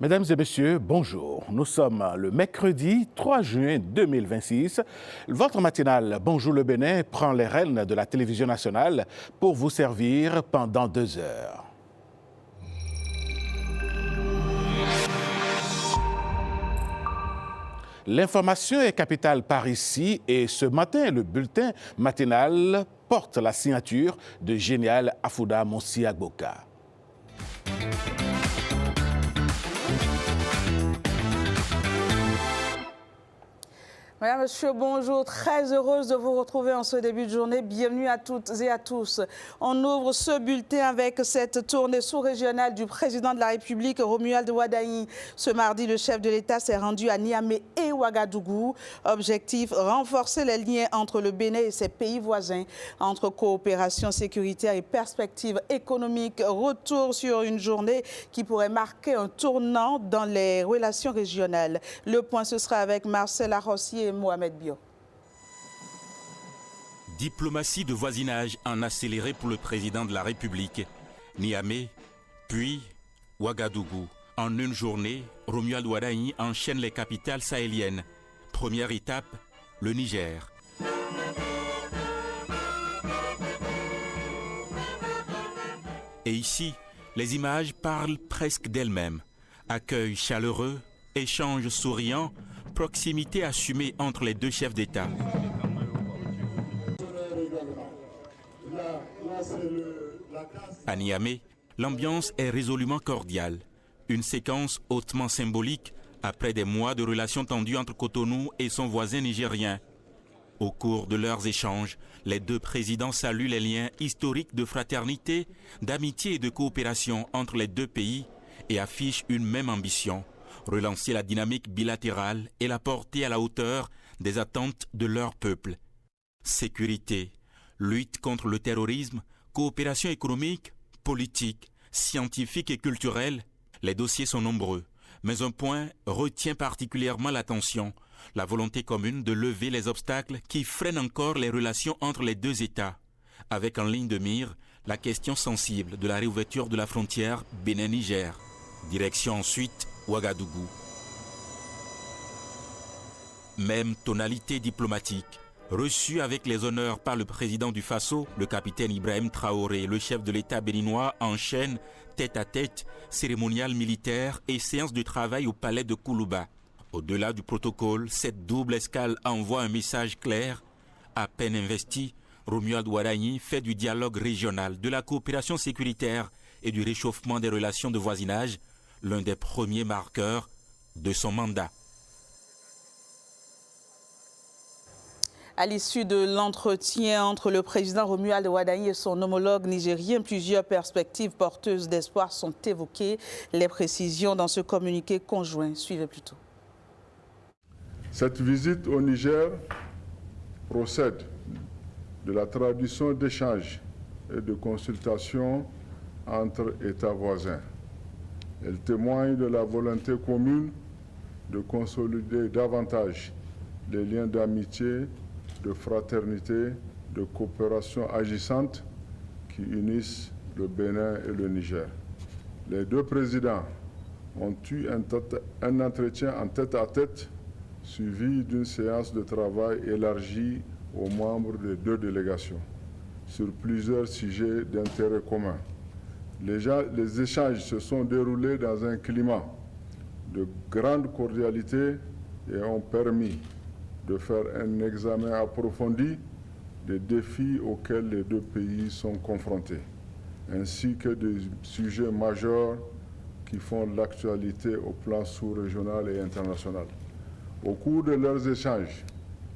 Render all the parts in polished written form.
Mesdames et messieurs, bonjour. Nous sommes le mercredi 3 juin 2026. Votre matinale Bonjour le Bénin prend les rênes de la télévision nationale pour vous servir pendant 2 heures. L'information est capitale par ici et ce matin, le bulletin matinal porte la signature de Génial Afouda Monsi Agboka. Mesdames, Messieurs, bonjour. Très heureuse de vous retrouver en ce début de journée. Bienvenue à toutes et à tous. On ouvre ce bulletin avec cette tournée sous-régionale du président de la République, Romuald Wadagne. Ce mardi, le chef de l'État s'est rendu à Niamey et Ouagadougou. Objectif, renforcer les liens entre le Bénin et ses pays voisins, entre coopération sécuritaire et perspectives économiques. Retour sur une journée qui pourrait marquer un tournant dans les relations régionales. Le point, ce sera avec Marcel Arrossier et Mohamed Bio. Diplomatie de voisinage en accéléré pour le président de la République. Niamey, puis Ouagadougou. En une journée, Romuald Wadagne enchaîne les capitales sahéliennes. Première étape, le Niger. Et ici, les images parlent presque d'elles-mêmes. Accueil chaleureux, échanges souriants, proximité assumée entre les deux chefs d'État. À Niamey, l'ambiance est résolument cordiale. Une séquence hautement symbolique après des mois de relations tendues entre Cotonou et son voisin nigérien. Au cours de leurs échanges, les deux présidents saluent les liens historiques de fraternité, d'amitié et de coopération entre les deux pays et affichent une même ambition: relancer la dynamique bilatérale et la porter à la hauteur des attentes de leur peuple. Sécurité, lutte contre le terrorisme, coopération économique, politique, scientifique et culturelle, les dossiers sont nombreux. Mais un point retient particulièrement l'attention: la volonté commune de lever les obstacles qui freinent encore les relations entre les deux États, avec en ligne de mire la question sensible de la réouverture de la frontière Bénin-Niger. Direction ensuite Ouagadougou. Même tonalité diplomatique, reçu avec les honneurs par le président du Faso, le capitaine Ibrahim Traoré. Le chef de l'État béninois enchaîne tête-à-tête, cérémonial militaire et séance de travail au palais de Koulouba. Au-delà du protocole, cette double escale envoie un message clair. À peine investi, Romuald Wadagne fait du dialogue régional, de la coopération sécuritaire et du réchauffement des relations de voisinage l'un des premiers marqueurs de son mandat. À l'issue de l'entretien entre le président Romuald Wadagne et son homologue nigérien, plusieurs perspectives porteuses d'espoir sont évoquées. Les précisions dans ce communiqué conjoint. Suivez plutôt. Cette visite au Niger procède de la tradition d'échanges et de consultations entre États voisins. Elle témoigne de la volonté commune de consolider davantage les liens d'amitié, de fraternité, de coopération agissante qui unissent le Bénin et le Niger. Les deux présidents ont eu un entretien en tête-à-tête suivi d'une séance de travail élargie aux membres des deux délégations sur plusieurs sujets d'intérêt commun. Les échanges se sont déroulés dans un climat de grande cordialité et ont permis de faire un examen approfondi des défis auxquels les deux pays sont confrontés, ainsi que des sujets majeurs qui font l'actualité au plan sous-régional et international. Au cours de leurs échanges,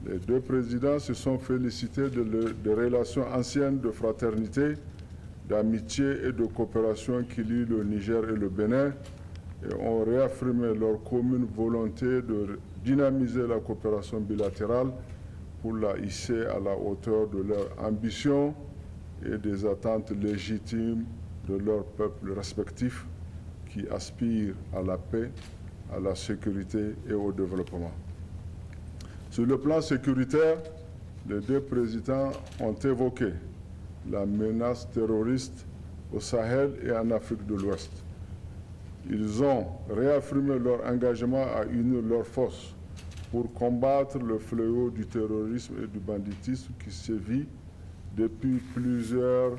les deux présidents se sont félicités de relations anciennes de fraternité, d'amitié et de coopération qui lient le Niger et le Bénin et ont réaffirmé leur commune volonté de dynamiser la coopération bilatérale pour la hisser à la hauteur de leurs ambitions et des attentes légitimes de leurs peuples respectifs qui aspirent à la paix, à la sécurité et au développement. Sur le plan sécuritaire, les deux présidents ont évoqué la menace terroriste au Sahel et en Afrique de l'Ouest, Ils ont réaffirmé leur engagement à unir leurs forces pour combattre le fléau du terrorisme et du banditisme qui sévit depuis plusieurs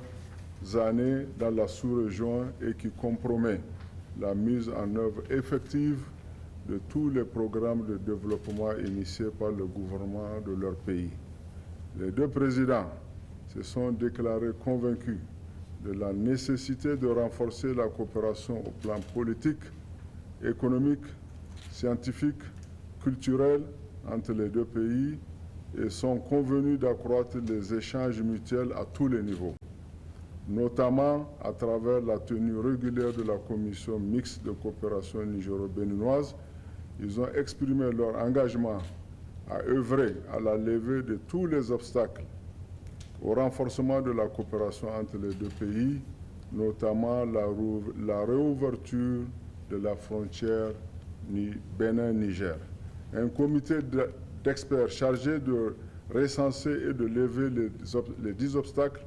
années dans la sous-région et qui compromet la mise en œuvre effective de tous les programmes de développement initiés par le gouvernement de leur pays. Les deux présidents se sont déclarés convaincus de la nécessité de renforcer la coopération au plan politique, économique, scientifique, culturel entre les deux pays et sont convenus d'accroître les échanges mutuels à tous les niveaux, notamment à travers la tenue régulière de la commission mixte de coopération nigéro-béninoise. Ils ont exprimé leur engagement à œuvrer à la levée de tous les obstacles au renforcement de la coopération entre les deux pays, notamment la réouverture de la frontière Bénin-Niger. Un comité d'experts chargé de recenser et de lever les 10 obstacles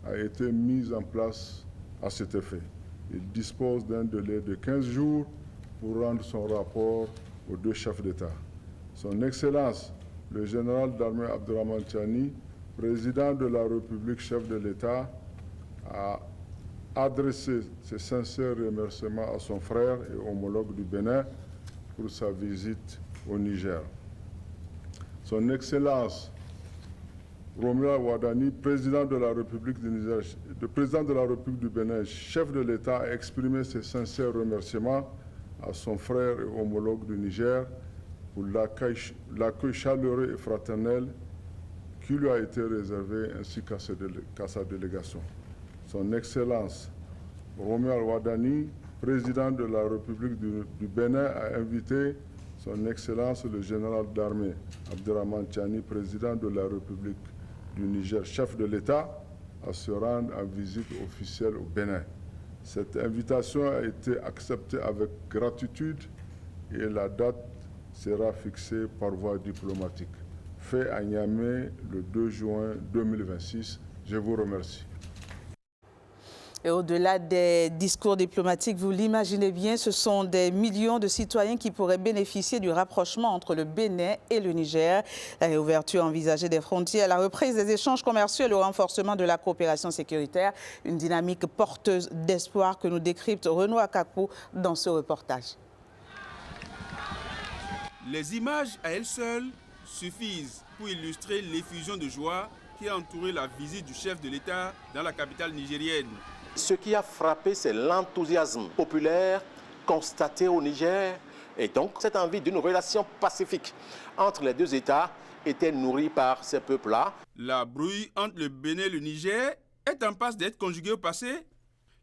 a été mis en place à cet effet. Il dispose d'un délai de 15 jours pour rendre son rapport aux deux chefs d'État. Son Excellence, le général d'armée Abdourahmane Tiani, président de la République, chef de l'État, a adressé ses sincères remerciements à son frère et homologue du Bénin pour sa visite au Niger. Son Excellence Romuald Wadani, président de la République du Niger, président de la République du Bénin, chef de l'État, a exprimé ses sincères remerciements à son frère et homologue du Niger pour l'accueil chaleureux et fraternel qui lui a été réservé ainsi qu'à sa délégation. Son Excellence Romuald Wadani, président de la République du Bénin, a invité son Excellence le général d'armée Abdourahmane Tiani, président de la République du Niger, chef de l'État, à se rendre en visite officielle au Bénin. Cette invitation a été acceptée avec gratitude et la date sera fixée par voie diplomatique. Fait à Niamey le 2 juin 2026. Je vous remercie. Et au-delà des discours diplomatiques, vous l'imaginez bien, ce sont des millions de citoyens qui pourraient bénéficier du rapprochement entre le Bénin et le Niger. La réouverture envisagée des frontières, la reprise des échanges commerciaux et le renforcement de la coopération sécuritaire. Une dynamique porteuse d'espoir que nous décrypte Renaud Akakou dans ce reportage. Les images à elles seules suffisent pour illustrer l'effusion de joie qui a entouré la visite du chef de l'État dans la capitale nigérienne. Ce qui a frappé, c'est l'enthousiasme populaire constaté au Niger. Et donc, cette envie d'une relation pacifique entre les deux États était nourrie par ces peuples-là. La brouille entre le Bénin et le Niger est en passe d'être conjuguée au passé.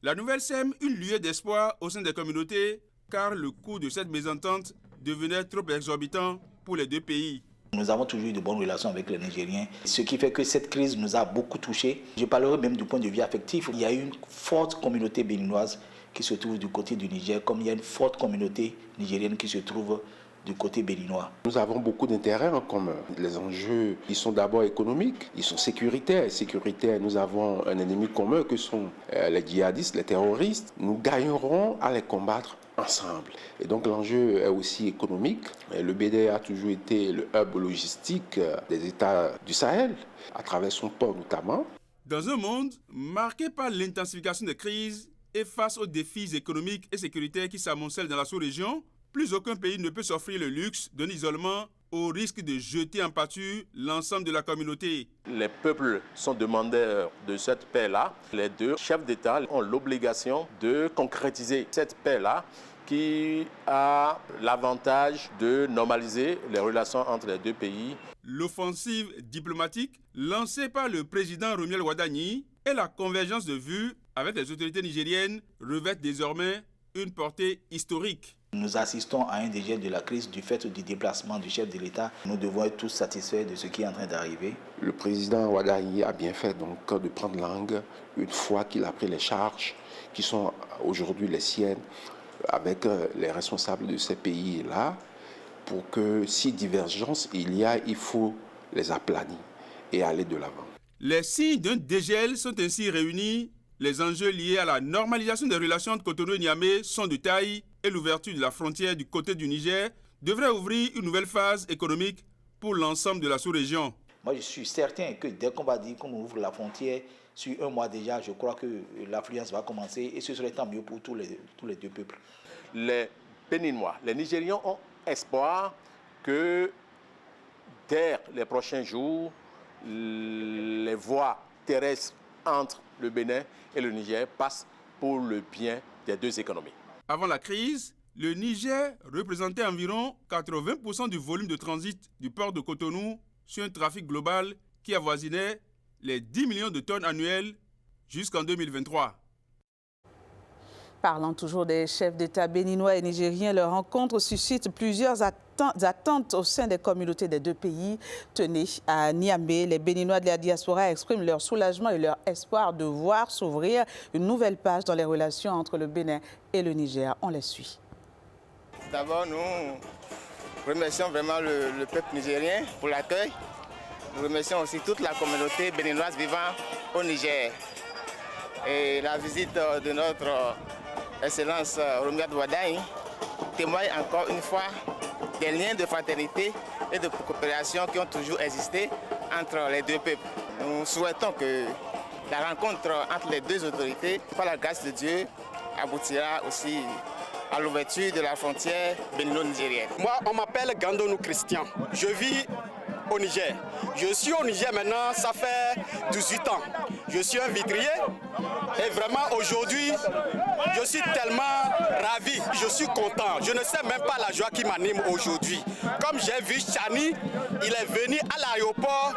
La nouvelle sème une lueur d'espoir au sein des communautés, car le coût de cette mésentente devenait trop exorbitant pour les deux pays. Nous avons toujours eu de bonnes relations avec les Nigériens, ce qui fait que cette crise nous a beaucoup touchés. Je parlerai même du point de vue affectif. Il y a une forte communauté béninoise qui se trouve du côté du Niger, comme il y a une forte communauté nigérienne qui se trouve du côté béninois. Nous avons beaucoup d'intérêts en commun. Les enjeux, ils sont d'abord économiques, ils sont sécuritaires. Sécuritaires, nous avons un ennemi commun que sont les djihadistes, les terroristes. Nous gagnerons à les combattre ensemble. Et donc l'enjeu est aussi économique. Le Bénin a toujours été le hub logistique des États du Sahel, à travers son port notamment. Dans un monde marqué par l'intensification des crises et face aux défis économiques et sécuritaires qui s'amoncellent dans la sous-région, plus aucun pays ne peut s'offrir le luxe d'un isolement au risque de jeter en pâture l'ensemble de la communauté. Les peuples sont demandeurs de cette paix-là. Les deux chefs d'État ont l'obligation de concrétiser cette paix-là qui a l'avantage de normaliser les relations entre les deux pays. L'offensive diplomatique lancée par le président Romuald Wadani et la convergence de vues avec les autorités nigériennes revêtent désormais une portée historique. Nous assistons à un dégel de la crise du fait du déplacement du chef de l'État. Nous devons être tous satisfaits de ce qui est en train d'arriver. Le président Wadani a bien fait donc de prendre langue une fois qu'il a pris les charges qui sont aujourd'hui les siennes avec les responsables de ces pays-là pour que si divergence il y a, il faut les aplanir et aller de l'avant. Les signes d'un dégel sont ainsi réunis. Les enjeux liés à la normalisation des relations entre Cotonou et Niamey sont de taille et l'ouverture de la frontière du côté du Niger devrait ouvrir une nouvelle phase économique pour l'ensemble de la sous-région. Moi, je suis certain que dès qu'on va dire qu'on ouvre la frontière, sur un mois déjà, je crois que l'affluence va commencer et ce serait tant mieux pour tous les deux peuples. Les Béninois, les Nigérians ont espoir que dès les prochains jours, les voies terrestres entre le Bénin et le Niger passent pour le bien des deux économies. Avant la crise, le Niger représentait environ 80% du volume de transit du port de Cotonou sur un trafic global qui avoisinait les 10 millions de tonnes annuelles jusqu'en 2023. Parlant toujours des chefs d'État béninois et nigériens, leur rencontre suscite plusieurs attentes au sein des communautés des deux pays. Tenez, à Niamey, les Béninois de la diaspora expriment leur soulagement et leur espoir de voir s'ouvrir une nouvelle page dans les relations entre le Bénin et le Niger. On les suit. D'abord, nous remercions vraiment le peuple nigérien pour l'accueil. Nous remercions aussi toute la communauté béninoise vivant au Niger. Et la visite de notre Excellence Romuald Wadagne témoigne encore une fois des liens de fraternité et de coopération qui ont toujours existé entre les deux peuples. Nous souhaitons que la rencontre entre les deux autorités, par la grâce de Dieu, aboutira aussi à l'ouverture de la frontière bénino-nigérienne. Moi, on m'appelle Gandonou Christian. Je vis au Niger. Je suis au Niger maintenant, ça fait 18 ans. Je suis un vitrier et vraiment aujourd'hui, je suis tellement ravi, je suis content. Je ne sais même pas la joie qui m'anime aujourd'hui. Comme j'ai vu Chani, il est venu à l'aéroport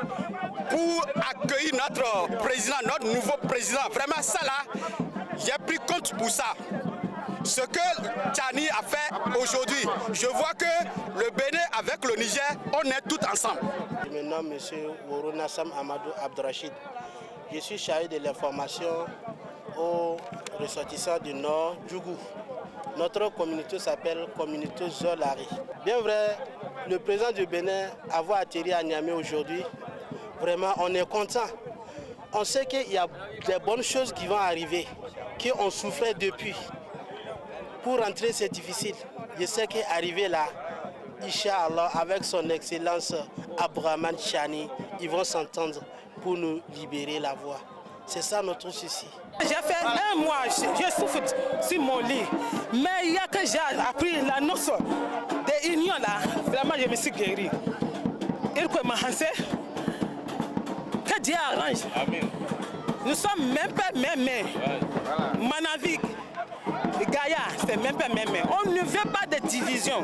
pour accueillir notre président, notre nouveau président. Vraiment ça là, j'ai pris compte pour ça. Ce que Chani a fait aujourd'hui, je vois que le Bénin avec le Niger, on est tous ensemble. Je me nomme M. Woronassam Amadou Abdrachid. Je suis chargé de l'information aux ressortissants du Nord, Djougou. Notre communauté s'appelle Communauté Zolari. Bien vrai, le président du Bénin avoir atterri à Niamey aujourd'hui, vraiment on est content. On sait qu'il y a des bonnes choses qui vont arriver, qu'on souffrait depuis. Pour rentrer, c'est difficile. Je sais qu'arriver là, Inch'Allah, avec son excellence Abdraman Chani, ils vont s'entendre pour nous libérer la voie. C'est ça notre souci. J'ai fait un mois, je souffre sur mon lit. Mais il y a que j'ai appris la notion des unions là, vraiment je me suis guéri. Il peut m'avancer. Que Dieu arrange. Amen. Nous sommes même pas mêmés. Manavik. Gaïa, c'est même pas même. On ne veut pas de division.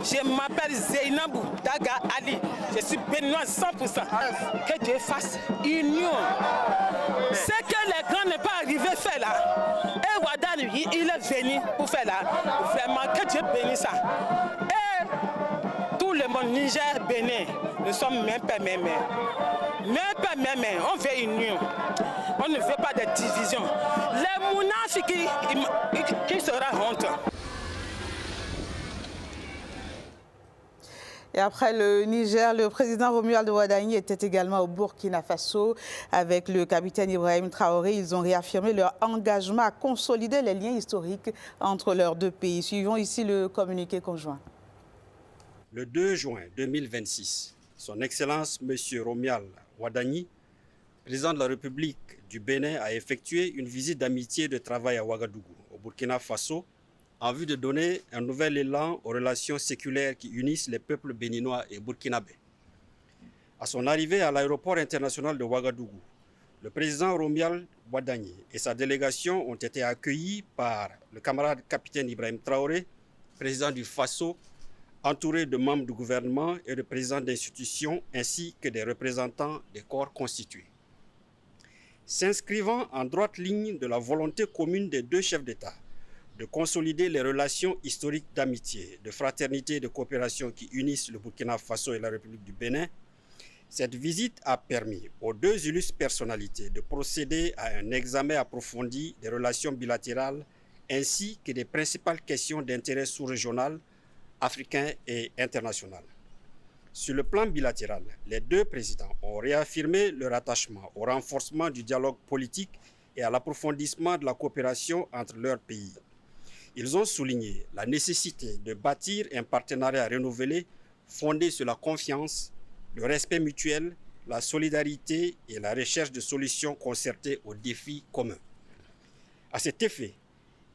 Je m'appelle Zeynabou Daga Ali. Je suis béninoise 100%. Que Dieu fasse union. Ce que les grands n'est pas arrivé à faire là. Et Wadan, il est venu pour faire là. Vraiment, que Dieu bénisse ça. Et tout le monde, Niger, Bénin, nous sommes même pas même. Même pas même. On veut union. On ne veut pas de division. Les mounafiki qui sera honte. Et après le Niger, le président Romuald Wadagne était également au Burkina Faso avec le capitaine Ibrahim Traoré. Ils ont réaffirmé leur engagement à consolider les liens historiques entre leurs deux pays. Suivons ici le communiqué conjoint. Le 2 juin 2026, son Excellence M. Romuald Wadagne, président de la République du Bénin, a effectué une visite d'amitié et de travail à Ouagadougou, au Burkina Faso, en vue de donner un nouvel élan aux relations séculaires qui unissent les peuples béninois et burkinabés. À son arrivée à l'aéroport international de Ouagadougou, le président Romuald Wadagne et sa délégation ont été accueillis par le camarade capitaine Ibrahim Traoré, président du Faso, entouré de membres du gouvernement et de présidents d'institutions ainsi que des représentants des corps constitués. S'inscrivant en droite ligne de la volonté commune des deux chefs d'État de consolider les relations historiques d'amitié, de fraternité et de coopération qui unissent le Burkina Faso et la République du Bénin, cette visite a permis aux deux illustres personnalités de procéder à un examen approfondi des relations bilatérales ainsi que des principales questions d'intérêt sous-régional, africain et international. Sur le plan bilatéral, les deux présidents ont réaffirmé leur attachement au renforcement du dialogue politique et à l'approfondissement de la coopération entre leurs pays. Ils ont souligné la nécessité de bâtir un partenariat renouvelé fondé sur la confiance, le respect mutuel, la solidarité et la recherche de solutions concertées aux défis communs. À cet effet,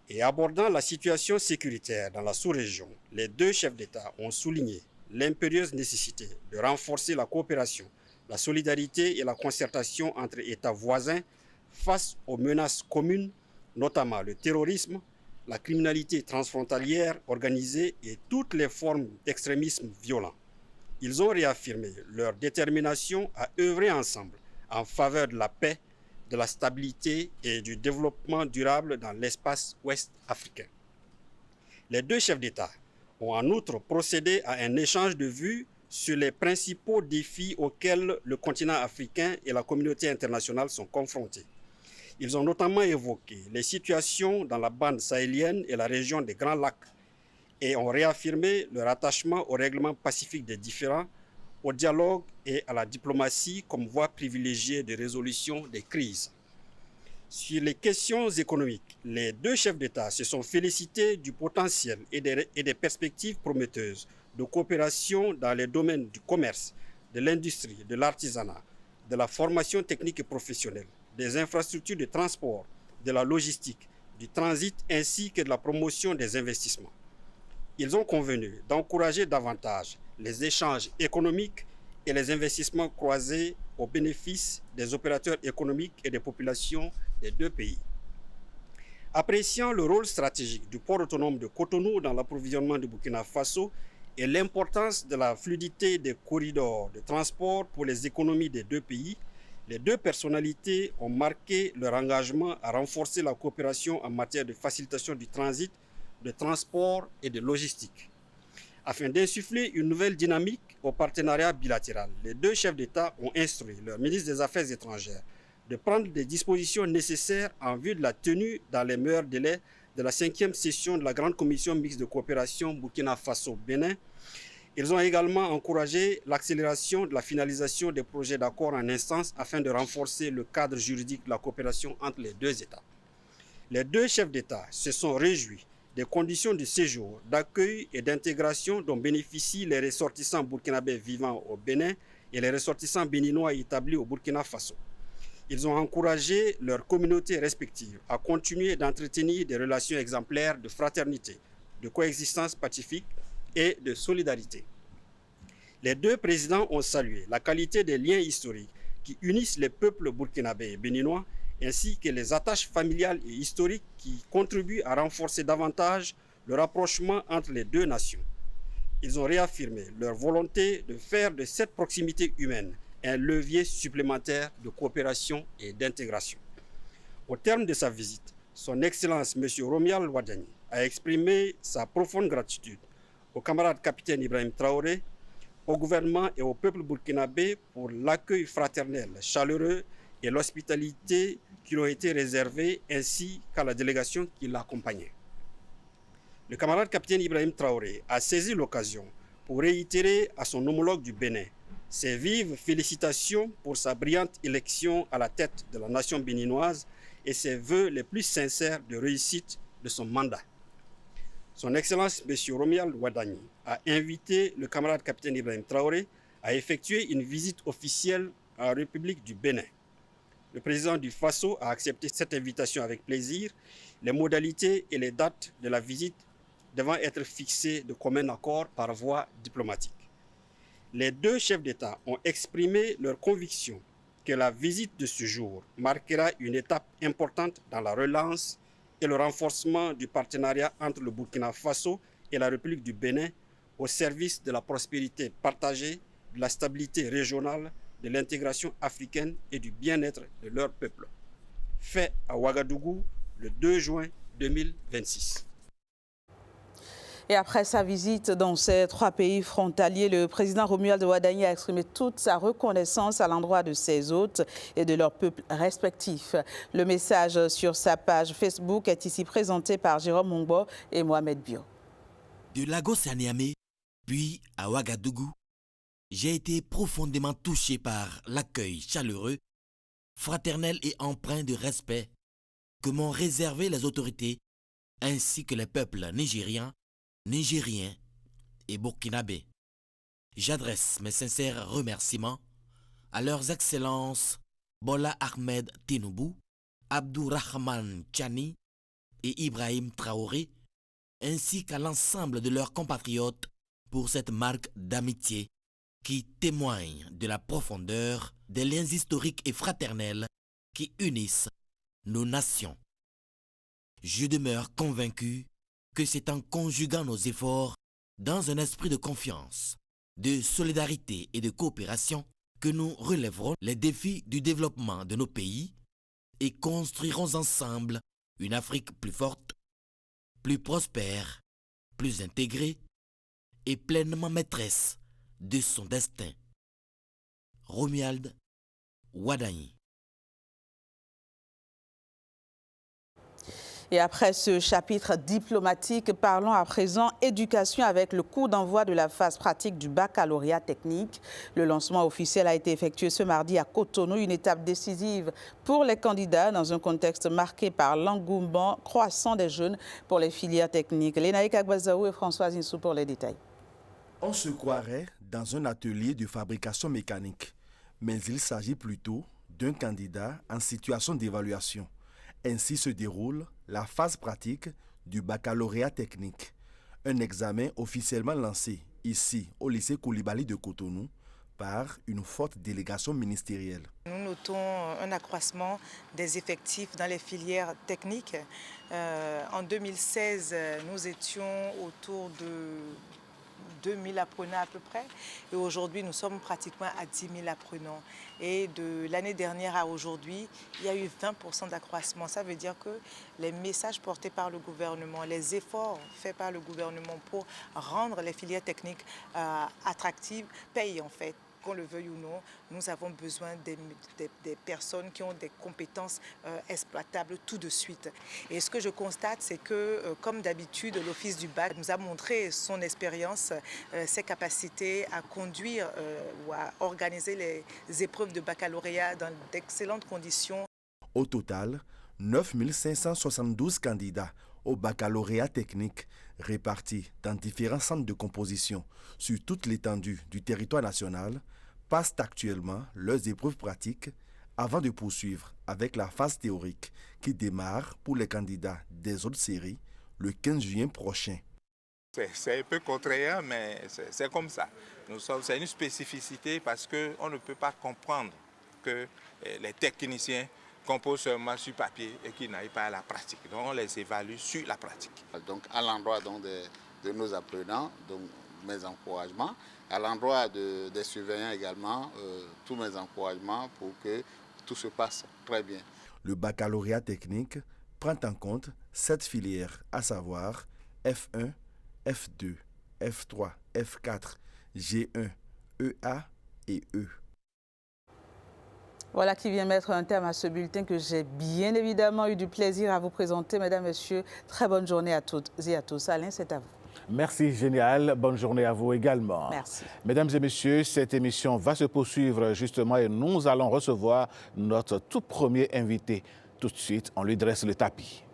et abordant la situation sécuritaire dans la sous-région, les deux chefs d'État ont souligné l'impérieuse nécessité de renforcer la coopération, la solidarité et la concertation entre États voisins face aux menaces communes, notamment le terrorisme, la criminalité transfrontalière organisée et toutes les formes d'extrémisme violent. Ils ont réaffirmé leur détermination à œuvrer ensemble en faveur de la paix, de la stabilité et du développement durable dans l'espace ouest africain. Les deux chefs d'État ont en outre procédé à un échange de vues sur les principaux défis auxquels le continent africain et la communauté internationale sont confrontés. Ils ont notamment évoqué les situations dans la bande sahélienne et la région des Grands Lacs et ont réaffirmé leur attachement au règlement pacifique des différends, au dialogue et à la diplomatie comme voie privilégiée de résolution des crises. Sur les questions économiques, les deux chefs d'État se sont félicités du potentiel et des perspectives prometteuses de coopération dans les domaines du commerce, de l'industrie, de l'artisanat, de la formation technique et professionnelle, des infrastructures de transport, de la logistique, du transit ainsi que de la promotion des investissements. Ils ont convenu d'encourager davantage les échanges économiques et les investissements croisés au bénéfice des opérateurs économiques et des populations des deux pays. Appréciant le rôle stratégique du port autonome de Cotonou dans l'approvisionnement du Burkina Faso et l'importance de la fluidité des corridors de transport pour les économies des deux pays, les deux personnalités ont marqué leur engagement à renforcer la coopération en matière de facilitation du transit, de transport et de logistique. Afin d'insuffler une nouvelle dynamique au partenariat bilatéral, les deux chefs d'État ont instruit leur ministre des Affaires étrangères de prendre des dispositions nécessaires en vue de la tenue dans les meilleurs délais de la 5e session de la Grande Commission mixte de coopération Burkina Faso-Bénin. Ils ont également encouragé l'accélération de la finalisation des projets d'accord en instance afin de renforcer le cadre juridique de la coopération entre les deux États. Les deux chefs d'État se sont réjouis des conditions de séjour, d'accueil et d'intégration dont bénéficient les ressortissants burkinabés vivant au Bénin et les ressortissants béninois établis au Burkina Faso. Ils ont encouragé leurs communautés respectives à continuer d'entretenir des relations exemplaires de fraternité, de coexistence pacifique et de solidarité. Les deux présidents ont salué la qualité des liens historiques qui unissent les peuples burkinabés et béninois ainsi que les attaches familiales et historiques qui contribuent à renforcer davantage le rapprochement entre les deux nations. Ils ont réaffirmé leur volonté de faire de cette proximité humaine un levier supplémentaire de coopération et d'intégration. Au terme de sa visite, son Excellence M. Romial Wadani a exprimé sa profonde gratitude au camarade capitaine Ibrahim Traoré, au gouvernement et au peuple burkinabé pour l'accueil fraternel, chaleureux et l'hospitalité qui lui ont été réservés, ainsi qu'à la délégation qui l'accompagnait. Le camarade capitaine Ibrahim Traoré a saisi l'occasion pour réitérer à son homologue du Bénin ses vives félicitations pour sa brillante élection à la tête de la nation béninoise et ses vœux les plus sincères de réussite de son mandat. Son Excellence M. Romial Wadani a invité le camarade capitaine Ibrahim Traoré à effectuer une visite officielle en République du Bénin. Le président du Faso a accepté cette invitation avec plaisir, les modalités et les dates de la visite devant être fixées de commun accord par voie diplomatique. Les deux chefs d'État ont exprimé leur conviction que la visite de ce jour marquera une étape importante dans la relance et le renforcement du partenariat entre le Burkina Faso et la République du Bénin au service de la prospérité partagée, de la stabilité régionale, de l'intégration africaine et du bien-être de leur peuple. Fait à Ouagadougou le 2 juin 2026. Et après sa visite dans ces trois pays frontaliers, le président Romuald Wadani a exprimé toute sa reconnaissance à l'endroit de ses hôtes et de leurs peuples respectifs. Le message sur sa page Facebook est ici présenté par Jérôme Mongbo et Mohamed Bio. De Lagos à Niamey, puis à Ouagadougou, j'ai été profondément touché par l'accueil chaleureux, fraternel et empreint de respect que m'ont réservé les autorités ainsi que les peuples nigérians, nigériens et burkinabés. J'adresse mes sincères remerciements à leurs excellences Bola Ahmed Tinubu, Abdourahmane Tchani et Ibrahim Traoré, ainsi qu'à l'ensemble de leurs compatriotes pour cette marque d'amitié qui témoigne de la profondeur des liens historiques et fraternels qui unissent nos nations. Je demeure convaincu que c'est en conjuguant nos efforts dans un esprit de confiance, de solidarité et de coopération que nous relèverons les défis du développement de nos pays et construirons ensemble une Afrique plus forte, plus prospère, plus intégrée et pleinement maîtresse de son destin. Romuald Wadagni. Et après ce chapitre diplomatique, parlons à présent éducation avec le coup d'envoi de la phase pratique du baccalauréat technique. Le lancement officiel a été effectué ce mardi à Cotonou, une étape décisive pour les candidats dans un contexte marqué par l'engouement croissant des jeunes pour les filières techniques. Lénaïk Agbazaou et Françoise Insou pour les détails. On se croirait dans un atelier de fabrication mécanique, mais il s'agit plutôt d'un candidat en situation d'évaluation. Ainsi se déroule la phase pratique du baccalauréat technique, un examen officiellement lancé ici au lycée Koulibaly de Cotonou par une forte délégation ministérielle. Nous notons un accroissement des effectifs dans les filières techniques. En 2016, nous étions autour de 2000 apprenants à peu près et aujourd'hui nous sommes pratiquement à 10 000 apprenants et de l'année dernière à aujourd'hui il y a eu 20% d'accroissement. Ça veut dire que les messages portés par le gouvernement, les efforts faits par le gouvernement pour rendre les filières techniques attractives payent en fait. Qu'on le veuille ou non, nous avons besoin des personnes qui ont des compétences exploitables tout de suite. Et ce que je constate, c'est que, comme d'habitude, l'Office du bac nous a montré son expérience, ses capacités à conduire ou à organiser les épreuves de baccalauréat dans d'excellentes conditions. Au total, 9 572 candidats au baccalauréat technique répartis dans différents centres de composition sur toute l'étendue du territoire national passent actuellement leurs épreuves pratiques avant de poursuivre avec la phase théorique qui démarre pour les candidats des autres séries le 15 juin prochain. C'est un peu contraignant, mais c'est comme ça. C'est une spécificité parce qu'on ne peut pas comprendre que les techniciens composent seulement sur papier et qui n'aillent pas à la pratique. Donc on les évalue sur la pratique. Donc à l'endroit de nos apprenants, donc mes encouragements. À l'endroit des surveillants également, tous mes encouragements pour que tout se passe très bien. Le baccalauréat technique prend en compte 7 filières, à savoir F1, F2, F3, F4, G1, EA et E. Voilà qui vient mettre un terme à ce bulletin que j'ai bien évidemment eu du plaisir à vous présenter. Mesdames, Messieurs, très bonne journée à toutes et à tous. Alain, c'est à vous. Merci, génial. Bonne journée à vous également. Merci. Mesdames et messieurs, cette émission va se poursuivre justement et nous allons recevoir notre tout premier invité. Tout de suite, on lui dresse le tapis.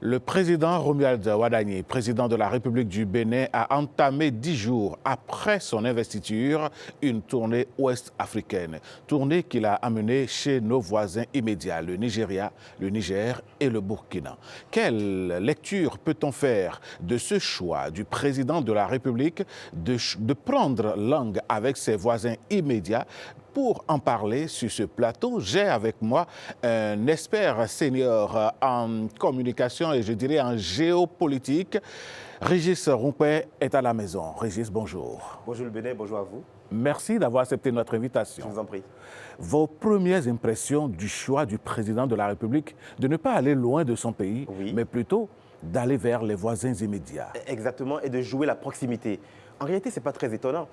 Le président Romuald Wadagni, président de la République du Bénin, a entamé 10 jours après son investiture une tournée ouest-africaine. Tournée qu'il a amenée chez nos voisins immédiats, le Nigeria, le Niger et le Burkina. Quelle lecture peut-on faire de ce choix du président de la République de prendre langue avec ses voisins immédiats? Pour en parler sur ce plateau, j'ai avec moi un expert senior en communication et je dirais en géopolitique. Régis Rompé est à la maison. Régis, bonjour. Bonjour le Bénin, bonjour à vous. Merci d'avoir accepté notre invitation. Je vous en prie. Vos premières impressions du choix du président de la République de ne pas aller loin de son pays, mais plutôt d'aller vers les voisins immédiats. Exactement, et de jouer la proximité. En réalité, ce n'est pas très étonnant.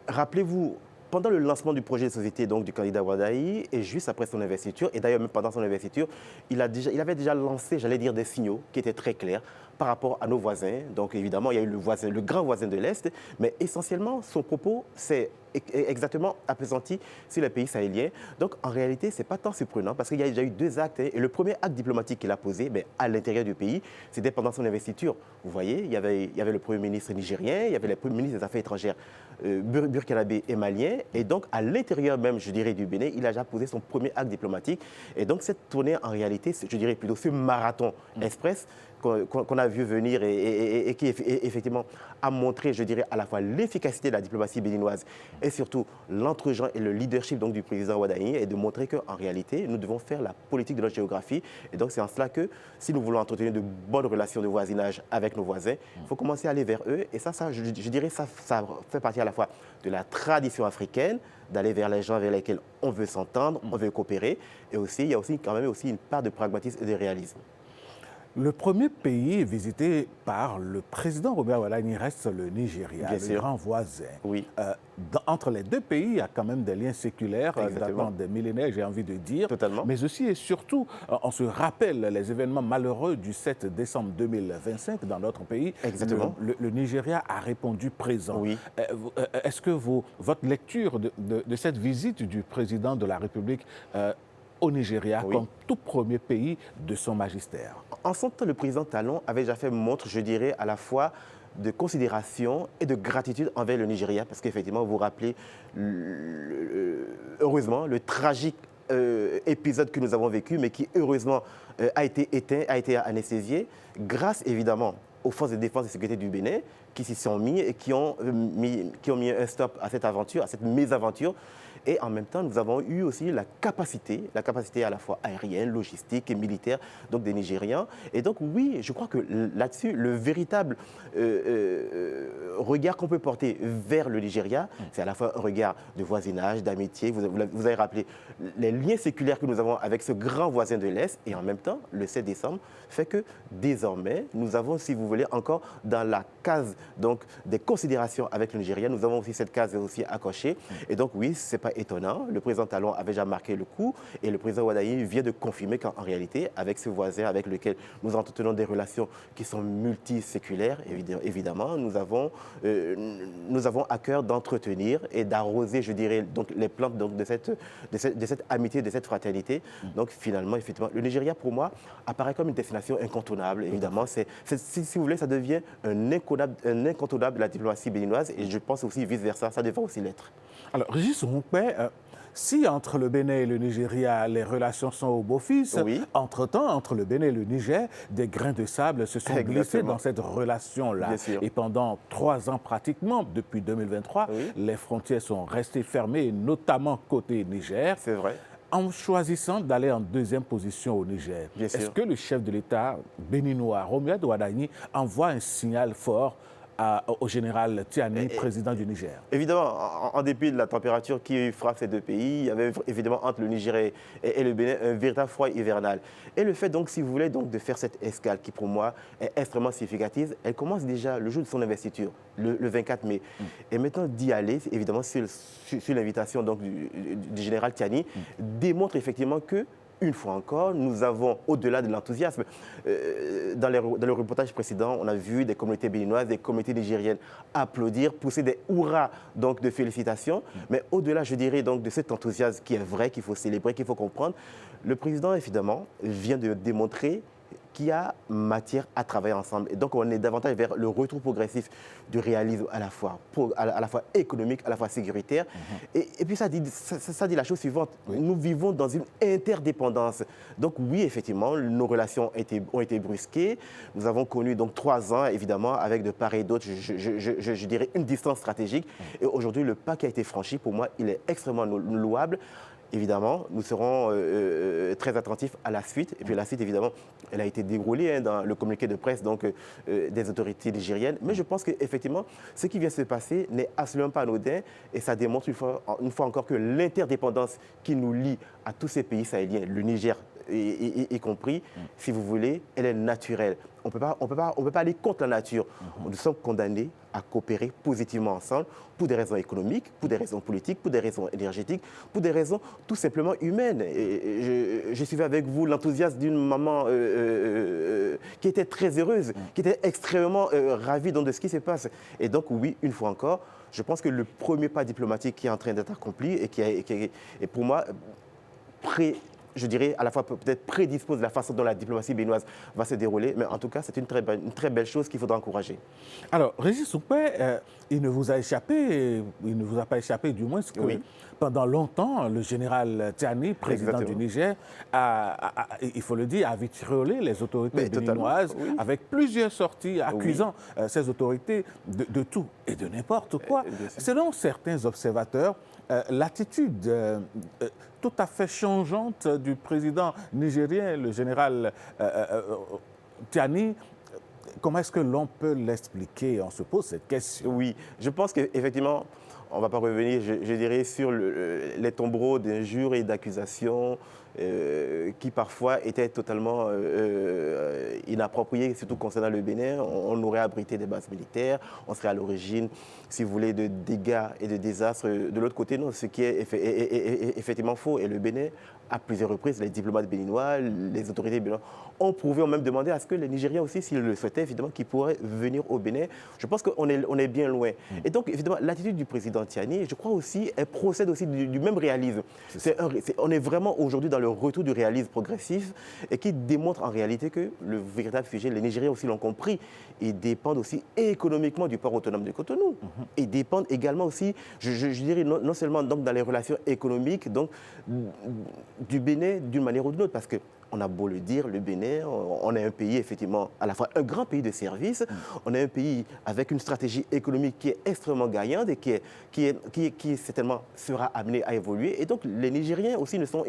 Rappelez-vous, pendant le lancement du projet de société donc, du candidat Wadagni et juste après son investiture, et d'ailleurs même pendant son investiture, il avait déjà lancé, j'allais dire, des signaux qui étaient très clairs. par rapport à nos voisins. Donc évidemment, il y a eu le grand voisin de l'Est, mais essentiellement, son propos, c'est exactement appesanti sur les pays sahéliens. Donc en réalité, ce n'est pas tant surprenant parce qu'il y a déjà eu 2 actes. Et le premier acte diplomatique qu'il a posé à l'intérieur du pays, c'était pendant son investiture. Vous voyez, il y avait le Premier ministre nigérien, il y avait le Premier ministre des Affaires étrangères burkinabé et malien. Et donc à l'intérieur même, je dirais, du Bénin, il a déjà posé son premier acte diplomatique. Et donc cette tournée, en réalité, je dirais plutôt ce marathon express qu'on a vu venir et qui effectivement a montré, je dirais, à la fois l'efficacité de la diplomatie béninoise et surtout l'entre-gens et le leadership donc, du président Ouaddaï, et de montrer qu'en réalité, nous devons faire la politique de notre géographie. Et donc c'est en cela que si nous voulons entretenir de bonnes relations de voisinage avec nos voisins, il faut commencer à aller vers eux. Et ça je dirais, ça fait partie à la fois de la tradition africaine, d'aller vers les gens vers lesquels on veut s'entendre, on veut coopérer. Et aussi, il y a aussi quand même aussi une part de pragmatisme et de réalisme. Le premier pays visité par le président Robert Ouaddaï reste le Nigeria, le grand voisin. Oui. Entre les 2 pays, il y a quand même des liens séculaires, datant des millénaires, j'ai envie de dire. Totalement. Mais aussi et surtout, on se rappelle les événements malheureux du 7 décembre 2025 dans notre pays. Exactement. Le Nigeria a répondu présent. Oui. Est-ce que votre lecture de cette visite du président de la République au Nigeria, comme tout premier pays de son magistère? En son temps, le président Talon avait déjà fait montre, je dirais, à la fois de considération et de gratitude envers le Nigeria, parce qu'effectivement, vous vous rappelez, heureusement, le tragique épisode que nous avons vécu, mais qui, heureusement, a été éteint, a été anesthésié, grâce, évidemment, aux forces de défense et de sécurité du Bénin, qui s'y sont mis et qui ont mis un stop à cette aventure, à cette mésaventure. Et en même temps, nous avons eu aussi la capacité à la fois aérienne, logistique et militaire donc des Nigérians. Et donc oui, je crois que là-dessus, le véritable regard qu'on peut porter vers le Nigeria, c'est à la fois un regard de voisinage, d'amitié. Vous avez rappelé les liens séculaires que nous avons avec ce grand voisin de l'Est. Et en même temps, le 7 décembre fait que désormais, nous avons, si vous voulez, encore dans la case donc, des considérations avec le Nigeria, nous avons aussi cette case aussi à cocher. Et donc oui, ce n'est pas étonnant. Le président Talon avait déjà marqué le coup et le président Ouaddaï vient de confirmer qu'en réalité, avec ce voisin avec lequel nous entretenons des relations qui sont multiséculaires, évidemment, nous avons à cœur d'entretenir et d'arroser, je dirais, donc, les plantes donc, de cette amitié, de cette fraternité. Donc finalement, effectivement, le Nigeria, pour moi, apparaît comme une destination incontournable. Évidemment, si vous voulez, ça devient un incontournable de la diplomatie béninoise et je pense aussi vice-versa, ça devrait aussi l'être. Alors, Régis Roumpé, si entre le Bénin et le Nigeria, les relations sont au beau-fils, entre-temps, entre le Bénin et le Niger, des grains de sable se sont glissés dans cette relation-là. Et pendant 3 ans pratiquement, depuis 2023, les frontières sont restées fermées, notamment côté Niger. C'est vrai. En choisissant d'aller en 2e position au Niger, est-ce que le chef de l'État béninois, Romuald Ouaddaï, envoie un signal fort au général Tiani, président du Niger? Évidemment, en dépit de la température qui frappe ces 2 pays, il y avait évidemment entre le Niger et le Bénin un véritable froid hivernal. Et le fait donc, si vous voulez, donc, de faire cette escale qui pour moi est extrêmement significative, elle commence déjà le jour de son investiture, le 24 mai. Et maintenant d'y aller, évidemment sur l'invitation donc du général Tiani, démontre effectivement que une fois encore, nous avons, au-delà de l'enthousiasme, dans le reportage précédent, on a vu des communautés béninoises, des communautés nigériennes applaudir, pousser des hurrahs donc, de félicitations. Mais au-delà, je dirais, donc, de cet enthousiasme qui est vrai, qu'il faut célébrer, qu'il faut comprendre, le président, évidemment, vient de démontrer qu'il y a matière à travailler ensemble. Et donc, on est davantage vers le retour progressif du réalisme à la fois économique, à la fois sécuritaire. Et puis, ça dit la chose suivante. Nous vivons dans une interdépendance. Donc, oui, effectivement, nos relations ont été brusquées. Nous avons connu donc 3 ans, évidemment, avec de part et d'autre, je dirais, une distance stratégique. Et aujourd'hui, le pas qui a été franchi, pour moi, il est extrêmement louable. Évidemment, nous serons très attentifs à la suite. Et puis la suite, évidemment, elle a été déroulée dans le communiqué de presse donc, des autorités nigériennes. Mais je pense qu'effectivement, ce qui vient se passer n'est absolument pas anodin. Et ça démontre une fois encore que l'interdépendance qui nous lie à tous ces pays sahéliens, le Niger y compris, si vous voulez, elle est naturelle. On peut pas aller contre la nature. Nous sommes condamnés à coopérer positivement ensemble pour des raisons économiques, pour des raisons politiques, pour des raisons énergétiques, pour des raisons tout simplement humaines. Et je suivais avec vous l'enthousiasme d'une maman qui était très heureuse, qui était extrêmement ravie de ce qui se passe. Et donc oui, une fois encore, je pense que le premier pas diplomatique qui est en train d'être accompli et qui est pour moi je dirais, à la fois peut-être prédispose la façon dont la diplomatie béninoise va se dérouler, mais en tout cas, c'est une très belle chose qu'il faudra encourager. Alors, Régis Soupé, il ne vous a échappé, il ne vous a pas échappé du moins, que pendant longtemps, le général Tiani, président du Niger, il faut le dire, a vitriolé les autorités béninoises avec plusieurs sorties accusant ces autorités de tout et de n'importe quoi. Selon certains observateurs, l'attitude tout à fait changeante du président nigérien, le général Tiani, comment est-ce que l'on peut l'expliquer? On se pose cette question. Oui, je pense qu'effectivement, on ne va pas revenir, je dirais, sur les tombereaux d'injures et d'accusations qui parfois étaient totalement inappropriés, surtout concernant le Bénin. On aurait abrité des bases militaires, on serait à l'origine, si vous voulez, de dégâts et de désastres. De l'autre côté, non, ce qui est effectivement faux. Et le Bénin, à plusieurs reprises, les diplomates béninois, les autorités béninoises ont prouvé, ont même demandé à ce que les Nigériens aussi, s'ils le souhaitaient, évidemment, qu'ils pourraient venir au Bénin. Je pense qu'on est bien loin. Et donc, évidemment, l'attitude du président Tiani, je crois aussi, elle procède aussi du même réalisme. On est vraiment aujourd'hui dans le retour du réalisme progressif et qui démontre en réalité que le véritable sujet, les Nigériens aussi l'ont compris, ils dépendent aussi économiquement du port autonome de Cotonou. Ils dépendent également aussi, je dirais, non seulement donc dans les relations économiques, donc du Bénin d'une manière ou d'une autre, parce que on a beau le dire, le Bénin, on est un pays effectivement à la fois un grand pays de services, on est un pays avec une stratégie économique qui est extrêmement gagnante et qui certainement sera amenée à évoluer. Et donc les Nigériens aussi ne sont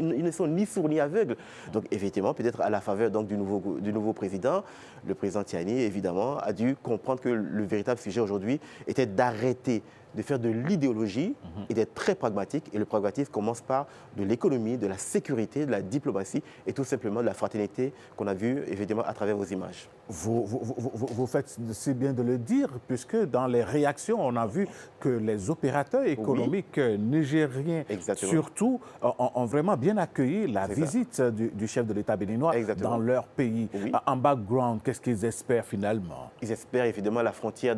ni sourds ni aveugles. Donc effectivement, peut-être à la faveur donc, du nouveau président, le président Tiani, évidemment, a dû comprendre que le véritable sujet aujourd'hui était d'arrêter de faire de l'idéologie et d'être très pragmatique. Et le pragmatisme commence par de l'économie, de la sécurité, de la diplomatie et tout simplement de la fraternité qu'on a vue évidemment à travers vos images. Vous faites si bien de le dire, puisque dans les réactions, on a vu que les opérateurs économiques nigériens, surtout, ont vraiment bien accueilli la visite du chef de l'État béninois dans leur pays. En background, qu'est-ce qu'ils espèrent finalement? Ils espèrent évidemment la frontière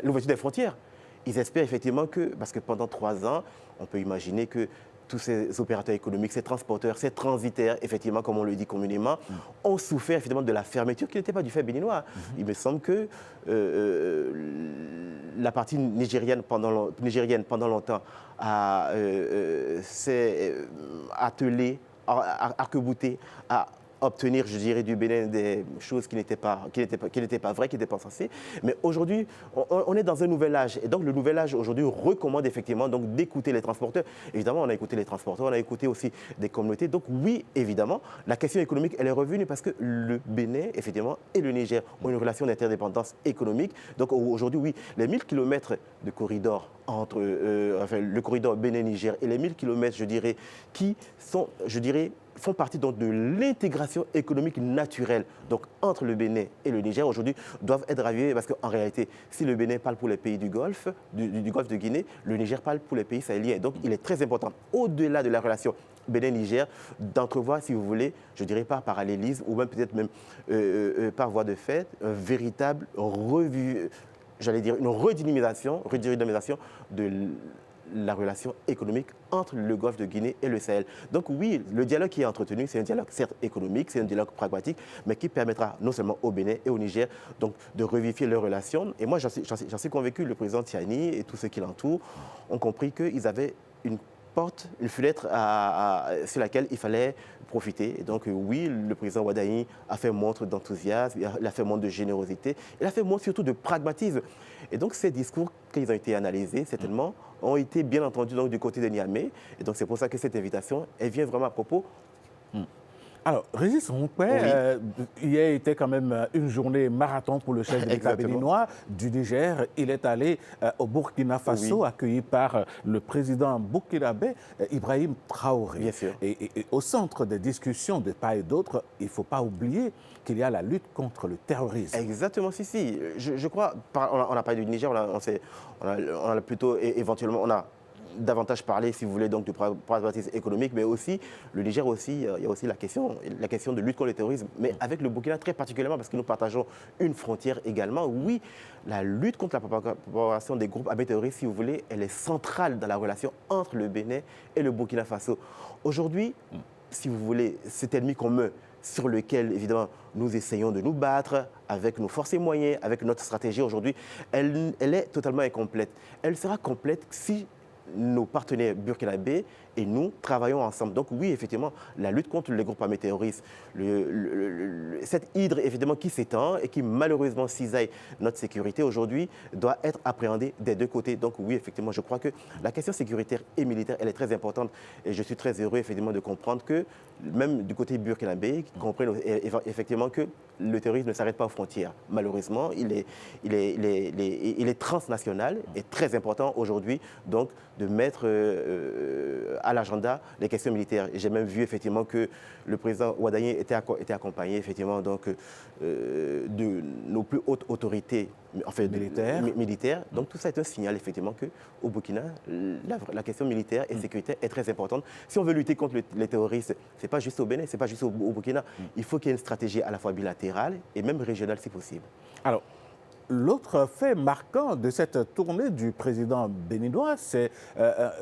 l'ouverture des frontières. Ils espèrent effectivement que, parce que pendant 3 ans, on peut imaginer que tous ces opérateurs économiques, ces transporteurs, ces transitaires, effectivement, comme on le dit communément, ont souffert effectivement de la fermeture qui n'était pas du fait béninois. Il me semble que la partie nigérienne pendant longtemps s'est attelée, arc-boutée à obtenir, je dirais, du Bénin des choses qui n'étaient pas vraies, qui n'étaient pas censées. Mais aujourd'hui, on est dans un nouvel âge. Et donc, le nouvel âge, aujourd'hui, recommande effectivement donc, d'écouter les transporteurs. Évidemment, on a écouté les transporteurs, on a écouté aussi des communautés. Donc, oui, évidemment, la question économique, elle est revenue parce que le Bénin, effectivement, et le Niger ont une relation d'interdépendance économique. Donc, aujourd'hui, oui, les 1000 km de corridor entre le corridor Bénin-Niger et les 1000 km, je dirais, qui sont, je dirais, font partie donc de l'intégration économique naturelle donc entre le Bénin et le Niger aujourd'hui doivent être ravivés parce qu'en réalité, si le Bénin parle pour les pays du Golfe, du Golfe de Guinée, le Niger parle pour les pays sahéliens. Donc il est très important, au-delà de la relation Bénin-Niger, d'entrevoir, si vous voulez, je dirais par parallélisme ou même peut-être même par voie de fait, un véritable revue, j'allais dire une redynamisation de la relation économique entre le Golfe de Guinée et le Sahel. Donc oui, le dialogue qui est entretenu, c'est un dialogue certes économique, c'est un dialogue pragmatique, mais qui permettra non seulement au Bénin et au Niger donc, de revivifier leurs relations. Et moi, j'en suis convaincu, le président Tiani et tous ceux qui l'entourent ont compris qu'ils avaient une porte, une fenêtre sur laquelle il fallait profiter. Et donc oui, le président Ouaddaï a fait montre d'enthousiasme, il a fait montre de générosité, il a fait montre surtout de pragmatisme. Et donc ces discours, quand ils ont été analysés, certainement, ont été bien entendus donc, du côté de Niamey. Et donc c'est pour ça que cette invitation, elle vient vraiment à propos. Alors, Régis Roumpet, hier était quand même une journée marathon pour le chef de l'État béninois du Niger. Il est allé au Burkina Faso, accueilli par le président burkinabé, Ibrahim Traoré. Bien sûr. Et au centre des discussions de part et d'autre, il ne faut pas oublier qu'il y a la lutte contre le terrorisme. Exactement, si. Je crois, on a parlé du Niger, on a plutôt éventuellement, on a davantage parlé, si vous voulez, donc du pragmatisme économique, mais aussi, le Niger aussi, il y a aussi la question de lutte contre le terrorisme, mais avec le Burkina très particulièrement, parce que nous partageons une frontière également. Oui, la lutte contre la propagation des groupes armés terroristes, si vous voulez, elle est centrale dans la relation entre le Bénin et le Burkina Faso. Aujourd'hui, si vous voulez, cet ennemi commun sur lequel, évidemment, nous essayons de nous battre avec nos forces et moyens, avec notre stratégie aujourd'hui, elle est totalement incomplète. Elle sera complète si nos partenaires burkinabés et nous travaillons ensemble. Donc oui, effectivement, la lutte contre les groupes armés terroristes, cette hydre évidemment qui s'étend et qui malheureusement cisaille notre sécurité aujourd'hui, doit être appréhendée des deux côtés. Donc oui, effectivement, je crois que la question sécuritaire et militaire, elle est très importante. Et je suis très heureux effectivement de comprendre que, même du côté burkinabé, qui comprennent effectivement que le terrorisme ne s'arrête pas aux frontières. Malheureusement, il est transnational et très important aujourd'hui donc de mettre à l'agenda les questions militaires. J'ai même vu effectivement que le président Ouadani était accompagné effectivement donc de nos plus hautes autorités militaires. Donc tout ça est un signal effectivement qu'au Burkina, la question militaire et sécuritaire est très importante. Si on veut lutter contre les terroristes, ce n'est pas juste au Bénin, ce n'est pas juste au Burkina. Il faut qu'il y ait une stratégie à la fois bilatérale et même régionale si possible. Alors, l'autre fait marquant de cette tournée du président béninois, c'est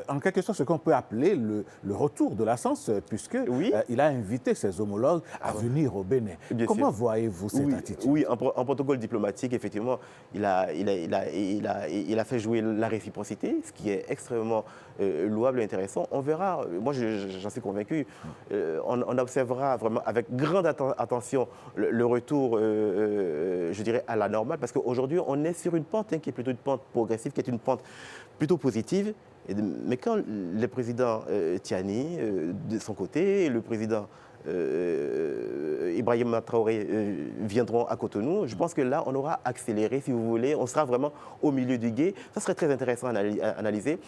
en quelque sorte ce qu'on peut appeler le retour de la sens, puisqu'il a invité ses homologues à venir au Bénin. Comment voyez-vous cette attitude? Oui, en protocole diplomatique, effectivement, il a fait jouer la réciprocité, ce qui est extrêmement louable et intéressant. On verra, moi j'en suis convaincu, on observera vraiment avec grande attention le retour, je dirais, à la normale, parce qu'aujourd'hui, on est sur une pente qui est plutôt une pente progressive, qui est une pente plutôt positive. Mais quand le président Tiani, de son côté, et le président Ibrahim Traoré viendront à Cotonou, je pense que là, on aura accéléré, si vous voulez. On sera vraiment au milieu du gué. Ça serait très intéressant à analyser.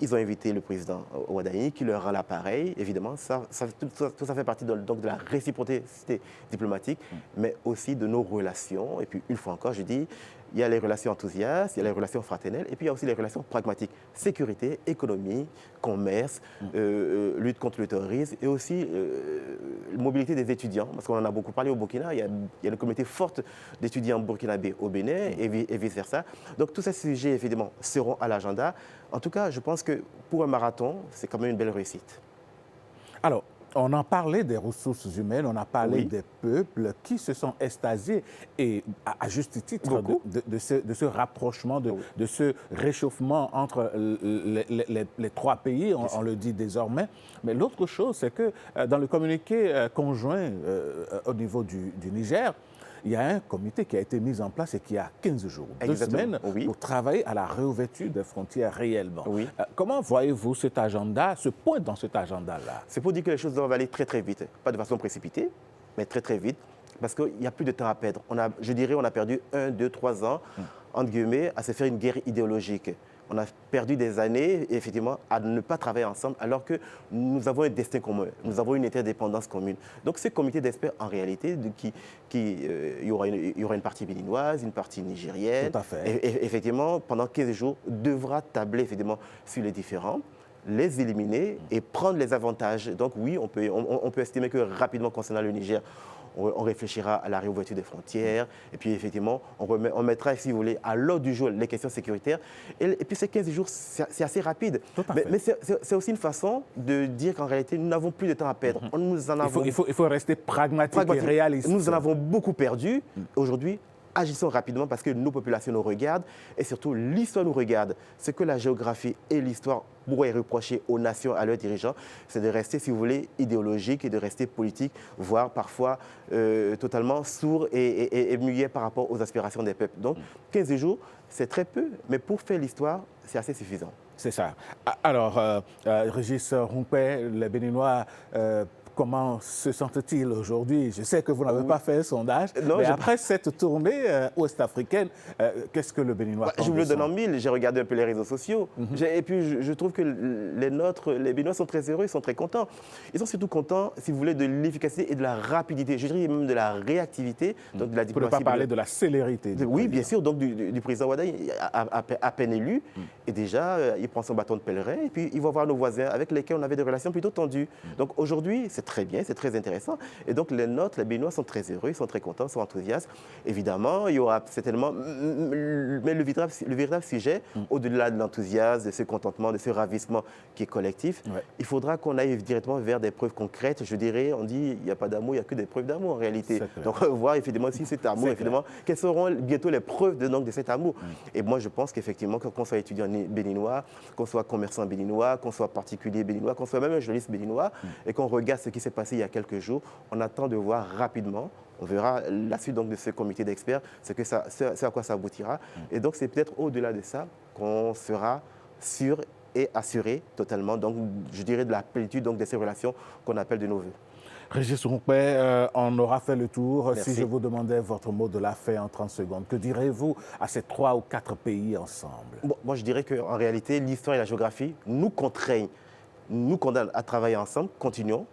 Ils ont invité le président Ouadani, qui leur rend l'appareil. Évidemment, tout ça fait partie donc de la réciprocité diplomatique, mais aussi de nos relations. Et puis, une fois encore, je dis, il y a les relations enthousiastes, il y a les relations fraternelles, et puis il y a aussi les relations pragmatiques. Sécurité, économie, commerce, lutte contre le terrorisme, et aussi mobilité des étudiants, parce qu'on en a beaucoup parlé au Burkina. Il y a une communauté forte d'étudiants burkinabés au Bénin, et vice-versa. Donc tous ces sujets, évidemment, seront à l'agenda. En tout cas, je pense que pour un marathon, c'est quand même une belle réussite. Alors, on a parlé des ressources humaines, on a parlé des peuples qui se sont extasiés, et à juste titre, de ce rapprochement, de ce réchauffement entre les trois pays, on le dit désormais. Mais l'autre chose, c'est que dans le communiqué conjoint au niveau du Niger, il y a un comité qui a été mis en place et qui a 15 jours, 2 semaines, pour travailler à la réouverture des frontières réellement. Comment voyez-vous cet agenda, ce point dans cet agenda-là? C'est pour dire que les choses doivent aller très très vite, pas de façon précipitée, mais très très vite, parce qu'il n'y a plus de temps à perdre. Je dirais on a perdu 1, 2, 3 ans, entre guillemets, à se faire une guerre idéologique. On a perdu des années, effectivement, à ne pas travailler ensemble, alors que nous avons un destin commun, nous avons une interdépendance commune. Donc, ce comité d'experts, en réalité, il y aura une partie béninoise, une partie nigérienne. Tout à fait. Et effectivement, pendant 15 jours, devra tabler, effectivement, sur les différents, les éliminer et prendre les avantages. Donc, oui, on peut estimer que rapidement, concernant le Niger, on réfléchira à la réouverture des frontières, et puis effectivement, on mettra, si vous voulez, à l'ordre du jour les questions sécuritaires. Et puis ces 15 jours, c'est assez rapide. Mais c'est aussi une façon de dire qu'en réalité, nous n'avons plus de temps à perdre. Il faut rester pragmatique et réaliste. Nous en avons beaucoup perdu. Aujourd'hui, agissons rapidement parce que nos populations nous regardent et surtout l'histoire nous regarde. Ce que la géographie et l'histoire pourraient reprocher aux nations, à leurs dirigeants, c'est de rester, si vous voulez, idéologique et de rester politique, voire parfois totalement sourd et muet par rapport aux aspirations des peuples. Donc, 15 jours, c'est très peu, mais pour faire l'histoire, c'est assez suffisant. C'est ça. Alors, Régis Roumpet, les Béninois comment se sentent-ils aujourd'hui? Je sais que vous n'avez pas fait un sondage, mais après cette tournée ouest-africaine, qu'est-ce que le Béninois pense? Je vous le donne en mille. J'ai regardé un peu les réseaux sociaux. Et puis, je trouve que les Béninois sont très heureux, ils sont très contents. Ils sont surtout contents, si vous voulez, de l'efficacité et de la rapidité. Je dirais même de la réactivité, donc de la diplomatie. Pour ne pas parler de la célérité. Oui, bien sûr, donc du président Ouaddaï, à peine élu. Et déjà, il prend son bâton de pèlerin et puis il va voir nos voisins avec lesquels on avait des relations plutôt tendues. Donc aujourd'hui, c'est très bien, c'est très intéressant. Et donc les Béninois sont très heureux, ils sont très contents, sont enthousiastes. Évidemment, il y aura certainement... Mais le véritable sujet, au-delà de l'enthousiasme, de ce contentement, de ce ravissement qui est collectif, il faudra qu'on aille directement vers des preuves concrètes. Je dirais, on dit, il n'y a pas d'amour, il n'y a que des preuves d'amour en réalité. Donc voir effectivement si cet amour, effectivement, quelles seront bientôt les preuves de cet amour. Et moi, je pense qu'effectivement, qu'on soit étudiant béninois, qu'on soit commerçant béninois, qu'on soit particulier béninois, qu'on soit même un journaliste béninois, et qu'on regarde ce qui s'est passé il y a quelques jours, on attend de voir rapidement. On verra la suite donc, de ce comité d'experts, c'est à quoi ça aboutira. Et donc, c'est peut-être au-delà de ça qu'on sera sûr et assuré totalement, donc, je dirais, de la plénitude de ces relations qu'on appelle de nos voeux. Régis Roumpé, on aura fait le tour. Merci. Si je vous demandais votre mot de la fin en 30 secondes, que direz-vous à ces 3 ou 4 pays ensemble? Moi, je dirais qu'en réalité, l'histoire et la géographie nous contraignent, nous condamnent à travailler ensemble. Continuons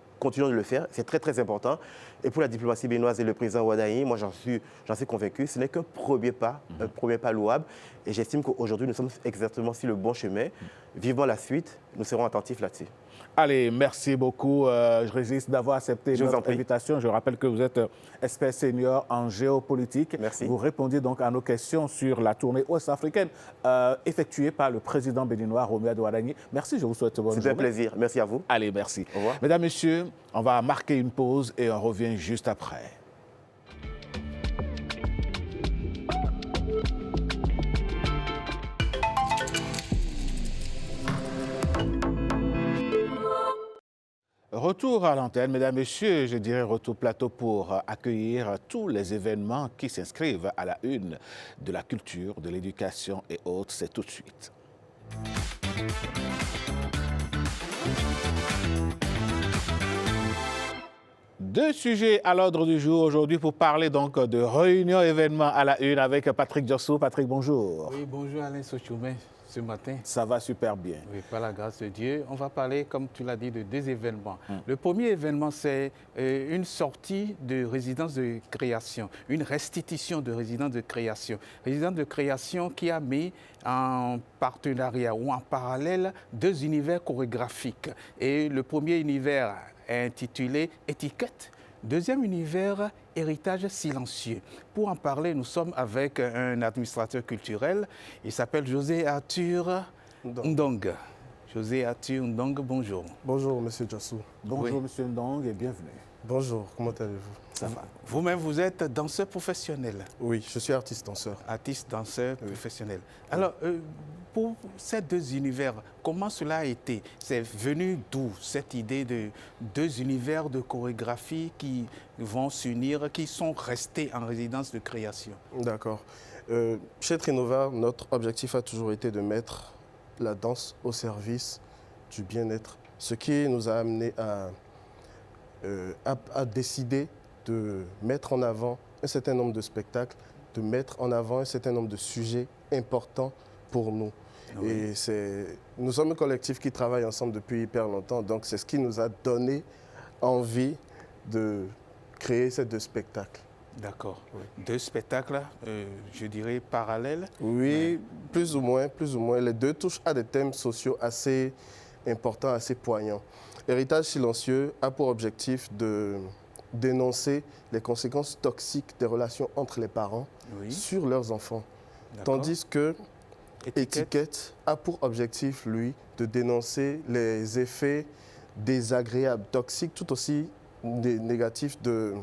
de le faire, c'est très très important. Et pour la diplomatie béninoise et le président Ouaddaï, moi j'en suis convaincu, ce n'est qu'un premier pas louable. Et j'estime qu'aujourd'hui nous sommes exactement sur le bon chemin. Vivement la suite, nous serons attentifs là-dessus. Allez, merci beaucoup. Je résiste d'avoir accepté notre invitation. Je rappelle que vous êtes expert senior en géopolitique. Merci. Vous répondiez donc à nos questions sur la tournée ouest-africaine effectuée par le président béninois Romuald Ouaddaï. Merci, je vous souhaite bonne journée. C'était un plaisir. Merci à vous. Allez, merci. Au revoir. Mesdames, Messieurs, on va marquer une pause et on revient juste après. Retour à l'antenne, mesdames, messieurs, je dirais retour plateau pour accueillir tous les événements qui s'inscrivent à la une de la culture, de l'éducation et autres. C'est tout de suite. Deux sujets à l'ordre du jour aujourd'hui pour parler donc de réunion événements à la une avec Patrick Diossou. Patrick, bonjour. Oui, bonjour Alain Sochoumé. Ce matin. Ça va super bien. Oui, par la grâce de Dieu. On va parler, comme tu l'as dit, de 2 événements. Le premier événement, c'est une sortie de résidence de création, une restitution de résidence de création. Résidence de création qui a mis en partenariat ou en parallèle 2 univers chorégraphiques. Et le premier univers est intitulé Étiquette. Deuxième univers, héritage silencieux. Pour en parler, nous sommes avec un administrateur culturel. Il s'appelle José Arthur Ndong. José Arthur Ndong, bonjour. Bonjour, monsieur Diossou. Bonjour, monsieur Ndong, et bienvenue. Bonjour, comment allez-vous? Ça va. Vous-même, vous êtes danseur professionnel. Oui, je suis artiste-danseur. Artiste-danseur professionnel. Alors, pour ces 2 univers, comment cela a été? C'est venu d'où cette idée de 2 univers de chorégraphie qui vont s'unir, qui sont restés en résidence de création? D'accord. Chez Trinova, notre objectif a toujours été de mettre la danse au service du bien-être, ce qui nous a amené à décider de mettre en avant un certain nombre de spectacles, de mettre en avant un certain nombre de sujets importants pour nous. Oui. Et nous sommes un collectif qui travaille ensemble depuis hyper longtemps, donc c'est ce qui nous a donné envie de créer ces 2 spectacles. D'accord. Oui. 2 spectacles, je dirais, parallèles? Oui, plus ou moins. Les 2 touchent à des thèmes sociaux assez importants, assez poignants. Héritage silencieux a pour objectif de dénoncer les conséquences toxiques des relations entre les parents sur leurs enfants. Tandis que Étiquette a pour objectif, lui, de dénoncer les effets désagréables, toxiques, tout aussi négatifs de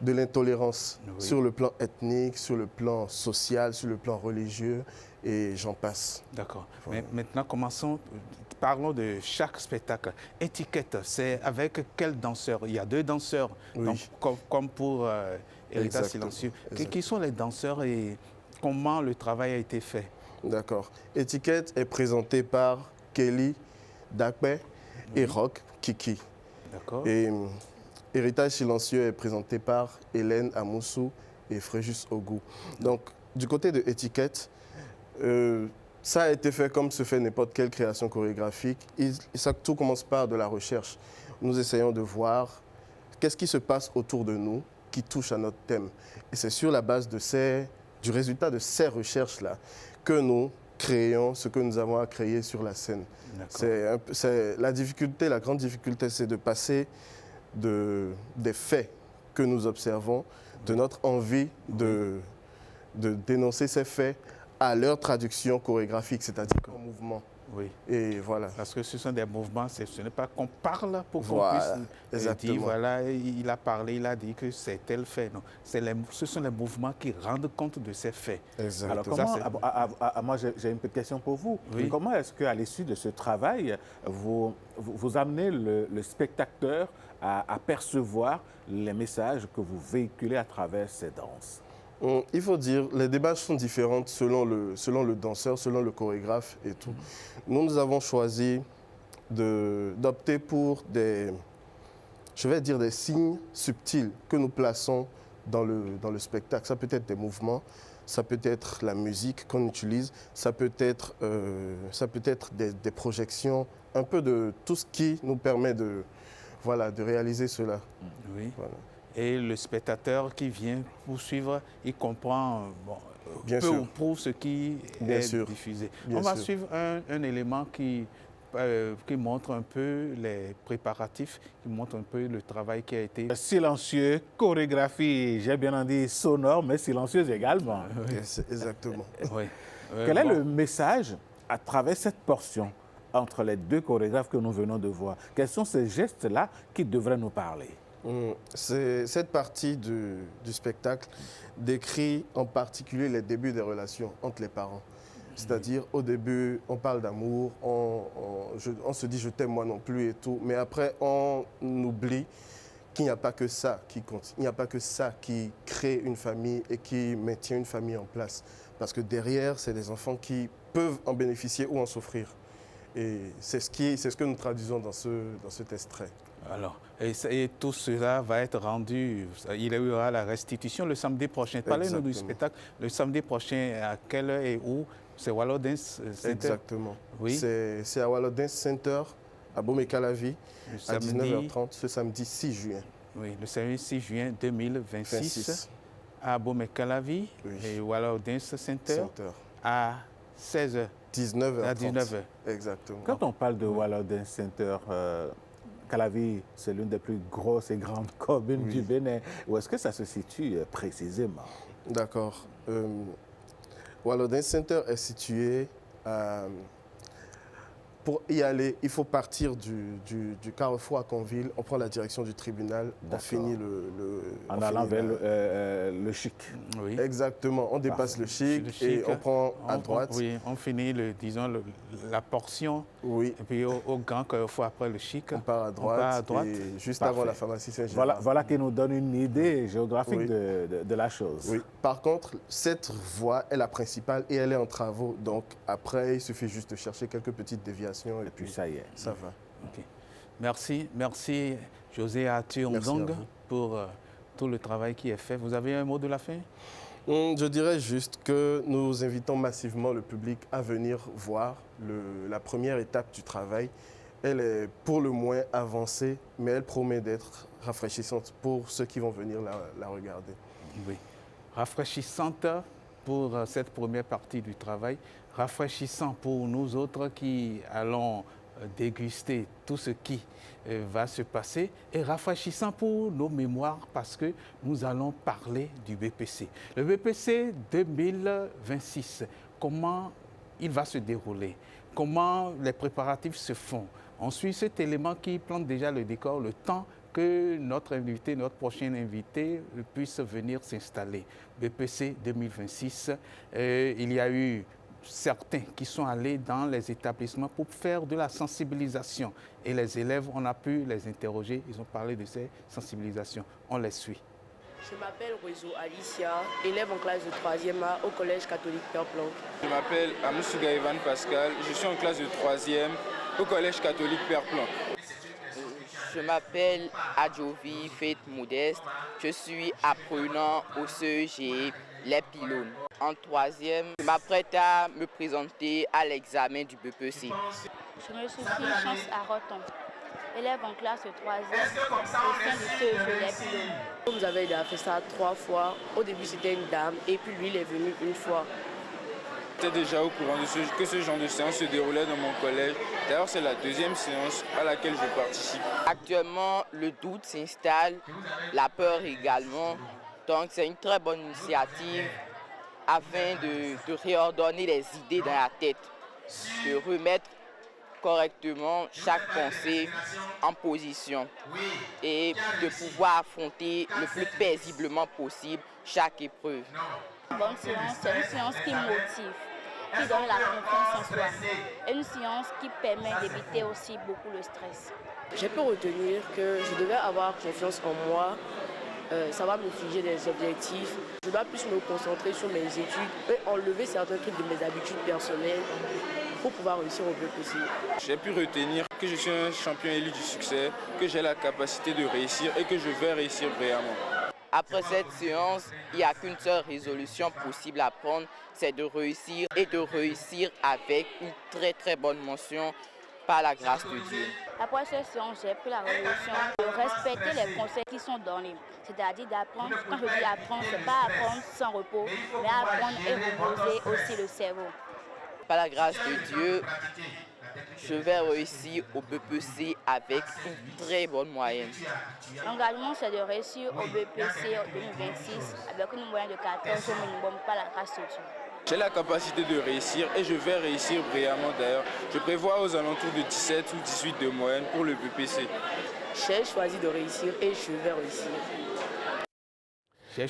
l'intolérance sur le plan ethnique, sur le plan social, sur le plan religieux, et j'en passe. D'accord. Voilà. Mais maintenant, parlons de chaque spectacle. Étiquette, c'est avec quel danseur? Il y a 2 danseurs, donc, comme pour Héritage silencieux. Qui sont les danseurs et comment le travail a été fait? D'accord. Étiquette est présentée par Kelly Dakpe et Rock Kiki. D'accord. Et Héritage silencieux est présenté par Hélène Amoussou et Fréjus Ogou. Donc, du côté de étiquette, ça a été fait comme se fait n'importe quelle création chorégraphique. Tout commence par de la recherche. Nous essayons de voir qu'est-ce qui se passe autour de nous qui touche à notre thème. Et c'est sur la base du résultat de ces recherches-là que nous créons ce que nous avons à créer sur la scène. La grande difficulté, c'est de passer des faits que nous observons, de notre envie de dénoncer ces faits à leur traduction chorégraphique, c'est-à-dire en mouvement. Oui. Et voilà. Parce que ce sont des mouvements, ce n'est pas qu'on parle pour qu'on puisse dire, voilà, il a parlé, il a dit que c'est tel fait. Non, ce sont les mouvements qui rendent compte de ces faits. Exactement. Alors, moi, j'ai une petite question pour vous. Oui. Comment est-ce qu'à l'issue de ce travail, vous amenez le spectateur à percevoir les messages que vous véhiculez à travers ces danses? Il faut dire, les démarches sont différentes selon le danseur, selon le chorégraphe et tout. Nous avons choisi d'opter pour des signes subtils que nous plaçons dans le spectacle. Ça peut être des mouvements, ça peut être la musique qu'on utilise, ça peut être des projections, un peu de tout ce qui nous permet de réaliser cela. Oui. Voilà. Et le spectateur qui vient poursuivre, il comprend peu ou prou ce qui est diffusé. On va suivre un élément qui montre un peu les préparatifs, qui montre un peu le travail qui a été... Silencieux, chorégraphie, j'ai bien dit sonore, mais silencieuse également. Exactement. Oui. Quel est le message à travers cette portion entre les deux chorégraphes que nous venons de voir? Quels sont ces gestes-là qui devraient nous parler? Cette partie du spectacle décrit en particulier les débuts des relations entre les parents. C'est-à-dire, au début, on parle d'amour, on se dit « je t'aime moi non plus » et tout. Mais après, on oublie qu'il n'y a pas que ça qui compte. Il n'y a pas que ça qui crée une famille et qui maintient une famille en place. Parce que derrière, c'est des enfants qui peuvent en bénéficier ou en souffrir. Et c'est ce que nous traduisons dans cet extrait. Alors, et tout cela va être rendu, il y aura la restitution le samedi prochain. Parlez-nous du spectacle. Le samedi prochain, à quelle heure et où? C'est Wallo Dance Center? Exactement. Oui. C'est à Wallo Dance Center, à Bomé-Calavi, à 19h30, ce samedi 6 juin. Oui, le samedi 6 juin 2026, à Bomé-Calavi, et Wallo Dance Center, à 16h. 19h30. À 19h. Exactement. Quand on parle de Wallo Dance Center, Calavi, c'est l'une des plus grosses et grandes communes du Bénin. Où est-ce que ça se situe précisément? D'accord. Wallo Dance Center est situé à... Pour y aller, il faut partir du carrefour à Conville, on prend la direction du tribunal, on finit en allant vers le Chic. Oui. Exactement, on dépasse le Chic et on prend à droite. Oui, on finit, la portion. Oui. Et puis au grand carrefour après le Chic. On part à droite. Et juste avant la pharmacie Saint-Gérard. Voilà qui nous donne une idée géographique de la chose. Oui. Par contre, cette voie est la principale et elle est en travaux. Donc après, il suffit juste de chercher quelques petites déviations. Et puis ça y est. Ça va. Okay. Merci José Arthur Ngong pour tout le travail qui est fait. Vous avez un mot de la fin? Je dirais juste que nous invitons massivement le public à venir voir la première étape du travail. Elle est pour le moins avancée, mais elle promet d'être rafraîchissante pour ceux qui vont venir la regarder. Oui, rafraîchissante pour cette première partie du travail, rafraîchissant pour nous autres qui allons déguster tout ce qui va se passer et rafraîchissant pour nos mémoires parce que nous allons parler du BPC. Le BPC 2026, comment il va se dérouler, comment les préparatifs se font. On suit cet élément qui plante déjà le décor, le temps que notre prochain invité puisse venir s'installer. BPC 2026, il y a eu certains qui sont allés dans les établissements pour faire de la sensibilisation. Et les élèves, on a pu les interroger, ils ont parlé de ces sensibilisations. On les suit. Je m'appelle Rezo Alicia, élève en classe de 3e A au Collège catholique Père Planck. Je m'appelle Amoussouga Ivan Pascal, je suis en classe de 3e au Collège catholique Père Planck. Je m'appelle Adjovi Faith Modeste. Je suis apprenant au CEG Les Pylônes. En troisième, je m'apprête à me présenter à l'examen du BPC. Je me suis Chance Aroton, élève en classe 3e au sein du CEG Les Pylônes. Vous avez déjà fait ça 3 fois. Au début, c'était une dame et puis lui, il est venu une fois. J'étais déjà au courant que ce genre de séance se déroulait dans mon collège. D'ailleurs, c'est la 2e séance à laquelle je participe. Actuellement, le doute s'installe, la peur également. Donc, c'est une très bonne initiative afin de réordonner les idées dans la tête, de remettre correctement chaque pensée en position et de pouvoir affronter le plus paisiblement possible chaque épreuve. Bonne séance, c'est une séance qui motive, qui donne la confiance en soi. Et une séance qui permet d'éviter aussi beaucoup le stress. J'ai pu retenir que je devais avoir confiance en moi. Ça va me figer des objectifs. Je dois plus me concentrer sur mes études et enlever certains trucs de mes habitudes personnelles pour pouvoir réussir au BPC. J'ai pu retenir que je suis un champion élu du succès, que j'ai la capacité de réussir et que je vais réussir brillamment. Après cette séance, il n'y a qu'une seule résolution possible à prendre, c'est de réussir et de réussir avec une très très bonne mention par la grâce de Dieu. Après cette séance, j'ai pris la résolution de respecter les conseils qui sont donnés. C'est-à-dire d'apprendre, quand je dis apprendre, ce n'est pas apprendre sans repos, mais apprendre et reposer aussi le cerveau. Par la grâce de Dieu, je vais réussir au BPC avec une très bonne moyenne. L'engagement, c'est de réussir au BPC en 2026 avec une moyenne de 14 au minimum par la grâce de Dieu. J'ai la capacité de réussir et je vais réussir brillamment d'ailleurs. Je prévois aux alentours de 17 ou 18 de moyenne pour le BPC. J'ai choisi de réussir et je vais réussir.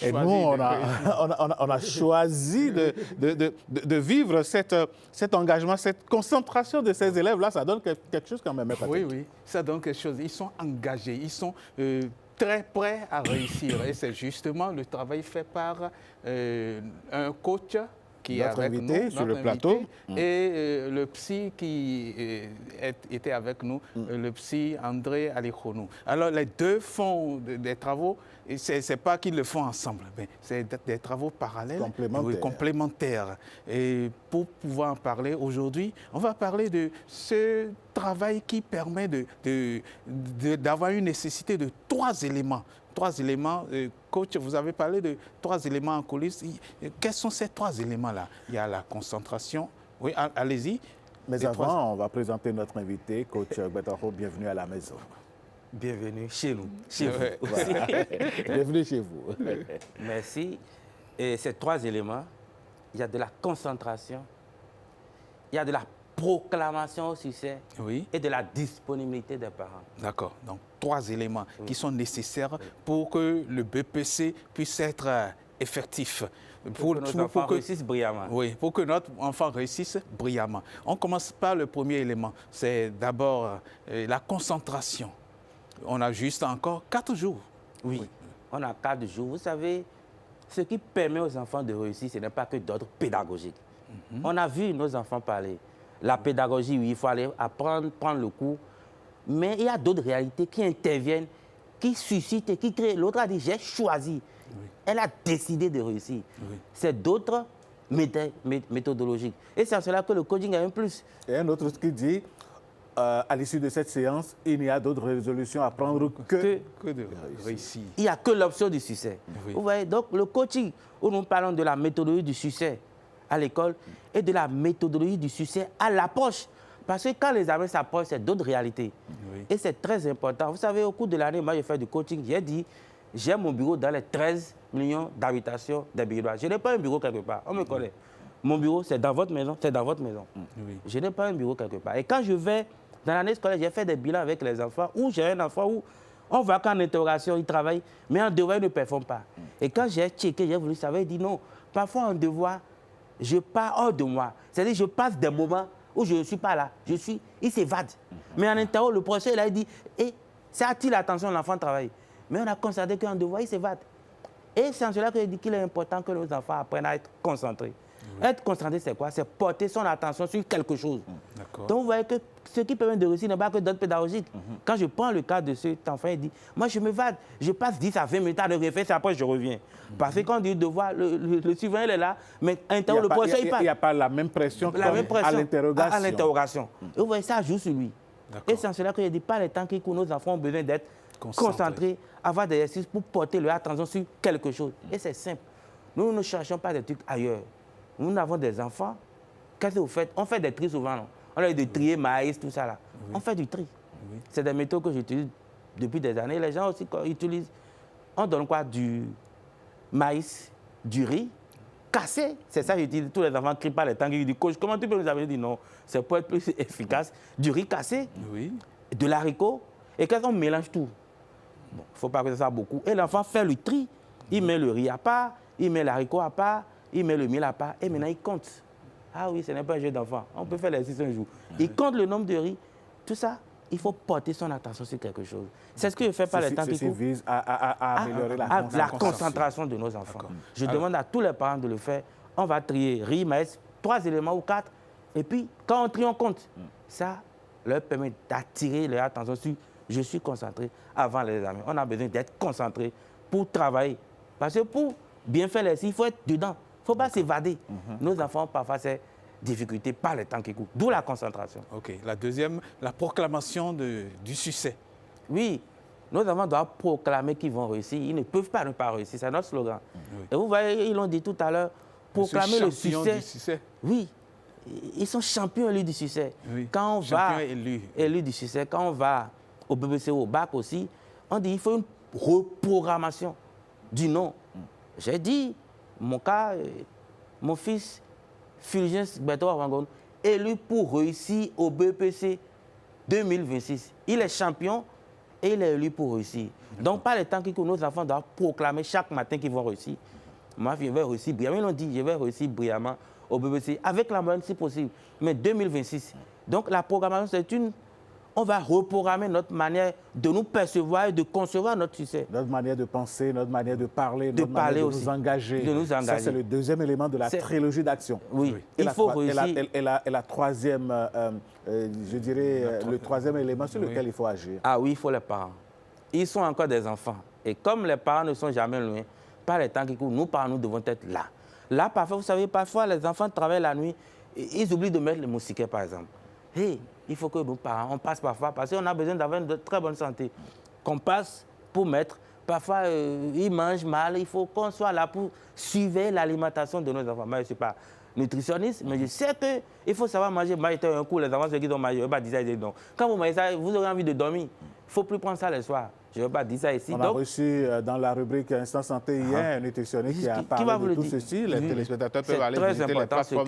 Et nous, on a choisi de vivre cet engagement, cette concentration de ces élèves-là. Ça donne quelque chose quand même, Patrick. Oui, oui, ça donne quelque chose. Ils sont engagés, ils sont très prêts à réussir. Et c'est justement le travail fait par un coach qui est avec nous, sur le plateau. Et le psy qui était avec nous, le psy André Alikhonou. Alors, les deux font des travaux, et ce n'est pas qu'ils le font ensemble, mais c'est des travaux parallèles, complémentaires. Et pour pouvoir en parler aujourd'hui, on va parler de ce travail qui permet d'avoir une nécessité de 3 éléments. 3 éléments. Coach, vous avez parlé de 3 éléments en coulisses. Quels sont ces 3 éléments-là? Il y a la concentration. Oui, allez-y. Mais avant, on va présenter notre invité, coach Betaro. Bienvenue à la maison. Bienvenue chez nous, chez vous. Voilà. Bienvenue chez vous. Merci. Et ces 3 éléments, il y a de la concentration, il y a de la proclamation au succès et de la disponibilité des parents. D'accord. Donc, 3 éléments qui sont nécessaires pour que le BPC puisse être effectif. Pour que notre enfant réussisse brillamment. Oui, pour que notre enfant réussisse brillamment. On commence par le premier élément. C'est d'abord la concentration. On a juste encore 4 jours. Oui, on a 4 jours. Vous savez, ce qui permet aux enfants de réussir, ce n'est pas que d'ordre pédagogique. On a vu nos enfants parler. La pédagogie, oui, il faut aller apprendre, prendre le cours. Mais il y a d'autres réalités qui interviennent, qui suscitent et qui créent. L'autre a dit, j'ai choisi. Oui. Elle a décidé de réussir. Oui. C'est d'autres méthodologiques. Et c'est en cela que le coaching a un plus. Et un autre qui dit, à l'issue de cette séance, il n'y a d'autres résolutions à prendre que de réussir. Il n'y a que l'option du succès. Oui. Vous voyez, donc le coaching, où nous parlons de la méthodologie du succès à l'école et de la méthodologie du succès à l'approche. Parce que quand les examens s'approchent, c'est d'autres réalités. Oui. Et c'est très important. Vous savez, au cours de l'année, moi, j'ai fait du coaching. J'ai dit, j'ai mon bureau dans les 13 millions d'habitations des Béninois. Je n'ai pas un bureau quelque part. On me connaît. Mon bureau, c'est dans votre maison, c'est dans votre maison. Oui. Je n'ai pas un bureau quelque part. Et quand je vais dans l'année scolaire, j'ai fait des bilans avec les enfants, où j'ai un enfant où on voit qu'en interrogation, il travaille, mais en devoir, il ne performe pas. Et quand j'ai checké, j'ai voulu savoir, il dit non, parfois en devoir, je pars hors de moi. C'est-à-dire, je passe des moments où je ne suis pas là. Il s'évade. Mais en interro, le professeur, il a dit, ça attire l'attention, l'enfant travaille. Mais on a constaté qu'en devoir, il s'évade. Et c'est en cela que je dis qu'il est important que nos enfants apprennent à être concentrés. Être concentré, c'est quoi? C'est porter son attention sur quelque chose. Donc, vous voyez que ce qui permet de réussir n'est pas que d'autres pédagogiques. Quand je prends le cas de cet enfant, il dit, moi, je me vade, je passe 10 à 20 minutes à le refaire, c'est après je reviens. Parce que quand on dit devoir, le suivant, il est là, mais interroge le professeur, il passe. Il n'y a pas la même pression à l'interrogation. À l'interrogation. Et vous voyez, ça joue sur lui. Et c'est en cela que je dis, pas les temps que nos enfants ont besoin d'être concentrés, avoir des exercices pour porter leur attention sur quelque chose. Et c'est simple. Nous ne cherchons pas des trucs ailleurs. Nous avons des enfants. Qu'est-ce que vous faites? On fait des tris souvent, non? On a de trier maïs, tout ça là. Oui. On fait du tri. Oui. C'est des méthodes que j'utilise depuis des années. Les gens aussi utilisent. On donne quoi? Du maïs, du riz, cassé. C'est ça que j'utilise. Tous les enfants crient pas les temps. Ils disent, coach, comment tu peux nous amener? Je dis non. C'est pour être plus efficace. Du riz cassé, de l'haricot. Et quand on mélange tout, bon, il ne faut pas que ça soit beaucoup. Et l'enfant fait le tri. Il met le riz à part, il met l'haricot à part, il met le miel à part. Et maintenant, il compte. Ah oui, ce n'est pas un jeu d'enfant. On peut faire l'exercice un jour. Il compte le nombre de riz. Tout ça, il faut porter son attention sur quelque chose. C'est ce que je fais par les temps qui courent. Ceci vise à améliorer la concentration de nos enfants. Je demande à tous les parents de le faire. On va trier riz, maïs, 3 éléments ou 4. Et puis, quand on trie, on compte. Ça leur permet d'attirer leur attention sur « je suis concentré » avant les examens. On a besoin d'être concentré pour travailler. Parce que pour bien faire l'exercice, il faut être dedans. Il ne faut pas s'évader. Nos enfants ont parfois ces difficultés par les temps qui courent. D'où la concentration. OK. La deuxième, la proclamation du succès. Oui. Nos enfants doivent proclamer qu'ils vont réussir. Ils ne peuvent pas ne pas réussir. C'est notre slogan. Oui. Et vous voyez, ils l'ont dit tout à l'heure, proclamer le succès. Oui. Ils sont champions élus du succès. Oui. Quand on va élus du succès, quand on va au BBC ou au bac aussi, on dit qu'il faut une reprogrammation du nom. J'ai dit, mon cas, mon fils, Fulgence Beto Awangon, élu pour réussir au BPC 2026. Il est champion et il est élu pour réussir. Donc, par les temps que nos enfants doivent proclamer chaque matin qu'ils vont réussir. Moi, je vais réussir brillamment. Ils l'ont dit, je vais réussir brillamment au BBC, avec la moyenne si possible, mais 2026. Donc la programmation, c'est une... On va reprogrammer notre manière de nous percevoir et de concevoir notre succès. Notre manière de penser, notre manière de parler, notre manière de nous engager. De nous engager. Ça, c'est le deuxième élément de la trilogie d'action. Oui, et il faut réussir. Et la troisième, je dirais, le troisième élément sur lequel il faut agir. Ah oui, il faut les parents. Ils sont encore des enfants. Et comme les parents ne sont jamais loin, par les temps qui courent, nous, parents, nous devons être là. Là, parfois, vous savez, parfois, les enfants travaillent la nuit, ils oublient de mettre le moustiquaire, par exemple. Hey, il faut que nos parents, on passe parfois, parce qu'on a besoin d'avoir une très bonne santé, qu'on passe pour mettre. Parfois, ils mangent mal, il faut qu'on soit là pour suivre l'alimentation de nos enfants. Moi, je ne suis pas nutritionniste, mais je sais qu'il faut savoir manger. Moi, j'étais un coup, les enfants, ceux qui ont mangé, je ne vais pas dire ça, ils disent non. Quand vous mangez ça, vous aurez envie de dormir. Il ne faut plus prendre ça le soir. Je ne vais pas dire ça ici. On a reçu dans la rubrique Instant Santé hier un nutritionniste qui a parlé de tout ceci. Les téléspectateurs peuvent aller visiter les plateformes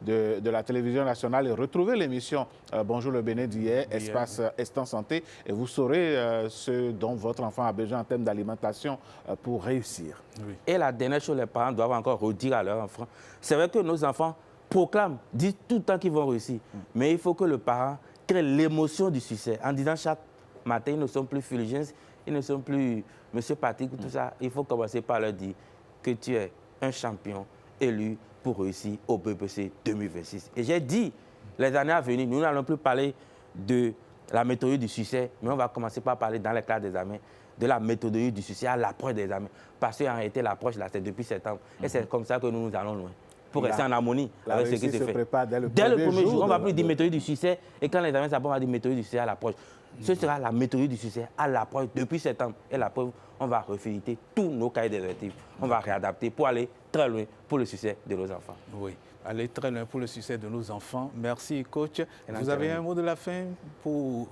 de la télévision nationale et retrouver l'émission Bonjour le Bénin d'hier, Espace Instant Santé, et vous saurez ce dont votre enfant a besoin en termes d'alimentation pour réussir. Oui. Et la dernière chose, les parents doivent encore redire à leurs enfants. C'est vrai que nos enfants proclament, disent tout le temps qu'ils vont réussir, mais il faut que le parent crée l'émotion du succès en disant chaque matin, ils ne sont plus Fulgence, ils ne sont plus Monsieur Patrick, tout ça. Il faut commencer par leur dire que tu es un champion élu pour réussir au BPC 2026. Et j'ai dit, les années à venir, nous n'allons plus parler de la méthodologie du succès, mais on va commencer par parler dans les classes d'examen de la méthodologie du succès à l'approche des examens. Parce qu'en réalité, l'approche, là, c'est depuis septembre. Et c'est comme ça que nous allons loin. Pour rester en harmonie avec ce qui se fait. Dès le premier jour, on ne va plus dire méthodologie du succès. Et quand les examens s'approchent, on va dire méthodologie du succès à l'approche. Ce sera la méthodologie du succès à l'approche depuis septembre. Et la preuve, on va refiliter tous nos cahiers des objectifs. On va réadapter pour aller très loin pour le succès de nos enfants. Oui, aller très loin pour le succès de nos enfants. Merci, coach. Vous avez un mot de la fin pour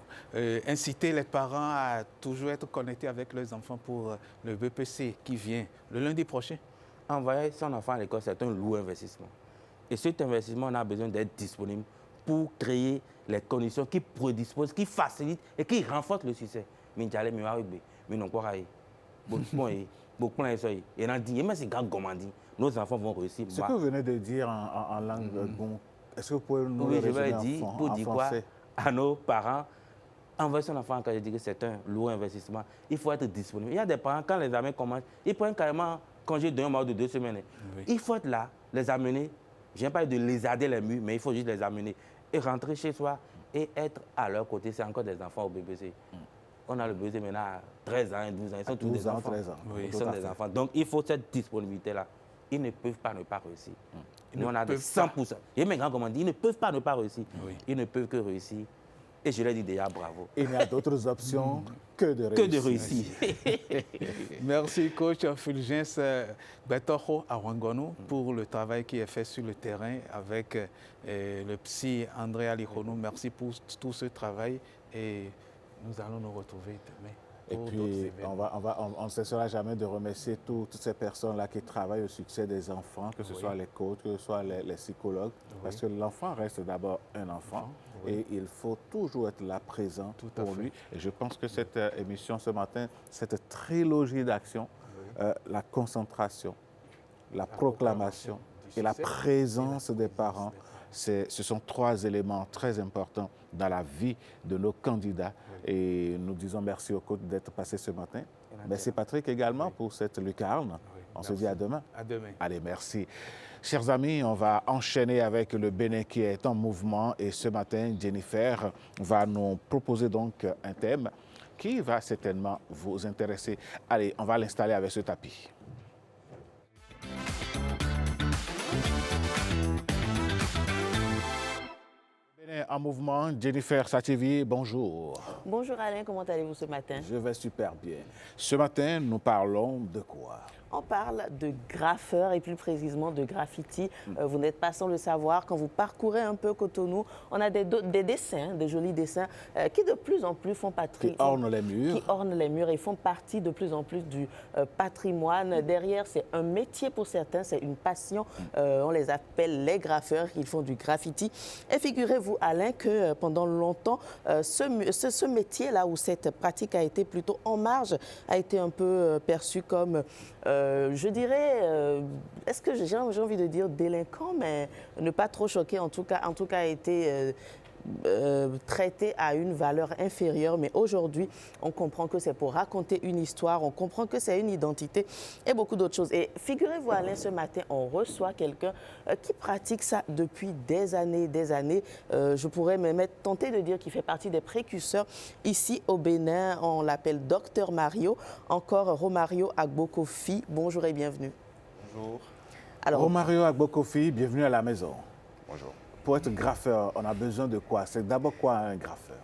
inciter les parents à toujours être connectés avec leurs enfants pour le BPC qui vient le lundi prochain? Envoyer son enfant à l'école, c'est un lourd investissement. Et cet investissement, on a besoin d'être disponible pour créer les conditions qui prédisposent, qui facilitent et qui renforcent le succès. Nos enfants vont réussir. Ce que vous venez de dire en langue bon, est-ce que vous pouvez nous le résumer en français? À nos parents, envoyer son enfant, quand je dis que c'est un lourd investissement, il faut être disponible. Il y a des parents, quand les examens commencent, ils prennent carrément congé d'un mois ou de 2 semaines. Oui. Il faut être là, les amener Je viens pas de lézarder les murs, mais il faut juste les amener et rentrer chez soi et être à leur côté. C'est encore des enfants au BBC. On a le BBC maintenant à 13 ans, 12 ans. Ils sont tous des enfants. 13 ans. Oui, ils sont des enfants. Donc, il faut cette disponibilité-là. Ils ne peuvent pas ne pas réussir. Nous, on a des 100%. Et mes grands commandants, ils ne peuvent pas ne pas réussir. Ils ne peuvent que réussir. Et je leur dis déjà bravo. Il n'y a d'autres options que de réussir. Que de réussir. Merci, coach Fulgence Betoro Awangono, pour le travail qui est fait sur le terrain avec le psy André Alihono. Merci pour tout ce travail et nous allons nous retrouver demain. Et puis, on ne cessera jamais de remercier toutes ces personnes-là qui travaillent au succès des enfants, que ce soit les coachs, que ce soit les psychologues, parce que l'enfant reste d'abord un enfant et il faut toujours être là présent pour lui. Et je pense que cette émission ce matin, cette trilogie d'actions, la concentration, la proclamation et la présence des parents, ce sont 3 éléments très importants dans la vie de nos candidats. Et nous disons merci aux coachs d'être passés ce matin. Merci Patrick également pour cette lucarne. On se dit à demain. À demain. Allez, merci. Chers amis, on va enchaîner avec le Bénin qui est en mouvement. Et ce matin, Jennifer va nous proposer donc un thème qui va certainement vous intéresser. Allez, on va l'installer avec ce tapis. En mouvement, Jennifer Sativi, bonjour. Bonjour Alain, comment allez-vous ce matin? Je vais super bien. Ce matin, nous parlons de quoi? On parle de graffeurs et plus précisément de graffiti. Vous n'êtes pas sans le savoir, quand vous parcourez un peu Cotonou, on a des dessins, des jolis dessins qui de plus en plus font partie... Qui ornent les murs. Qui ornent les murs et font partie de plus en plus du patrimoine. Derrière, c'est un métier pour certains, c'est une passion. On les appelle les graffeurs, ils font du graffiti. Et figurez-vous, Alain, que pendant longtemps, ce métier-là, où cette pratique a été plutôt en marge, a été un peu perçu comme... je dirais, est-ce que j'ai envie de dire délinquant, mais ne pas trop choqué, en tout cas a été traité à une valeur inférieure. Mais aujourd'hui, on comprend que c'est pour raconter une histoire, on comprend que c'est une identité et beaucoup d'autres choses. Et figurez-vous, Alain, ce matin, on reçoit quelqu'un qui pratique ça depuis des années, je pourrais même tenter de dire qu'il fait partie des précurseurs ici au Bénin. On l'appelle Dr Mario, encore Romario Agbokofi. Bonjour et bienvenue. Bonjour. Alors, Romario Agbokofi, bienvenue à la maison. Bonjour. Pour être graffeur, on a besoin de quoi? C'est d'abord quoi un graffeur?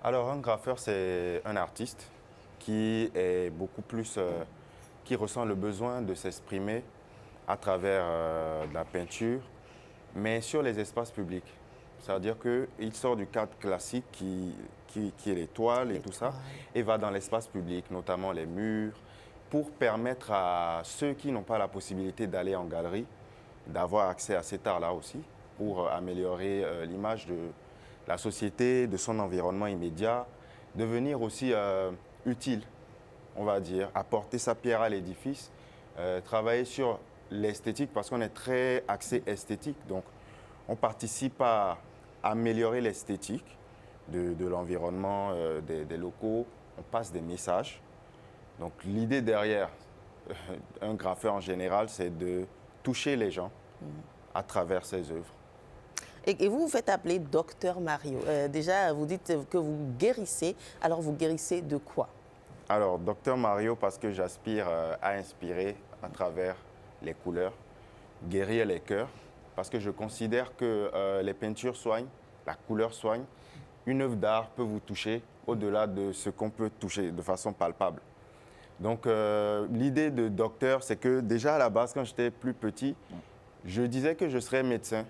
Alors un graffeur, c'est un artiste qui est beaucoup plus, qui ressent le besoin de s'exprimer à travers de la peinture, mais sur les espaces publics. C'est-à-dire qu'il sort du cadre classique qui est les toiles et tout ça, et va dans l'espace public, notamment les murs, pour permettre à ceux qui n'ont pas la possibilité d'aller en galerie d'avoir accès à cet art-là aussi, pour améliorer l'image de la société, de son environnement immédiat, devenir aussi utile, on va dire, apporter sa pierre à l'édifice, travailler sur l'esthétique, parce qu'on est très axé esthétique, donc on participe à améliorer l'esthétique de l'environnement, des locaux, on passe des messages. Donc l'idée derrière un graffeur en général, c'est de toucher les gens à travers ses œuvres. Et vous vous faites appeler Docteur Mario. Déjà, vous dites que vous guérissez. Alors, vous guérissez de quoi? Alors, Docteur Mario, parce que j'aspire à inspirer à travers les couleurs, guérir les cœurs, parce que je considère que les peintures soignent, la couleur soigne. Une œuvre d'art peut vous toucher au-delà de ce qu'on peut toucher de façon palpable. Donc, l'idée de docteur, c'est que déjà à la base, quand j'étais plus petit, je disais que je serais médecin.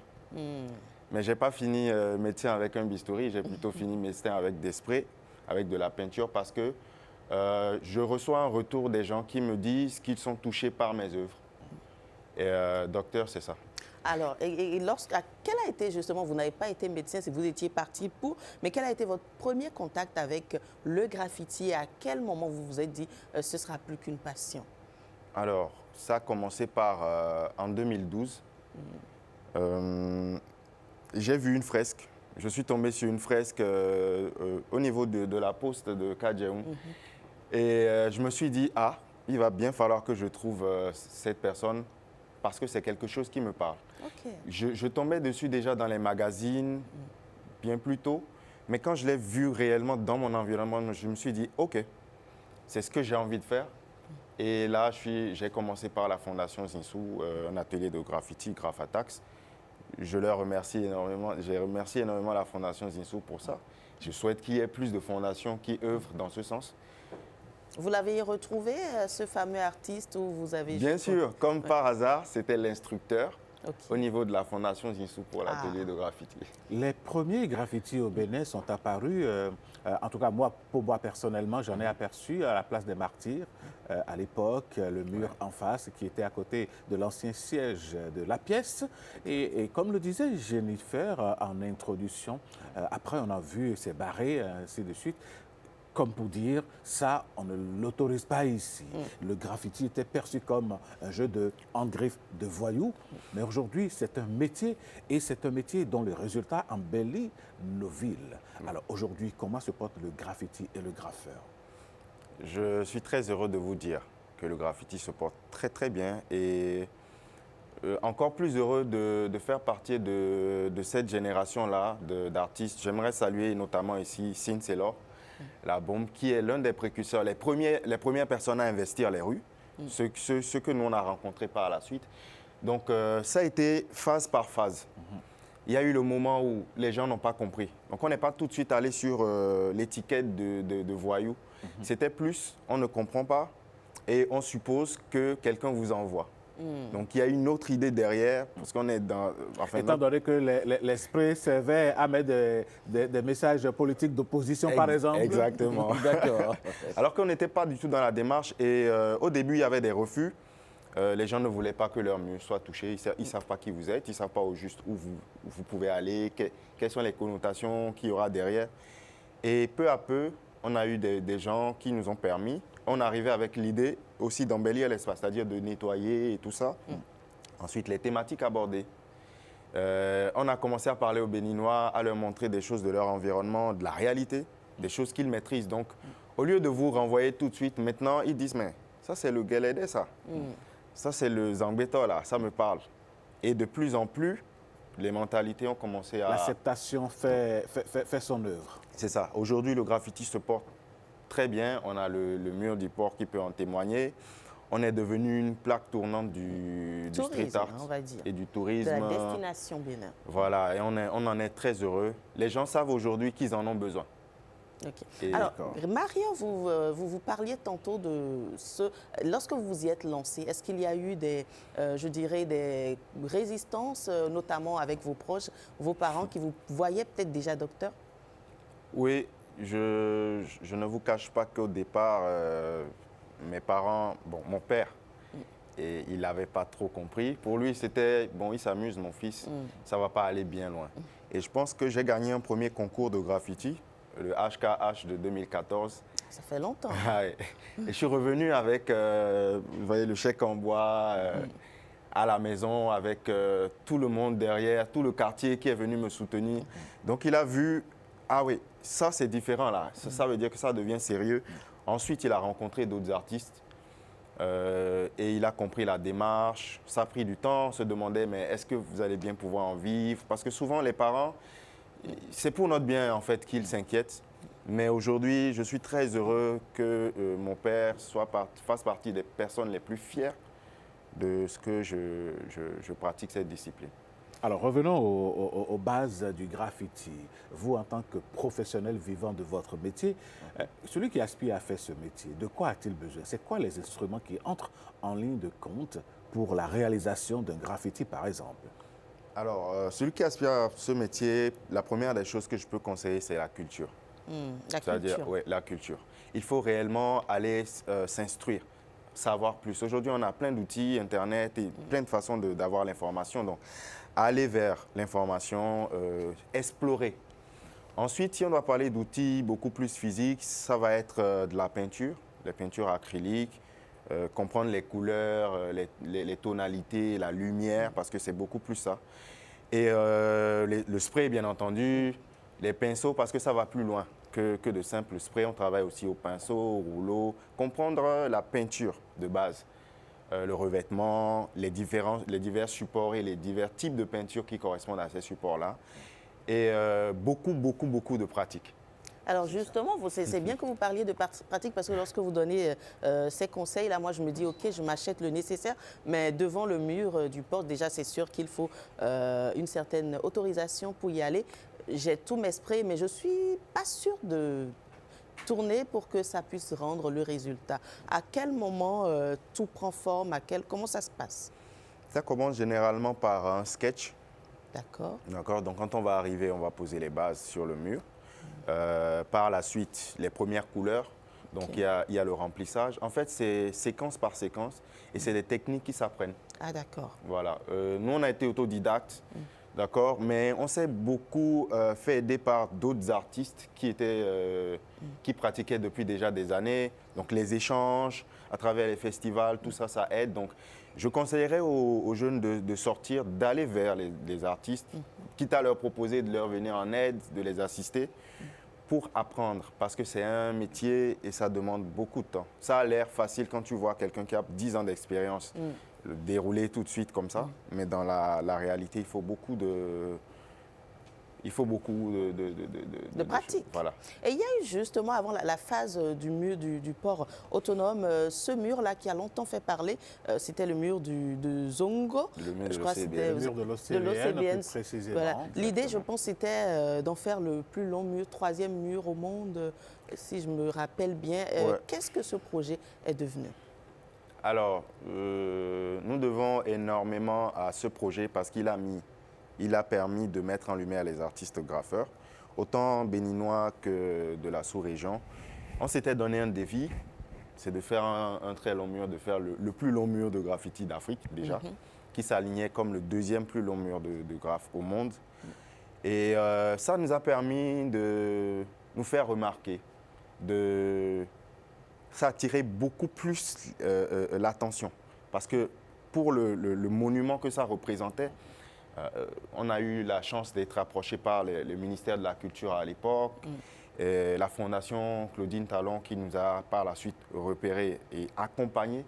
Mais je n'ai pas fini médecin avec un bistouri, j'ai plutôt fini médecin avec des sprays, avec de la peinture, parce que je reçois un retour des gens qui me disent qu'ils sont touchés par mes œuvres. Et docteur, c'est ça. Alors, quel a été justement, vous n'avez pas été médecin, si vous étiez parti pour, mais quel a été votre premier contact avec le graffiti et à quel moment vous vous êtes dit ce sera plus qu'une passion? Alors, ça a commencé par en 2012. J'ai vu une fresque. Je suis tombé sur une fresque au niveau de la poste de Kadjeoum. Et je me suis dit, il va bien falloir que je trouve cette personne parce que c'est quelque chose qui me parle. Je tombais dessus déjà dans les magazines, bien plus tôt. Mais quand je l'ai vu réellement dans mon environnement, je me suis dit, OK, c'est ce que j'ai envie de faire. Et là, j'ai commencé par la Fondation Zinsou, un atelier de graffiti, Graffatax. Je leur remercie énormément. J'ai remercié énormément la Fondation Zinsou pour ça. Je souhaite qu'il y ait plus de fondations qui œuvrent dans ce sens. Vous l'avez retrouvé, ce fameux artiste où vous avez... Bien sûr, comme par hasard, c'était l'instructeur au niveau de la Fondation Zinsou pour l'atelier de graffiti. Les premiers graffitis au Bénin sont apparus, en tout cas pour moi personnellement, j'en ai aperçu à la place des Martyrs, à l'époque, le mur en face qui était à côté de l'ancien siège de la pièce. Et comme le disait Jennifer en introduction, après on a vu ces barrés, ainsi de suite. Comme pour dire, ça, on ne l'autorise pas ici. Le graffiti était perçu comme un jeu en griffe de voyous, mais aujourd'hui, c'est un métier, et c'est un métier dont le résultat embellit nos villes. Alors aujourd'hui, comment se portent le graffiti et le graffeur? Je suis très heureux de vous dire que le graffiti se porte très très bien, et encore plus heureux de faire partie de cette génération-là d'artistes. J'aimerais saluer notamment ici Sin Selor, la bombe, qui est l'un des précurseurs, les premières personnes à investir les rues, ceux que nous on a rencontrés par la suite. Donc ça a été phase par phase. Il y a eu le moment où les gens n'ont pas compris. Donc on n'est pas tout de suite allé sur l'étiquette de voyou. C'était plus, on ne comprend pas et on suppose que quelqu'un vous envoie. Donc il y a une autre idée derrière, parce qu'on est dans... Enfin, étant donné que l'esprit servait à mettre des messages politiques d'opposition, par exemple. Exactement. D'accord. Alors qu'on n'était pas du tout dans la démarche, et au début, il y avait des refus. Les gens ne voulaient pas que leur mur soit touché. Ils ne savent pas qui vous êtes, ils ne savent pas au juste où vous pouvez aller, quelles sont les connotations qu'il y aura derrière. Et peu à peu, on a eu des gens qui nous ont permis. On arrivait avec l'idée aussi d'embellir l'espace, c'est-à-dire de nettoyer et tout ça. Ensuite, les thématiques abordées. On a commencé à parler aux Béninois, à leur montrer des choses de leur environnement, de la réalité, des choses qu'ils maîtrisent. Donc, au lieu de vous renvoyer tout de suite, maintenant, ils disent, mais ça, c'est le Guélédé, ça. Ça, c'est le Zambéto, là, ça me parle. Et de plus en plus, les mentalités ont commencé à... L'acceptation fait son œuvre. C'est ça. Aujourd'hui, le graffiti se porte très bien. On a le mur du port qui peut en témoigner. On est devenu une plaque tournante du street art, on va dire, et du tourisme. de la destination Bénin. Voilà, et on en est très heureux. Les gens savent aujourd'hui qu'ils en ont besoin. Okay. Alors, Marion, vous parliez tantôt de ce... Lorsque vous vous y êtes lancé, est-ce qu'il y a eu je dirais, des résistances, notamment avec vos proches, vos parents qui vous voyaient peut-être déjà docteur? Oui, je ne vous cache pas qu'au départ, mes parents, mon père, et il n'avait pas trop compris. Pour lui, c'était, bon, il s'amuse, mon fils, ça ne va pas aller bien loin. Et je pense que j'ai gagné un premier concours de graffiti, le HKH de 2014. Ça fait longtemps. Et je suis revenu avec, vous voyez, le chèque en bois à la maison, avec tout le monde derrière, tout le quartier qui est venu me soutenir. Donc il a vu, ah oui, ça c'est différent là, ça veut dire que ça devient sérieux. Ensuite, il a rencontré d'autres artistes et il a compris la démarche. Ça a pris du temps, on se demandait, mais est-ce que vous allez bien pouvoir en vivre? Parce que souvent, les parents, c'est pour notre bien en fait qu'ils s'inquiètent. Mais aujourd'hui, je suis très heureux que mon père fasse partie des personnes les plus fières de ce que je pratique cette discipline. Alors revenons aux bases du graffiti. Vous, en tant que professionnel vivant de votre métier, celui qui aspire à faire ce métier, de quoi a-t-il besoin? C'est quoi les instruments qui entrent en ligne de compte pour la réalisation d'un graffiti, par exemple? Alors, celui qui aspire à ce métier, la première des choses que je peux conseiller, c'est la culture. C'est-à-dire, oui, la culture. Il faut réellement aller s'instruire, savoir plus. Aujourd'hui, on a plein d'outils, Internet et plein de façons d'avoir l'information. Donc, aller vers l'information, explorer. Ensuite, si on doit parler d'outils beaucoup plus physiques, ça va être de la peinture, les peintures acryliques, comprendre les couleurs, les tonalités, la lumière, parce que c'est beaucoup plus ça. Et le spray, bien entendu, les pinceaux, parce que ça va plus loin que de simples sprays. On travaille aussi au pinceau, au rouleau, comprendre la peinture de base. le revêtement, les divers supports et les divers types de peintures qui correspondent à ces supports-là. Et beaucoup de pratiques. Alors justement, c'est bien que vous parliez de pratique parce que lorsque vous donnez ces conseils, là, moi je me dis, ok, je m'achète le nécessaire, mais devant le mur du port, déjà c'est sûr qu'il faut une certaine autorisation pour y aller. J'ai tous mes sprays, mais je ne suis pas sûre de tourner pour que ça puisse rendre le résultat. À quel moment tout prend forme? Comment ça se passe? Ça commence généralement par un sketch. D'accord. D'accord. Donc quand on va arriver, on va poser les bases sur le mur. Par la suite, les premières couleurs. Donc, il y a le remplissage. En fait, c'est séquence par séquence et c'est des techniques qui s'apprennent. Ah, d'accord. Voilà. Nous, on a été autodidactes, d'accord, mais on s'est beaucoup fait aider par d'autres artistes qui pratiquaient depuis déjà des années. Donc, les échanges à travers les festivals, tout ça, ça aide. Donc, je conseillerais aux jeunes de sortir, d'aller vers les artistes, quitte à leur proposer de leur venir en aide, de les assister, pour apprendre, parce que c'est un métier et ça demande beaucoup de temps. Ça a l'air facile quand tu vois quelqu'un qui a 10 ans d'expérience le dérouler tout de suite comme ça, mais dans la réalité, il faut beaucoup de pratique. Voilà. Et il y a eu justement, avant la phase du mur du port autonome, ce mur-là qui a longtemps fait parler, c'était le mur de Zongo. Le mur je de crois l'OCBN. le mur de l'OCBN, plus précisément. Voilà. L'idée, je pense, c'était d'en faire le plus long mur, 3e mur au monde, si je me rappelle bien. Qu'est-ce que ce projet est devenu? Alors, nous devons énormément à ce projet parce qu'il a permis de mettre en lumière les artistes graffeurs, autant béninois que de la sous-région. On s'était donné un défi, c'est de faire un très long mur, de faire le plus long mur de graffiti d'Afrique déjà, qui s'alignait comme le 2e plus long mur de graphe au monde. Et ça nous a permis de nous faire remarquer, ça a attiré beaucoup plus l'attention. Parce que pour le monument que ça représentait, on a eu la chance d'être approché par le ministère de la Culture à l'époque, la fondation Claudine Talon qui nous a par la suite repérés et accompagnés.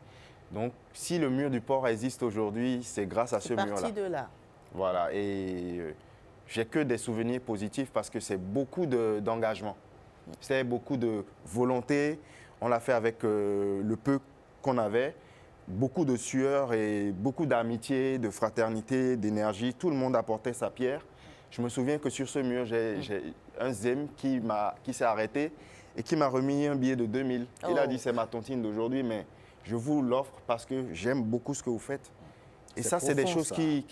Donc, si le mur du port existe aujourd'hui, c'est grâce à ce mur-là. C'est parti de là. Voilà, et j'ai que des souvenirs positifs parce que c'est beaucoup d'engagement, c'est beaucoup de volonté. On l'a fait avec le peu qu'on avait. Beaucoup de sueur et beaucoup d'amitié, de fraternité, d'énergie. Tout le monde apportait sa pierre. Je me souviens que sur ce mur, j'ai un zem qui s'est arrêté et qui m'a remis un billet de 2000. Il a dit, c'est ma tontine d'aujourd'hui, mais je vous l'offre parce que j'aime beaucoup ce que vous faites. Et ça, c'est des choses qui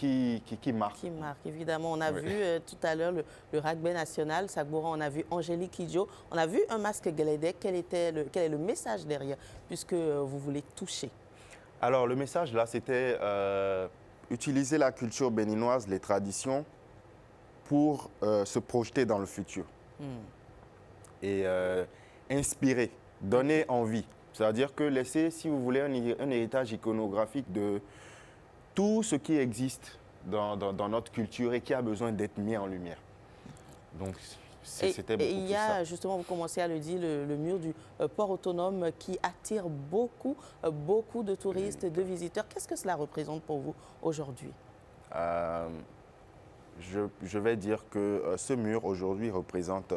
marquent. Qui marquent, évidemment. On a vu tout à l'heure le rugby national, Sagbora, on a vu Angélique Kidjo, on a vu un masque Guélédé. Quel est le message derrière, puisque vous voulez toucher? Alors, le message, là, c'était utiliser la culture béninoise, les traditions, pour se projeter dans le futur. Et inspirer, donner envie. C'est-à-dire que laisser, si vous voulez, un héritage iconographique de tout ce qui existe dans notre culture et qui a besoin d'être mis en lumière. Donc, c'était beaucoup Et il y a, justement, vous commencez à le dire, le mur du port autonome qui attire beaucoup de touristes, de visiteurs. Qu'est-ce que cela représente pour vous aujourd'hui? Je vais dire que ce mur aujourd'hui représente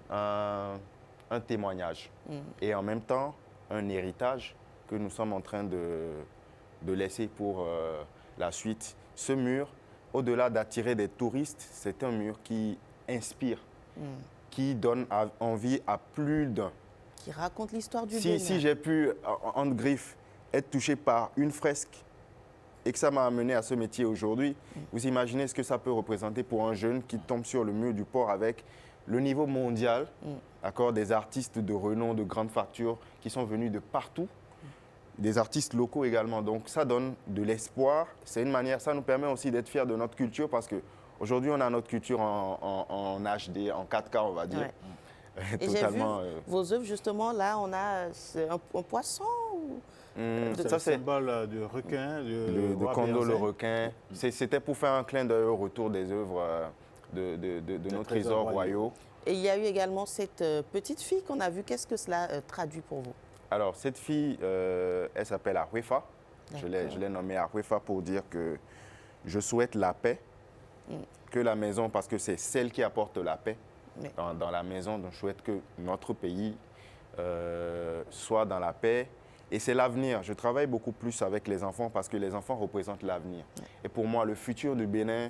un témoignage et en même temps un héritage que nous sommes en train de laisser pour la suite. Ce mur, au-delà d'attirer des touristes, c'est un mur qui inspire, qui donne envie à plus d'un. Qui raconte l'histoire du Bénin. Si j'ai pu, entre griffes, être touché par une fresque et que ça m'a amené à ce métier aujourd'hui, vous imaginez ce que ça peut représenter pour un jeune qui tombe sur le mur du port avec le niveau mondial, des artistes de renom, de grande facture qui sont venus de partout, des artistes locaux également. Donc ça donne de l'espoir. C'est une manière, ça nous permet aussi d'être fiers de notre culture parce qu'aujourd'hui on a notre culture en HD, en 4K on va dire. Et j'ai vu vos œuvres justement, là on a un poisson c'est le symbole du requin, de Kondo le requin. C'était pour faire un clin d'œil au retour des œuvres de nos trésors royaux. Et il y a eu également cette petite fille qu'on a vue. Qu'est-ce que cela traduit pour vous? Alors, cette fille, elle s'appelle Ahwefa. Je l'ai nommée Ahwefa pour dire que je souhaite la paix, que la maison, parce que c'est celle qui apporte la paix dans la maison. Donc, je souhaite que notre pays soit dans la paix. Et c'est l'avenir. Je travaille beaucoup plus avec les enfants parce que les enfants représentent l'avenir. Et pour moi, le futur du Bénin,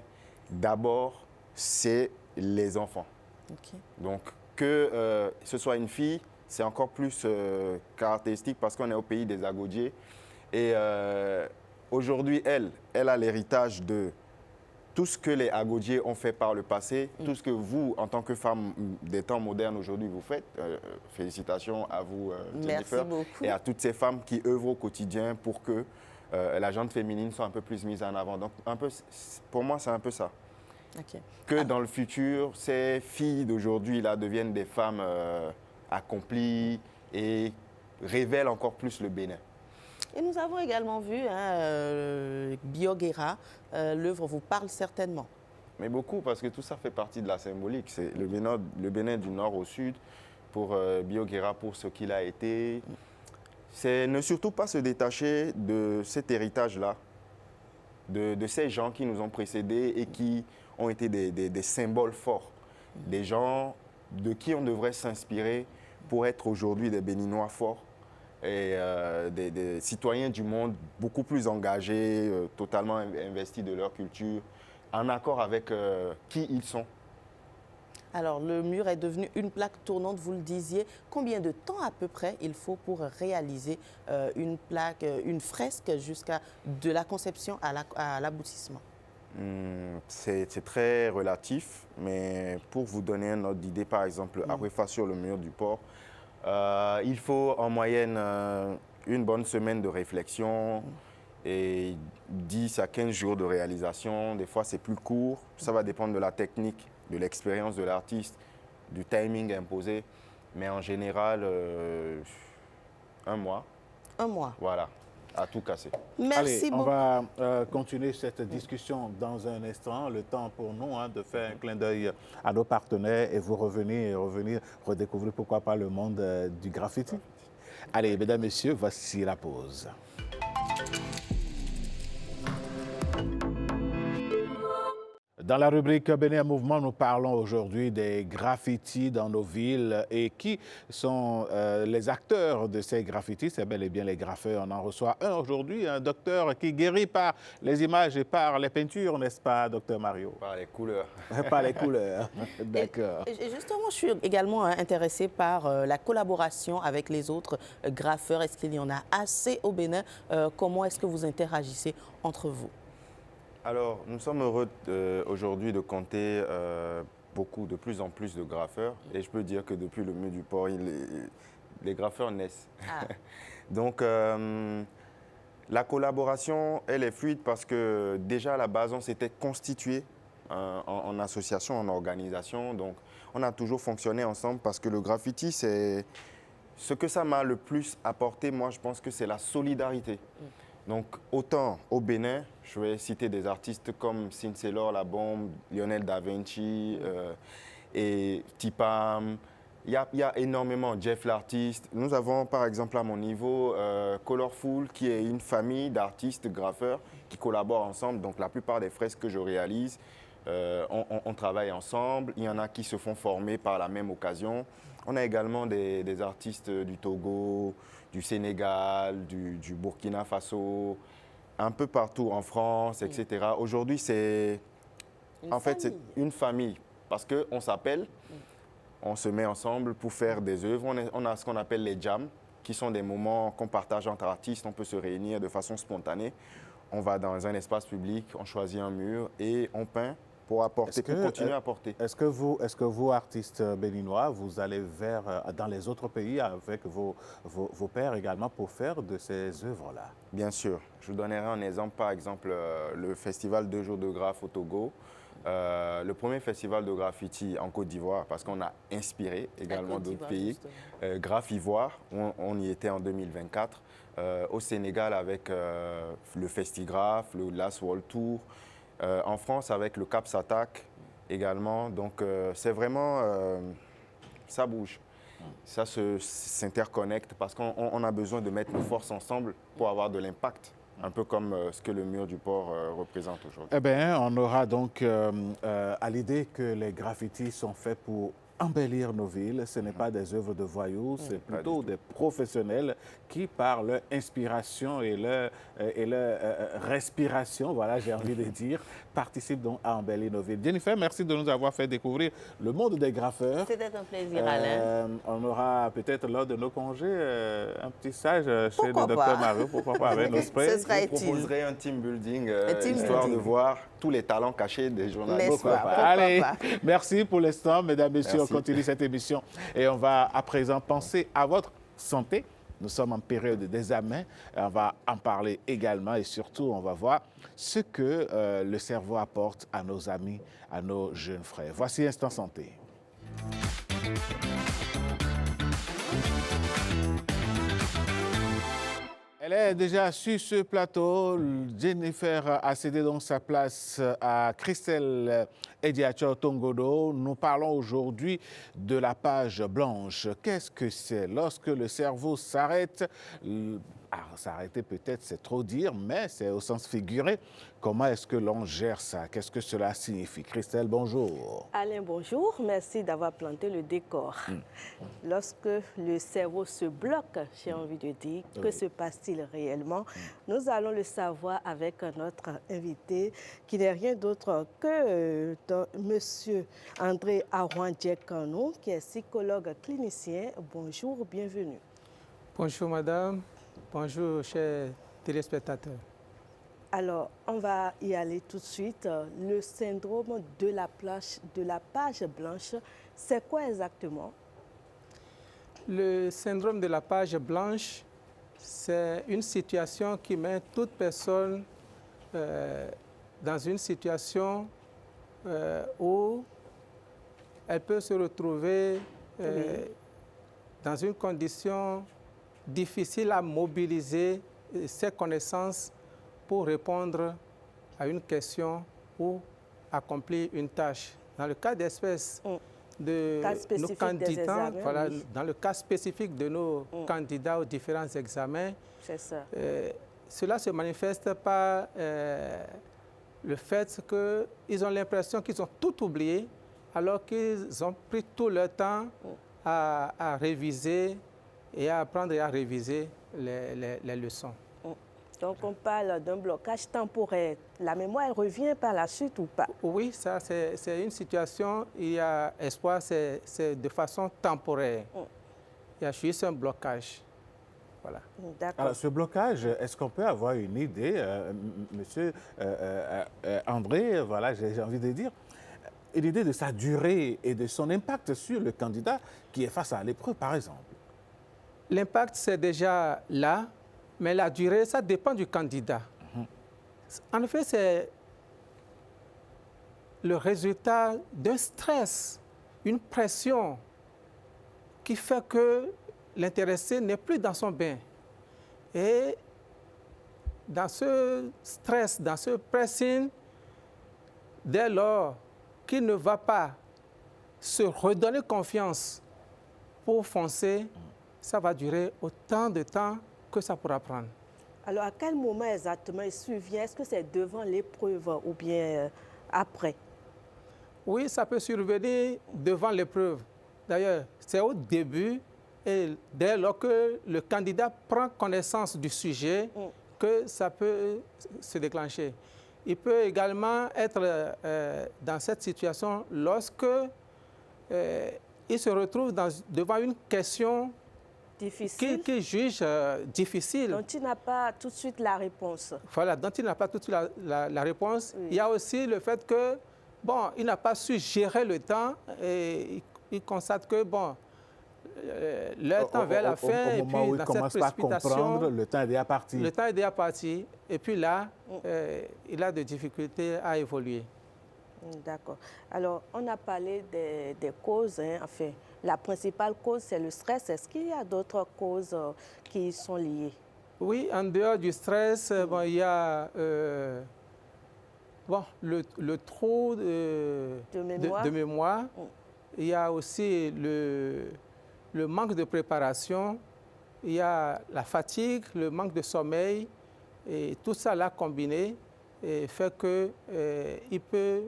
d'abord, c'est les enfants. Donc, que ce soit une fille, c'est encore plus caractéristique parce qu'on est au pays des Agodiers. Et aujourd'hui, elle a l'héritage de tout ce que les Agodiers ont fait par le passé, tout ce que vous, en tant que femme des temps modernes aujourd'hui, vous faites. Félicitations à vous, Jennifer. Merci beaucoup. Et à toutes ces femmes qui œuvrent au quotidien pour que la gente féminine soit un peu plus mise en avant. Donc, pour moi, c'est un peu ça. Que dans le futur, ces filles d'aujourd'hui là deviennent des femmes accomplies et révèlent encore plus le Bénin. Et nous avons également vu Bioguera, l'œuvre vous parle certainement. Mais beaucoup, parce que tout ça fait partie de la symbolique. C'est le Bénin du nord au sud, pour Bioguera, pour ce qu'il a été. C'est ne surtout pas se détacher de cet héritage-là, de ces gens qui nous ont précédés et qui ont été des symboles forts, des gens de qui on devrait s'inspirer pour être aujourd'hui des Béninois forts et des citoyens du monde beaucoup plus engagés, totalement investis de leur culture, en accord avec qui ils sont. Alors, le mur est devenu une plaque tournante, vous le disiez. Combien de temps à peu près il faut pour réaliser une plaque, une fresque, jusqu'à de la conception à l'aboutissement? C'est très relatif, mais pour vous donner un ordre d'idée, par exemple, Ahwefa sur le mur du port, il faut en moyenne une bonne semaine de réflexion et 10 à 15 jours de réalisation. Des fois, c'est plus court. Ça va dépendre de la technique, de l'expérience de l'artiste, du timing imposé. Mais en général, 1 mois. 1 mois. Voilà, à tout casser. Merci beaucoup. On va continuer cette discussion dans un instant. Le temps pour nous de faire un clin d'œil à nos partenaires et vous revenir, redécouvrir pourquoi pas le monde du graffiti. Allez, mesdames, messieurs, voici la pause. Dans la rubrique Bénin Mouvement, nous parlons aujourd'hui des graffitis dans nos villes et qui sont les acteurs de ces graffitis. C'est bel et bien les graffeurs. On en reçoit un aujourd'hui, un docteur qui guérit par les images et par les peintures, n'est-ce pas, docteur Mario? Par les couleurs. Par les couleurs, d'accord. Et justement, je suis également intéressée par la collaboration avec les autres graffeurs. Est-ce qu'il y en a assez au Bénin? Comment est-ce que vous interagissez entre vous? Alors, nous sommes heureux aujourd'hui de compter de plus en plus de graffeurs. Et je peux dire que depuis le mur du port, les graffeurs naissent. Donc, la collaboration, elle est fluide parce que déjà à la base, on s'était constitué en association, en organisation. Donc, on a toujours fonctionné ensemble parce que le graffiti, c'est ce que ça m'a le plus apporté. Moi, je pense que c'est la solidarité. Donc, autant au Bénin, je vais citer des artistes comme Cincelor, La Bombe, Lionel Da Vinci et Tipam. Il y a énormément, Jeff l'artiste. Nous avons par exemple à mon niveau Colorful, qui est une famille d'artistes graffeurs qui collaborent ensemble. Donc, la plupart des fresques que je réalise, on travaille ensemble. Il y en a qui se font former par la même occasion. On a également des artistes du Togo, du Sénégal, du Burkina Faso, un peu partout en France, etc. Aujourd'hui, c'est une famille parce qu'on s'appelle, on se met ensemble pour faire des œuvres. On a ce qu'on appelle les jams, qui sont des moments qu'on partage entre artistes. On peut se réunir de façon spontanée. On va dans un espace public, on choisit un mur et on peint pour apporter, pour continuer à apporter. Est-ce que vous, artistes béninois, vous allez dans les autres pays avec vos pairs également pour faire de ces œuvres-là? Bien sûr. Je vous donnerai un exemple, par exemple, le festival 2 jours de graphe au Togo. Le premier festival de graffiti en Côte d'Ivoire, parce qu'on a inspiré également d'autres pays. Graphe Ivoire, on y était en 2024. Au Sénégal avec le Festigraphe, le Last World Tour. En France avec le Caps Attack également. Donc c'est vraiment, ça bouge. Ça s'interconnecte parce qu'on a besoin de mettre nos forces ensemble pour avoir de l'impact. Un peu comme ce que le mur du port représente aujourd'hui. Eh bien, on aura donc à l'idée que les graffitis sont faits pour embellir nos villes. Ce n'est pas des œuvres de voyous, c'est plutôt des professionnels qui, par leur inspiration et leur respiration, voilà, j'ai envie de dire, participent donc à embellir nos villes. Jennifer, merci de nous avoir fait découvrir le monde des graffeurs. C'était un plaisir, Alain. On aura peut-être lors de nos congés un petit stage chez le docteur Mario, pourquoi pas, avec nos sprays. Je vous proposerai un team building, histoire de voir tous les talents cachés des journalistes. Allez, merci pour l'instant, mesdames, messieurs. Merci. On continue cette émission et on va à présent penser à votre santé. Nous sommes en période d'examen. On va en parler également et surtout, on va voir ce que le cerveau apporte à nos amis, à nos jeunes frères. Voici Instant Santé. Elle est déjà sur ce plateau. Jennifer a cédé donc sa place à Christelle Ediacho Tongodo. Nous parlons aujourd'hui de la page blanche. Qu'est-ce que c'est? Lorsque le cerveau s'arrête, s'arrêter peut-être c'est trop dire, mais c'est au sens figuré. Comment est-ce que l'on gère ça? Qu'est-ce que cela signifie? Christelle, bonjour. Alain, bonjour. Merci d'avoir planté le décor. Lorsque le cerveau se bloque, j'ai envie de dire, que se passe-t-il réellement? Nous allons le savoir avec notre invité, qui n'est rien d'autre que Monsieur André Arouan-Djekano, qui est psychologue clinicien. Bonjour, bienvenue. Bonjour, madame. Bonjour, chers téléspectateurs. Alors, on va y aller tout de suite. Le syndrome de la page blanche, c'est quoi exactement? Le syndrome de la page blanche, c'est une situation qui met toute personne dans une situation où elle peut se retrouver dans une condition difficile à mobiliser ses connaissances pour répondre à une question ou accomplir une tâche. Dans le cas d'espèce de nos candidats, voilà, dans le cas spécifique de nos candidats aux différents examens, cela se manifeste par le fait qu'ils ont l'impression qu'ils ont tout oublié alors qu'ils ont pris tout leur temps à réviser et à apprendre et à réviser les leçons. Donc, on parle d'un blocage temporaire. La mémoire, elle revient par la suite ou pas? Oui, ça, c'est une situation, il y a espoir, c'est de façon temporaire. Il y a juste un blocage. Voilà. Alors, ce blocage, est-ce qu'on peut avoir une idée, monsieur André, voilà, j'ai envie de dire, une idée de sa durée et de son impact sur le candidat qui est face à l'épreuve, par exemple? L'impact, c'est déjà là, mais la durée, ça dépend du candidat. En effet, c'est le résultat d'un stress, une pression qui fait que l'intéressé n'est plus dans son bain. Et dans ce stress, dans ce pressing, dès lors qu'il ne va pas se redonner confiance pour foncer, ça va durer autant de temps que ça pourra prendre. Alors, à quel moment exactement il survient? Est-ce que c'est devant l'épreuve ou bien après? Oui, ça peut survenir devant l'épreuve. D'ailleurs, c'est au début et dès lors que le candidat prend connaissance du sujet que ça peut se déclencher. Il peut également être dans cette situation lorsque il se retrouve devant une question qu'il juge difficile. Dont il n'a pas tout de suite la réponse. Voilà, dont il n'a pas tout de suite la réponse. Oui. Il y a aussi le fait que, bon, il n'a pas su gérer le temps et il constate que, bon, le temps vers la fin, et puis dans cette précipitation, le temps est déjà parti. Le temps est déjà parti, et puis là, il a des difficultés à évoluer. D'accord. Alors, on a parlé des causes, hein, enfin, la principale cause, c'est le stress. Est-ce qu'il y a d'autres causes qui sont liées? Oui, en dehors du stress, bon, il y a le trou de mémoire. Il y a aussi le manque de préparation, il y a la fatigue, le manque de sommeil, et tout ça là combiné fait qu'il peut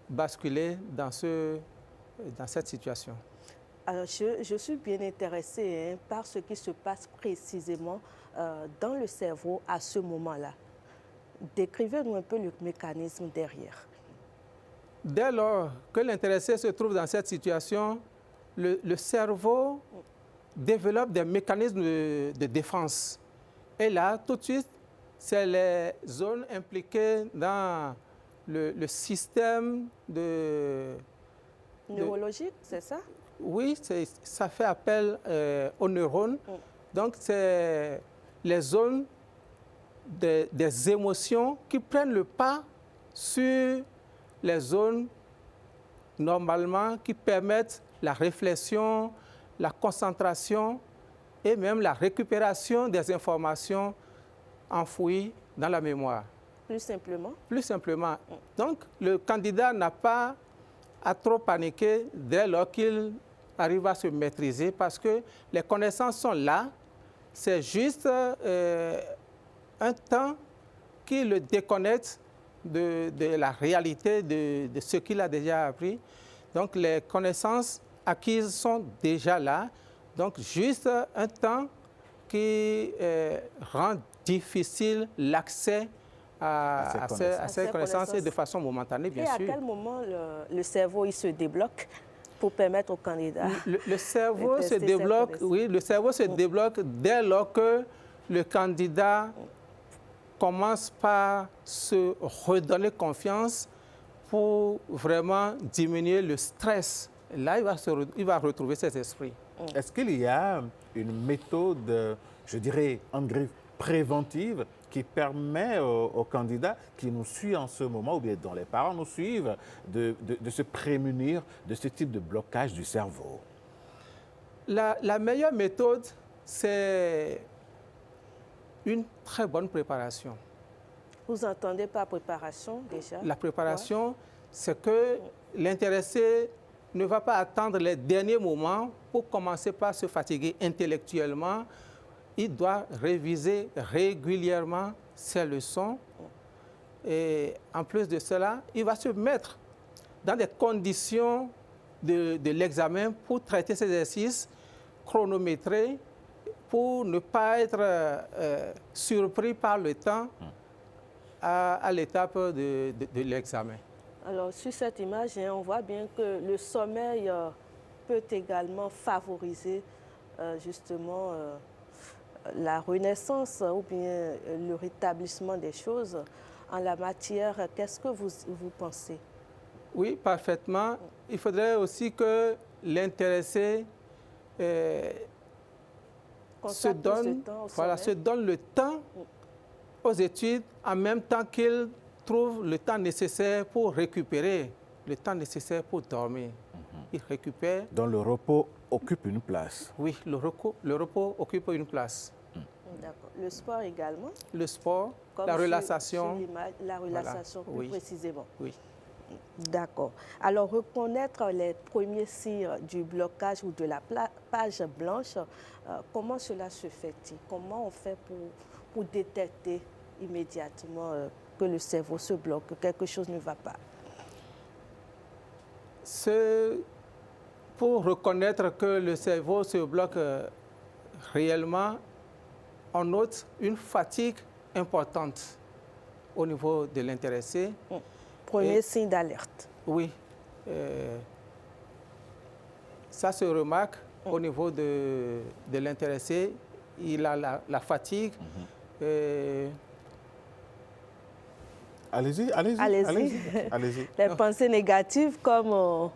basculer dans cette situation. Alors, je suis bien intéressée par ce qui se passe précisément dans le cerveau à ce moment-là. Décrivez-nous un peu le mécanisme derrière. Dès lors que l'intéressé se trouve dans cette situation, le cerveau développe des mécanismes de défense. Et là, tout de suite, c'est les zones impliquées dans le système neurologique, c'est ça? Oui, ça fait appel aux neurones. Donc, c'est les zones des émotions qui prennent le pas sur les zones normalement qui permettent la réflexion, la concentration et même la récupération des informations enfouies dans la mémoire. Plus simplement? Plus simplement. Donc, le candidat n'a pas à trop paniquer dès lors qu'il arrive à se maîtriser parce que les connaissances sont là. C'est juste un temps qui le déconnecte de la réalité de ce qu'il a déjà appris. Donc, les connaissances acquises sont déjà là. Donc, juste un temps qui rend difficile l'accès à ces connaissances et de façon momentanée, bien sûr. Et à quel moment le cerveau il se débloque pour permettre au candidat le cerveau se débloque, oui, le cerveau se débloque dès lors que le candidat commence par se redonner confiance pour vraiment diminuer le stress. Là, il va retrouver ses esprits. Est-ce qu'il y a une méthode, je dirais, en griffe préventive qui permet aux candidats qui nous suivent en ce moment, ou bien dont les parents nous suivent, de se prémunir de ce type de blocage du cerveau? La meilleure méthode, c'est une très bonne préparation. Vous entendez par préparation déjà? La préparation, c'est que l'intéressé ne va pas attendre les derniers moments pour commencer par se fatiguer intellectuellement. Il doit réviser régulièrement ses leçons. Et en plus de cela, il va se mettre dans des conditions de l'examen pour traiter ses exercices chronométrés, pour ne pas être surpris par le temps à l'étape de l'examen. Alors, sur cette image, on voit bien que le sommeil peut également favoriser justement la renaissance ou bien le rétablissement des choses. En la matière, qu'est-ce que vous pensez? Oui, parfaitement. Il faudrait aussi que l'intéressé se donne le temps aux études en même temps qu'il trouve le temps nécessaire pour récupérer, le temps nécessaire pour dormir. Il récupère. Donc le repos occupe une place. Oui, le repos occupe une place. D'accord. Le sport également? Le sport, comme la relaxation. La relaxation, voilà. plus précisément. Oui. D'accord. Alors, reconnaître les premiers signes du blocage ou de la page blanche, comment cela se fait-il? Comment on fait pour détecter immédiatement que le cerveau se bloque, que quelque chose ne va pas? Pour reconnaître que le cerveau se bloque réellement, on note une fatigue importante au niveau de l'intéressé. Premier signe d'alerte. Oui. Ça se remarque au niveau de l'intéressé. Il a la fatigue. Allez-y. Les pensées négatives comme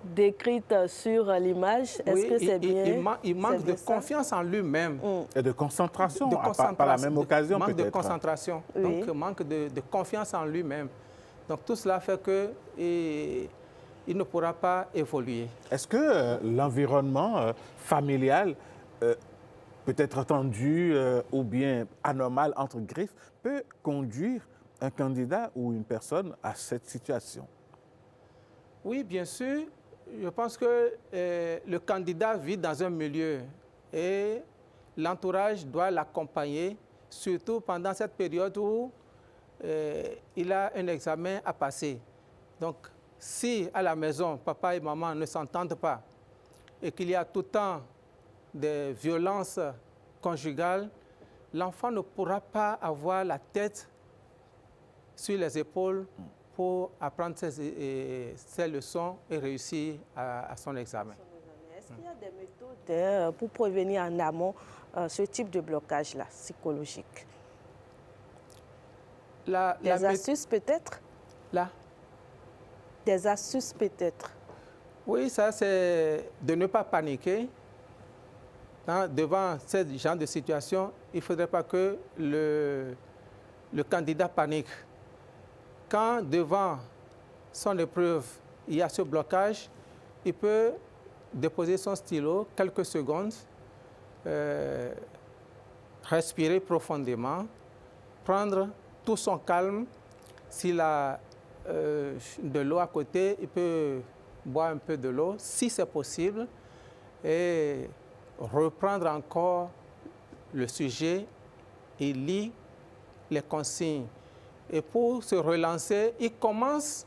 décrites sur l'image, est-ce que c'est bien? Il manque de confiance en lui-même. Et de concentration, par la même occasion peut-être. Manque de concentration, oui. Donc manque de confiance en lui-même. Donc tout cela fait qu'il ne pourra pas évoluer. Est-ce que l'environnement familial peut-être tendu ou bien anormal, entre griffes, peut conduire un candidat ou une personne à cette situation? Oui, bien sûr. Je pense que le candidat vit dans un milieu et l'entourage doit l'accompagner, surtout pendant cette période où il a un examen à passer. Donc, si à la maison, papa et maman ne s'entendent pas et qu'il y a tout le temps des violences conjugales, l'enfant ne pourra pas avoir la tête sur les épaules pour apprendre ses leçons et réussir à son examen. Est-ce qu'il y a des méthodes pour prévenir en amont ce type de blocage-là, psychologique? Des astuces peut-être? Des astuces peut-être? Oui, ça c'est de ne pas paniquer. Devant ce genre de situation, il ne faudrait pas que le candidat panique. Quand devant son épreuve, il y a ce blocage, il peut déposer son stylo quelques secondes, respirer profondément, prendre tout son calme. S'il a de l'eau à côté, il peut boire un peu de l'eau, si c'est possible, et reprendre encore le sujet et lire les consignes. Et pour se relancer, il commence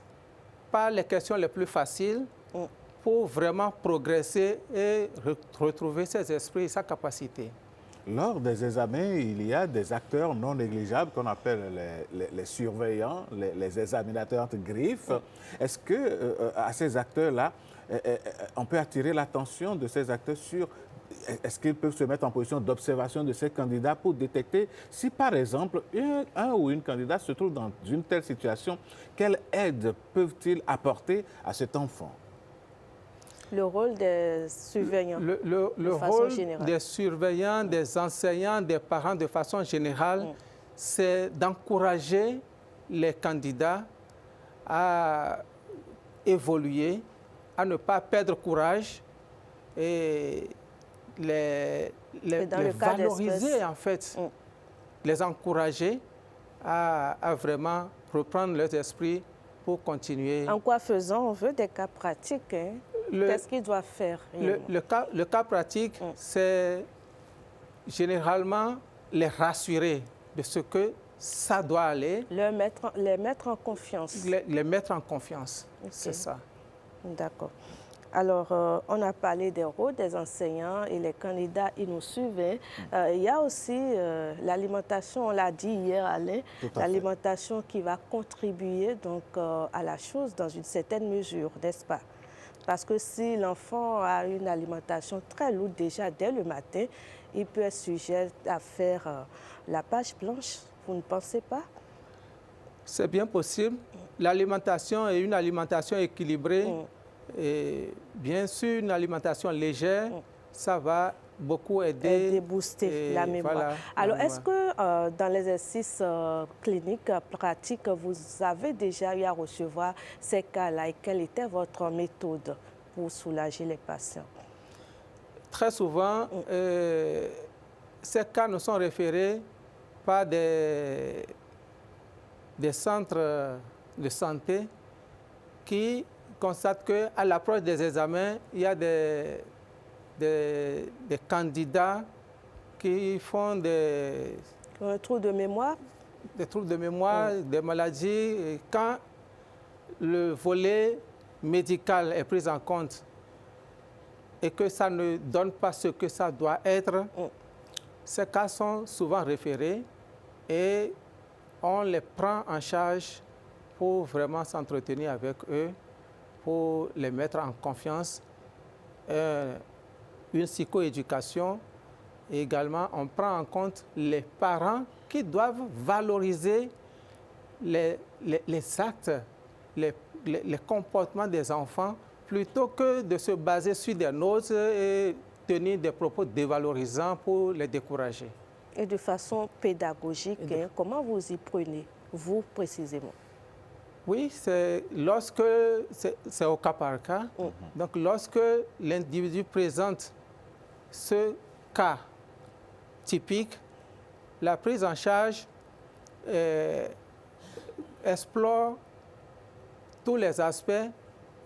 par les questions les plus faciles pour vraiment progresser et retrouver ses esprits et sa capacité. Lors des examens, il y a des acteurs non négligeables qu'on appelle les surveillants, les examinateurs de griffes. Est-ce que à ces acteurs-là, on peut attirer l'attention de ces acteurs sur... Est-ce qu'ils peuvent se mettre en position d'observation de ces candidats pour détecter si, par exemple, un ou une candidate se trouve dans une telle situation, quelle aide peuvent-ils apporter à cet enfant? Le rôle des surveillants, le rôle des surveillants, des enseignants, des parents de façon générale, c'est d'encourager les candidats à évoluer, à ne pas perdre courage et les valoriser, en fait, les encourager à vraiment reprendre leurs esprits pour continuer. En quoi faisant, on veut des cas pratiques. Qu'est-ce qu'ils doivent faire? Le cas pratique, c'est généralement les rassurer de ce que ça doit aller. Les mettre en confiance. Les mettre en confiance, c'est ça. D'accord. Alors, on a parlé des rôles des enseignants et les candidats, ils nous suivent. Il y a aussi l'alimentation, on l'a dit hier, Alain, l'alimentation qui va contribuer donc, à la chose dans une certaine mesure, n'est-ce pas? Parce que si l'enfant a une alimentation très lourde déjà dès le matin, il peut être sujet à faire la page blanche. Vous ne pensez pas? C'est bien possible. L'alimentation est une alimentation équilibrée. Et bien sûr, une alimentation légère, ça va beaucoup aider. Booster la mémoire. Voilà, alors, est-ce que dans l'exercice clinique, pratique, vous avez déjà eu à recevoir ces cas-là et quelle était votre méthode pour soulager les patients? Très souvent, ces cas nous sont référés par des centres de santé qui constate qu'à l'approche des examens, il y a des candidats qui font des troubles de mémoire. Des troubles de mémoire, des maladies. Et quand le volet médical est pris en compte et que ça ne donne pas ce que ça doit être, ces cas sont souvent référés et on les prend en charge pour vraiment s'entretenir avec eux, pour les mettre en confiance, une psychoéducation. Et également, on prend en compte les parents qui doivent valoriser les actes, les comportements des enfants, plutôt que de se baser sur des notes et tenir des propos dévalorisants pour les décourager. Et de façon pédagogique, comment vous y prenez, vous précisément? Oui, c'est au cas par cas. Donc, lorsque l'individu présente ce cas typique, la prise en charge explore tous les aspects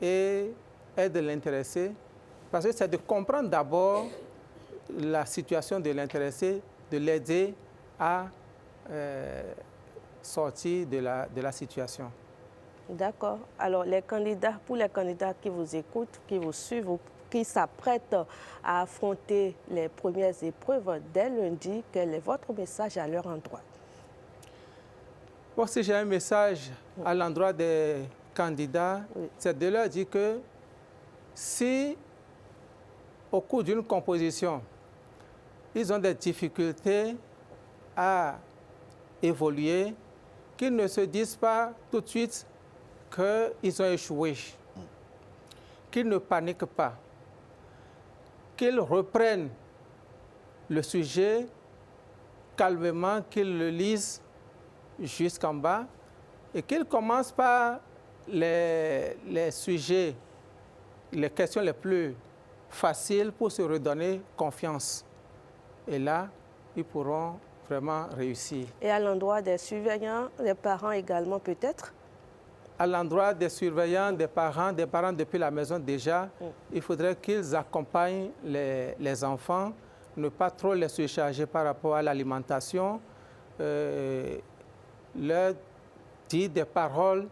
et aide l'intéressé, parce que c'est de comprendre d'abord la situation de l'intéressé, de l'aider à sortir de la situation. D'accord. Alors, pour les candidats qui vous écoutent, qui vous suivent, ou qui s'apprêtent à affronter les premières épreuves dès lundi, quel est votre message à leur endroit? Bon, si j'ai un message à l'endroit des candidats, c'est de leur dire que si, au cours d'une composition, ils ont des difficultés à évoluer, qu'ils ne se disent pas tout de suite qu'ils ont échoué, qu'ils ne paniquent pas, qu'ils reprennent le sujet calmement, qu'ils le lisent jusqu'en bas et qu'ils commencent par les sujets, les questions les plus faciles pour se redonner confiance. Et là, ils pourront vraiment réussir. Et à l'endroit des surveillants, des parents également peut-être? À l'endroit des surveillants, des parents depuis la maison déjà, il faudrait qu'ils accompagnent les enfants, ne pas trop les surcharger par rapport à l'alimentation, leur dire des paroles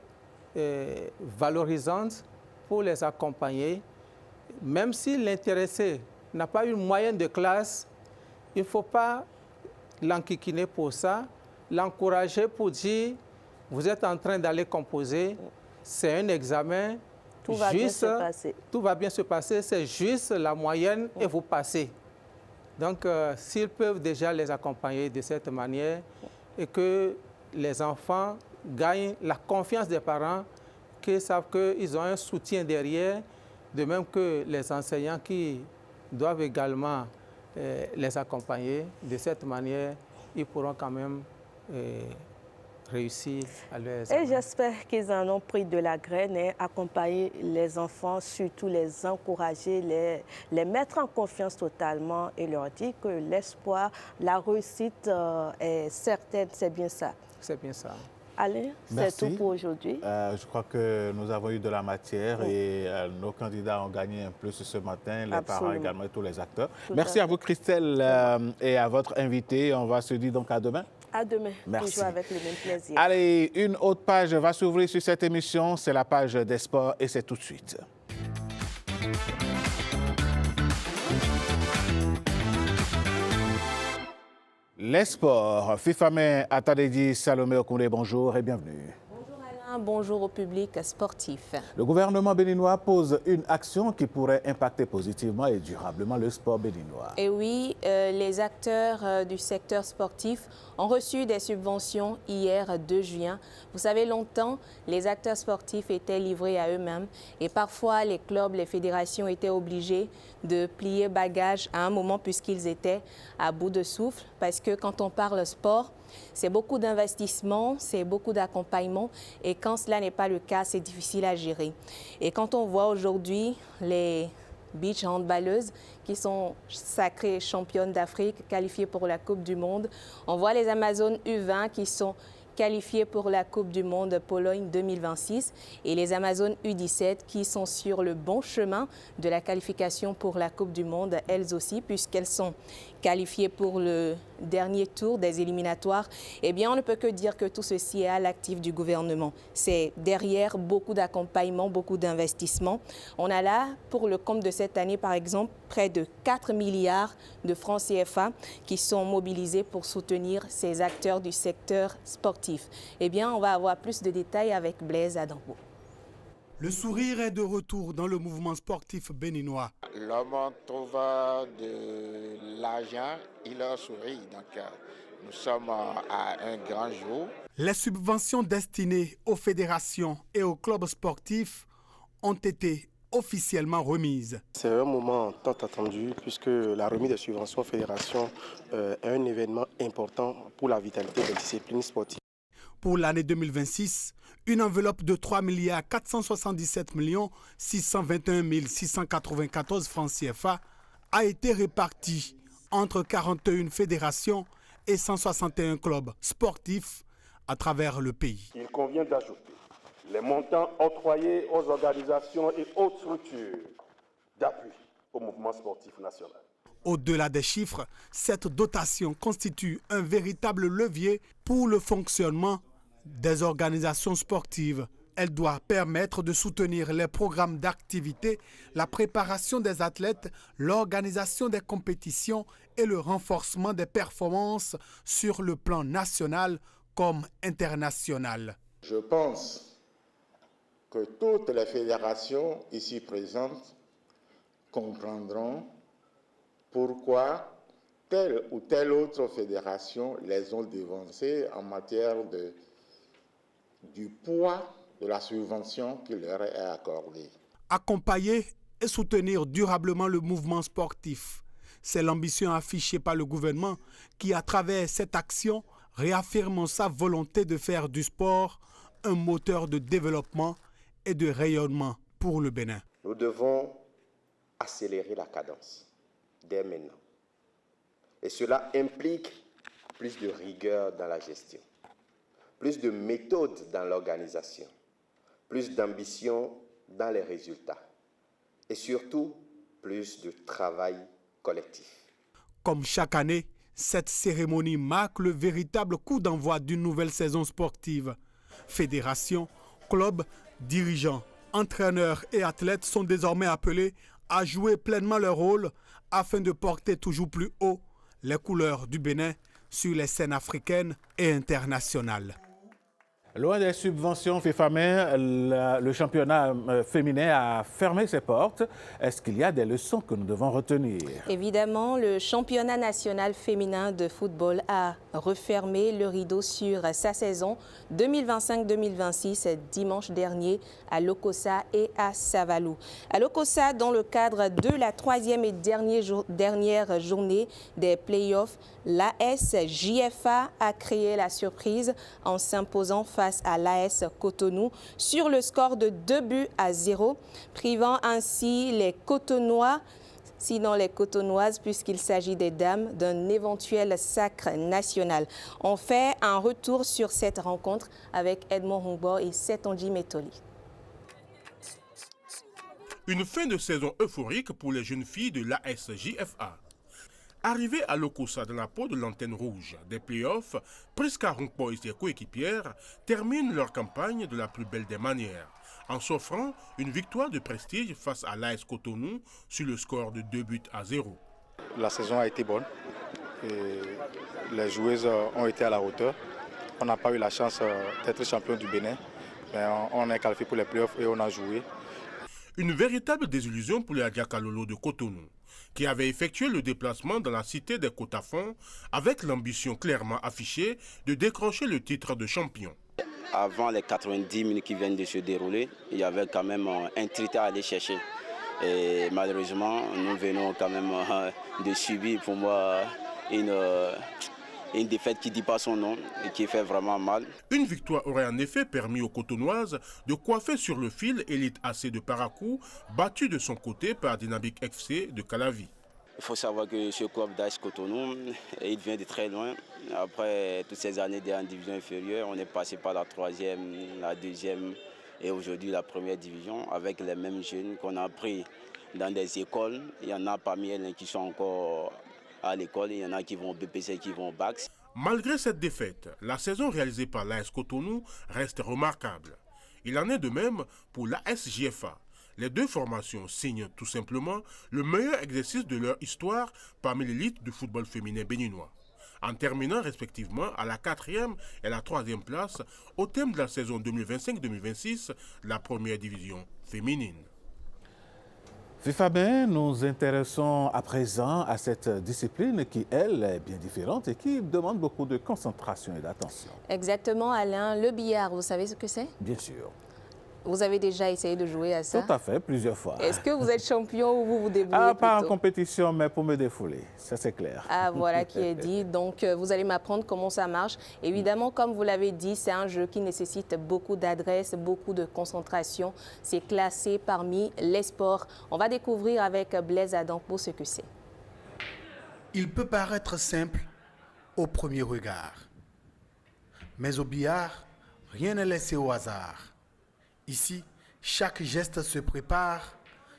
valorisantes pour les accompagner. Même si l'intéressé n'a pas une moyenne de classe, il ne faut pas l'enquiquiner pour ça, l'encourager pour dire vous êtes en train d'aller composer, c'est un examen, tout va bien se passer. Tout va bien se passer, c'est juste la moyenne et vous passez. Donc, s'ils peuvent déjà les accompagner de cette manière et que les enfants gagnent la confiance des parents, qu'ils savent qu'ils ont un soutien derrière, de même que les enseignants qui doivent également les accompagner. De cette manière, ils pourront quand même réussir à leurs examens. Et j'espère qu'ils en ont pris de la graine et accompagner les enfants, surtout les encourager, les mettre en confiance totalement et leur dire que l'espoir, la réussite est certaine, c'est bien ça. C'est bien ça. Alain, c'est tout pour aujourd'hui. Je crois que nous avons eu de la matière et nos candidats ont gagné un plus ce matin, les parents également et tous les acteurs. Merci à vous, Christelle, et à votre invité. On va se dire donc à demain. À demain, merci. Toujours avec le même plaisir. Allez, une autre page va s'ouvrir sur cette émission, c'est la page des sports et c'est tout de suite. Les sports. Fifame Atadedi Salomé Okoundé, bonjour et bienvenue. Bonjour au public sportif. Le gouvernement béninois pose une action qui pourrait impacter positivement et durablement le sport béninois. Et oui, les acteurs du secteur sportif ont reçu des subventions hier 2 juin. Vous savez, longtemps, les acteurs sportifs étaient livrés à eux-mêmes et parfois les clubs, les fédérations étaient obligés de plier bagage à un moment puisqu'ils étaient à bout de souffle. Parce que quand on parle sport, c'est beaucoup d'investissement, c'est beaucoup d'accompagnement et quand cela n'est pas le cas, c'est difficile à gérer. Et quand on voit aujourd'hui les beach handballeuses qui sont sacrées championnes d'Afrique, qualifiées pour la Coupe du Monde, on voit les Amazones U20 qui sont qualifiées pour la Coupe du Monde Pologne 2026 et les Amazones U17 qui sont sur le bon chemin de la qualification pour la Coupe du Monde, elles aussi, puisqu'elles sont qualifiées pour le dernier tour des éliminatoires. Eh bien, on ne peut que dire que tout ceci est à l'actif du gouvernement. C'est derrière beaucoup d'accompagnement, beaucoup d'investissement. On a là, pour le compte de cette année, par exemple, près de 4 milliards de francs CFA qui sont mobilisés pour soutenir ces acteurs du secteur sportif. Eh bien, on va avoir plus de détails avec Blaise Adambo. Le sourire est de retour dans le mouvement sportif béninois. L'homme trouve de l'argent, il a souri. Donc, nous sommes à un grand jour. Les subventions destinées aux fédérations et aux clubs sportifs ont été officiellement remises. C'est un moment tant attendu puisque la remise des subventions aux fédérations est un événement important pour la vitalité des disciplines sportives. Pour l'année 2026, une enveloppe de 3 477 621 694 francs CFA a été répartie entre 41 fédérations et 161 clubs sportifs à travers le pays. Il convient d'ajouter les montants octroyés aux organisations et autres structures d'appui au mouvement sportif national. Au-delà des chiffres, cette dotation constitue un véritable levier pour le fonctionnement des organisations sportives. Elle doit permettre de soutenir les programmes d'activité, la préparation des athlètes, l'organisation des compétitions et le renforcement des performances sur le plan national comme international. Je pense que toutes les fédérations ici présentes comprendront pourquoi telle ou telle autre fédération les ont devancées en matière du poids de la subvention qui leur est accordée. Accompagner et soutenir durablement le mouvement sportif. C'est l'ambition affichée par le gouvernement qui, à travers cette action, réaffirme sa volonté de faire du sport un moteur de développement et de rayonnement pour le Bénin. Nous devons accélérer la cadence dès maintenant. Et cela implique plus de rigueur dans la gestion, plus de méthode dans l'organisation, plus d'ambition dans les résultats et surtout plus de travail collectif. Comme chaque année, cette cérémonie marque le véritable coup d'envoi d'une nouvelle saison sportive. Fédérations, clubs, dirigeants, entraîneurs et athlètes sont désormais appelés à jouer pleinement leur rôle afin de porter toujours plus haut les couleurs du Bénin sur les scènes africaines et internationales. Loin des subventions FIFAMEN, le championnat féminin a fermé ses portes. Est-ce qu'il y a des leçons que nous devons retenir? Évidemment, le championnat national féminin de football a refermé le rideau sur sa saison 2025-2026 dimanche dernier à Lokossa et à Savalou. À Lokossa, dans le cadre de la troisième et dernière journée des playoffs, l'AS JFA a créé la surprise en s'imposant face à l'AS Cotonou sur le score de 2-0, privant ainsi les Cotonois, sinon les Cotonoises, puisqu'il s'agit des dames, d'un éventuel sacre national. On fait un retour sur cette rencontre avec Edmond Hongbo et Setonji Metoli. Une fin de saison euphorique pour les jeunes filles de l'AS JFA. Arrivées à Lokossa dans la peau de l'antenne rouge des playoffs, Priska Hongpo et ses coéquipières terminent leur campagne de la plus belle des manières, en s'offrant une victoire de prestige face à l'AS Cotonou sur le score de 2-0. La saison a été bonne et les joueuses ont été à la hauteur. On n'a pas eu la chance d'être champion du Bénin, mais on est qualifié pour les playoffs et on a joué. Une véritable désillusion pour les Adiakalolo de Cotonou, qui avait effectué le déplacement dans la cité des Côtes-à-Fond avec l'ambition clairement affichée de décrocher le titre de champion. Avant les 90 minutes qui viennent de se dérouler, il y avait quand même un titre à aller chercher. Et malheureusement, nous venons quand même de subir pour moi une défaite qui ne dit pas son nom et qui fait vraiment mal. Une victoire aurait en effet permis aux Cotonoises de coiffer sur le fil Elite AC de Parakou, battu de son côté par Dynamique FC de Calavi. Il faut savoir que ce club d'AS Cotonou, il vient de très loin. Après toutes ces années en division inférieure, on est passé par la troisième, la deuxième et aujourd'hui la première division avec les mêmes jeunes qu'on a pris dans des écoles. Il y en a parmi elles qui sont encore à l'école, il y en a qui vont au BPC, qui vont au BAC. Malgré cette défaite, la saison réalisée par l'AS Cotonou reste remarquable. Il en est de même pour l'AS JFA. Les deux formations signent tout simplement le meilleur exercice de leur histoire parmi l'élite du football féminin béninois, en terminant respectivement à la 4e et la 3e place au thème de la saison 2025-2026, la première division féminine. FIFAMEN, nous intéressons à présent à cette discipline qui, elle, est bien différente et qui demande beaucoup de concentration et d'attention. Exactement, Alain. Le billard, vous savez ce que c'est? Bien sûr. Vous avez déjà essayé de jouer à ça? Tout à fait, plusieurs fois. Est-ce que vous êtes champion ou vous vous débrouillez pas en plutôt? compétition, mais pour me défouler, ça c'est clair. Ah, voilà qui est dit. Donc, vous allez m'apprendre comment ça marche. Évidemment, comme vous l'avez dit, c'est un jeu qui nécessite beaucoup d'adresse, beaucoup de concentration. C'est classé parmi les sports. On va découvrir avec Blaise Adampo ce que c'est. Il peut paraître simple au premier regard. Mais au billard, rien n'est laissé au hasard. Ici, chaque geste se prépare,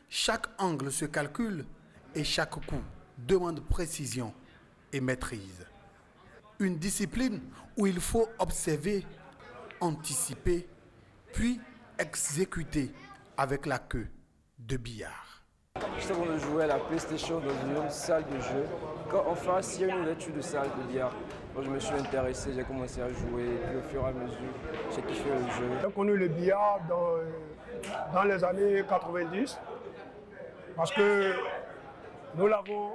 chaque angle se calcule et chaque coup demande précision et maîtrise. Une discipline où il faut observer, anticiper, puis exécuter avec la queue de billard. Juste avant de jouer à la PlayStation dans une salle de jeu, quand en face il y a une ouverture de salle de billard, moi, je me suis intéressé, j'ai commencé à jouer, puis au fur et à mesure, j'ai kiffé le jeu. J'ai connu le billard dans les années 90 parce que nous l'avons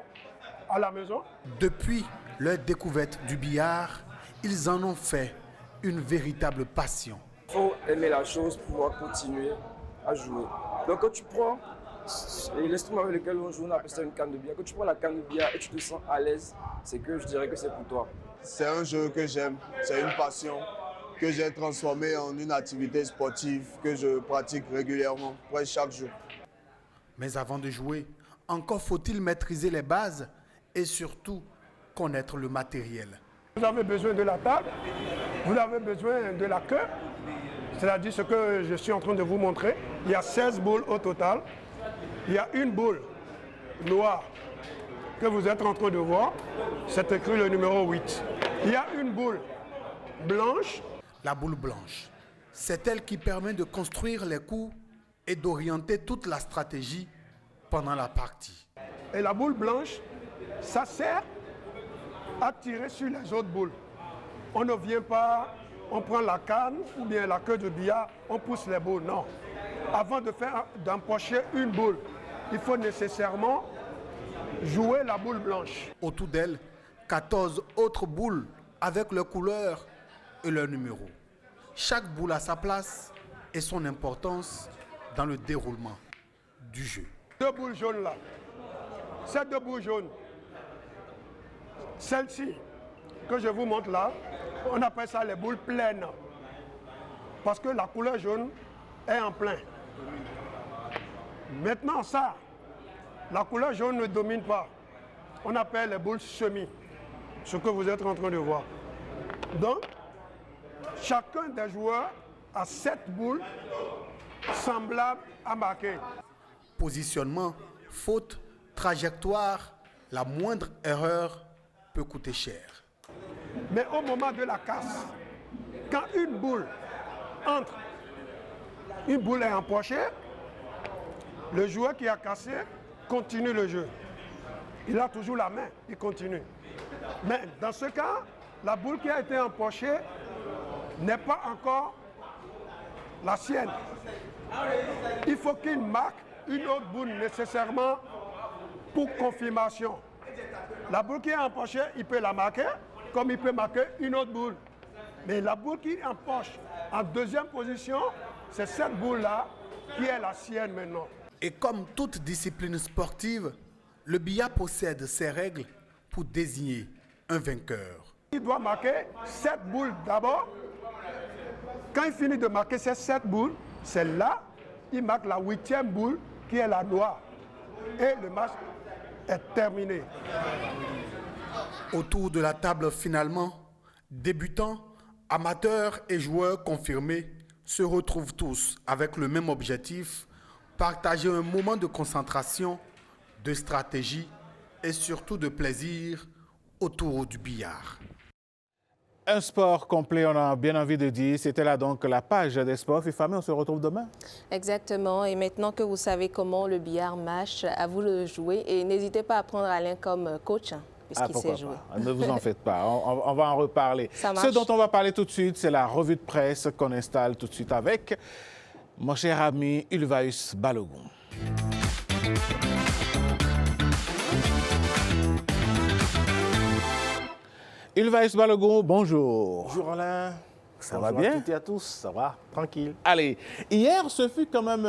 à la maison. Depuis leur découverte du billard, ils en ont fait une véritable passion. Il faut aimer la chose pour pouvoir continuer à jouer. Donc quand tu prends l'instrument avec lequel on joue, on appelle ça une canne de billard. Quand tu prends la canne de billard et tu te sens à l'aise, c'est que je dirais que c'est pour toi. C'est un jeu que j'aime, c'est une passion que j'ai transformée en une activité sportive que je pratique régulièrement, presque chaque jour. Mais avant de jouer, encore faut-il maîtriser les bases et surtout connaître le matériel. Vous avez besoin de la table, vous avez besoin de la queue, c'est-à-dire ce que je suis en train de vous montrer. Il y a 16 boules au total. Il y a une boule noire que vous êtes en train de voir, c'est écrit le numéro 8. Il y a une boule blanche. La boule blanche, c'est elle qui permet de construire les coups et d'orienter toute la stratégie pendant la partie. Et la boule blanche, ça sert à tirer sur les autres boules. On ne vient pas, on prend la canne ou bien la queue de billard, on pousse les boules, non. Avant d'empocher une boule, il faut nécessairement jouer la boule blanche. Autour d'elle, 14 autres boules avec leurs couleurs et leurs numéros. Chaque boule a sa place et son importance dans le déroulement du jeu. Deux boules jaunes là, ces deux boules jaunes, celle-ci que je vous montre là, on appelle ça les boules pleines. Parce que la couleur jaune est en plein. Maintenant ça, la couleur jaune ne domine pas. On appelle les boules semis, ce que vous êtes en train de voir. Donc, chacun des joueurs a 7 boules semblables à marquer. Positionnement, faute, trajectoire, la moindre erreur peut coûter cher. Mais au moment de la casse, quand une boule entre, une boule est empochée, le joueur qui a cassé continue le jeu. Il a toujours la main, il continue. Mais dans ce cas, la boule qui a été empochée n'est pas encore la sienne. Il faut qu'il marque une autre boule nécessairement pour confirmation. La boule qui est empochée, il peut la marquer, comme il peut marquer une autre boule. Mais la boule qui empoche en deuxième position, c'est cette boule-là qui est la sienne maintenant. Et comme toute discipline sportive, le billard possède ses règles pour désigner un vainqueur. Il doit marquer 7 boules d'abord. Quand il finit de marquer ces 7 boules, c'est là il marque la 8e boule qui est la noire. Et le match est terminé. Autour de la table finalement, débutants, amateurs et joueurs confirmés se retrouvent tous avec le même objectif, partager un moment de concentration, de stratégie et surtout de plaisir autour du billard. Un sport complet, on a bien envie de dire. C'était là donc la page des sports. FIFA, on se retrouve demain. Exactement. Et maintenant que vous savez comment le billard marche, à vous de jouer. Et n'hésitez pas à prendre Alain comme coach, puisqu'il sait jouer. Ne vous en faites pas. On va en reparler. Ce dont on va parler tout de suite, c'est la revue de presse qu'on installe tout de suite avec mon cher ami Ulvaeus Balogun. Ulvaeus Balogun, bonjour. Bonjour Alain. Ça va bien? À toutes et à tous, ça va, tranquille. Allez, hier, ce fut quand même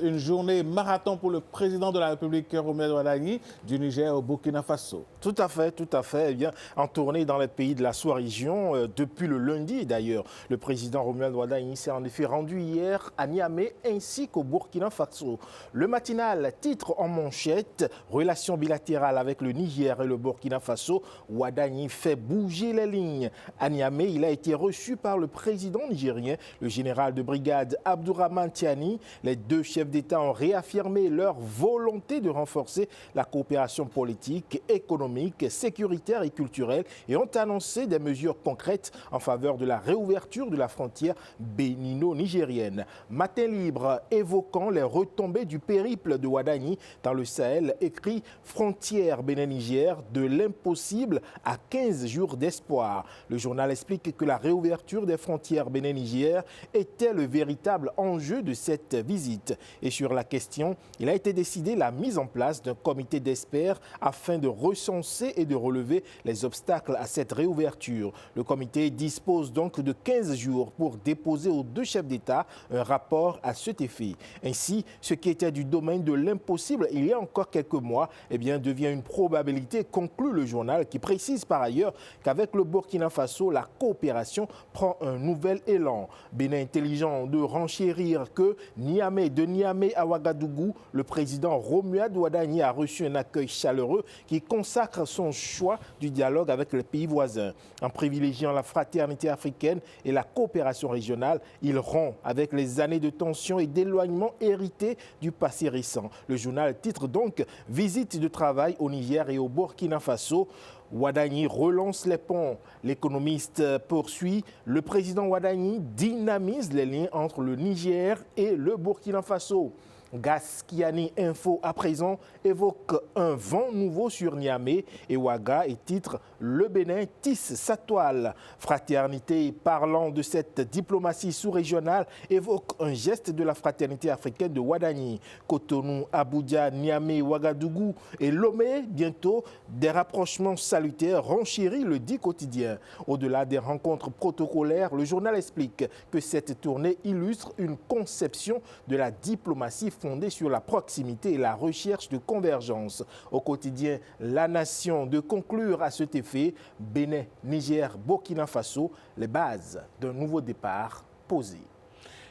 une journée marathon pour le président de la République, Romuald Wadagni, du Niger au Burkina Faso. Tout à fait, tout à fait. Eh bien, en tournée dans les pays de la sous-région, depuis le lundi d'ailleurs, le président Romuald Wadagni s'est en effet rendu hier à Niamey ainsi qu'au Burkina Faso. Le matinal titre en manchette, relations bilatérales avec le Niger et le Burkina Faso, Wadagni fait bouger les lignes. À Niamey, il a été reçu par le président nigérien, le général général de brigade Abdourahmane Tiani, les deux chefs d'État ont réaffirmé leur volonté de renforcer la coopération politique, économique, sécuritaire et culturelle et ont annoncé des mesures concrètes en faveur de la réouverture de la frontière bénino-nigérienne. Matin libre évoquant les retombées du périple de Ouadagni dans le Sahel, écrit « Frontière Bénin-Niger, de l'impossible à 15 jours d'espoir ». Le journal explique que la réouverture des frontières Bénin-Niger était le véritable enjeu de cette visite. Et sur la question, il a été décidé la mise en place d'un comité d'experts afin de recenser et de relever les obstacles à cette réouverture. Le comité dispose donc de 15 jours pour déposer aux deux chefs d'État un rapport à cet effet. Ainsi, ce qui était du domaine de l'impossible il y a encore quelques mois, devient une probabilité, conclut le journal, qui précise par ailleurs qu'avec le Burkina Faso, la coopération prend un nouvel élan. Bénin intelligent de renchérir que de Niamey à Ouagadougou, le président Romuald Ouadagni a reçu un accueil chaleureux qui consacre son choix du dialogue avec les pays voisins. En privilégiant la fraternité africaine et la coopération régionale, il rompt avec les années de tension et d'éloignement hérités du passé récent. Le journal titre donc « Visite de travail au Niger et au Burkina Faso ». Ouadagni relance les ponts. L'économiste poursuit. Le président Ouadagni dynamise les liens entre le Niger et le Burkina Faso. Gaskiani Info à présent évoque un vent nouveau sur Niamey et Ouaga et titre « Le Bénin tisse sa toile ». Fraternité parlant de cette diplomatie sous-régionale évoque un geste de la fraternité africaine de Ouadagni. Cotonou, Abuja, Niamey, Ouagadougou et Lomé, bientôt des rapprochements salutaires renchérit le dit quotidien. Au-delà des rencontres protocolaires, le journal explique que cette tournée illustre une conception de la diplomatie fondée sur la proximité et la recherche de convergence. Au quotidien, La Nation de conclure à cet effet, Bénin, Niger, Burkina Faso, les bases d'un nouveau départ posées.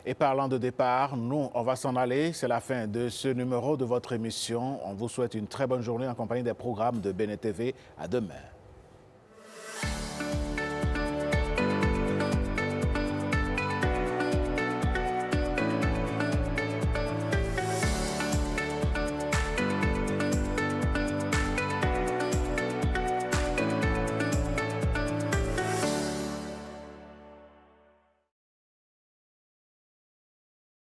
Et parlant de départ, nous, on va s'en aller. C'est la fin de ce numéro de votre émission. On vous souhaite une très bonne journée en compagnie des programmes de Bénin TV. À demain.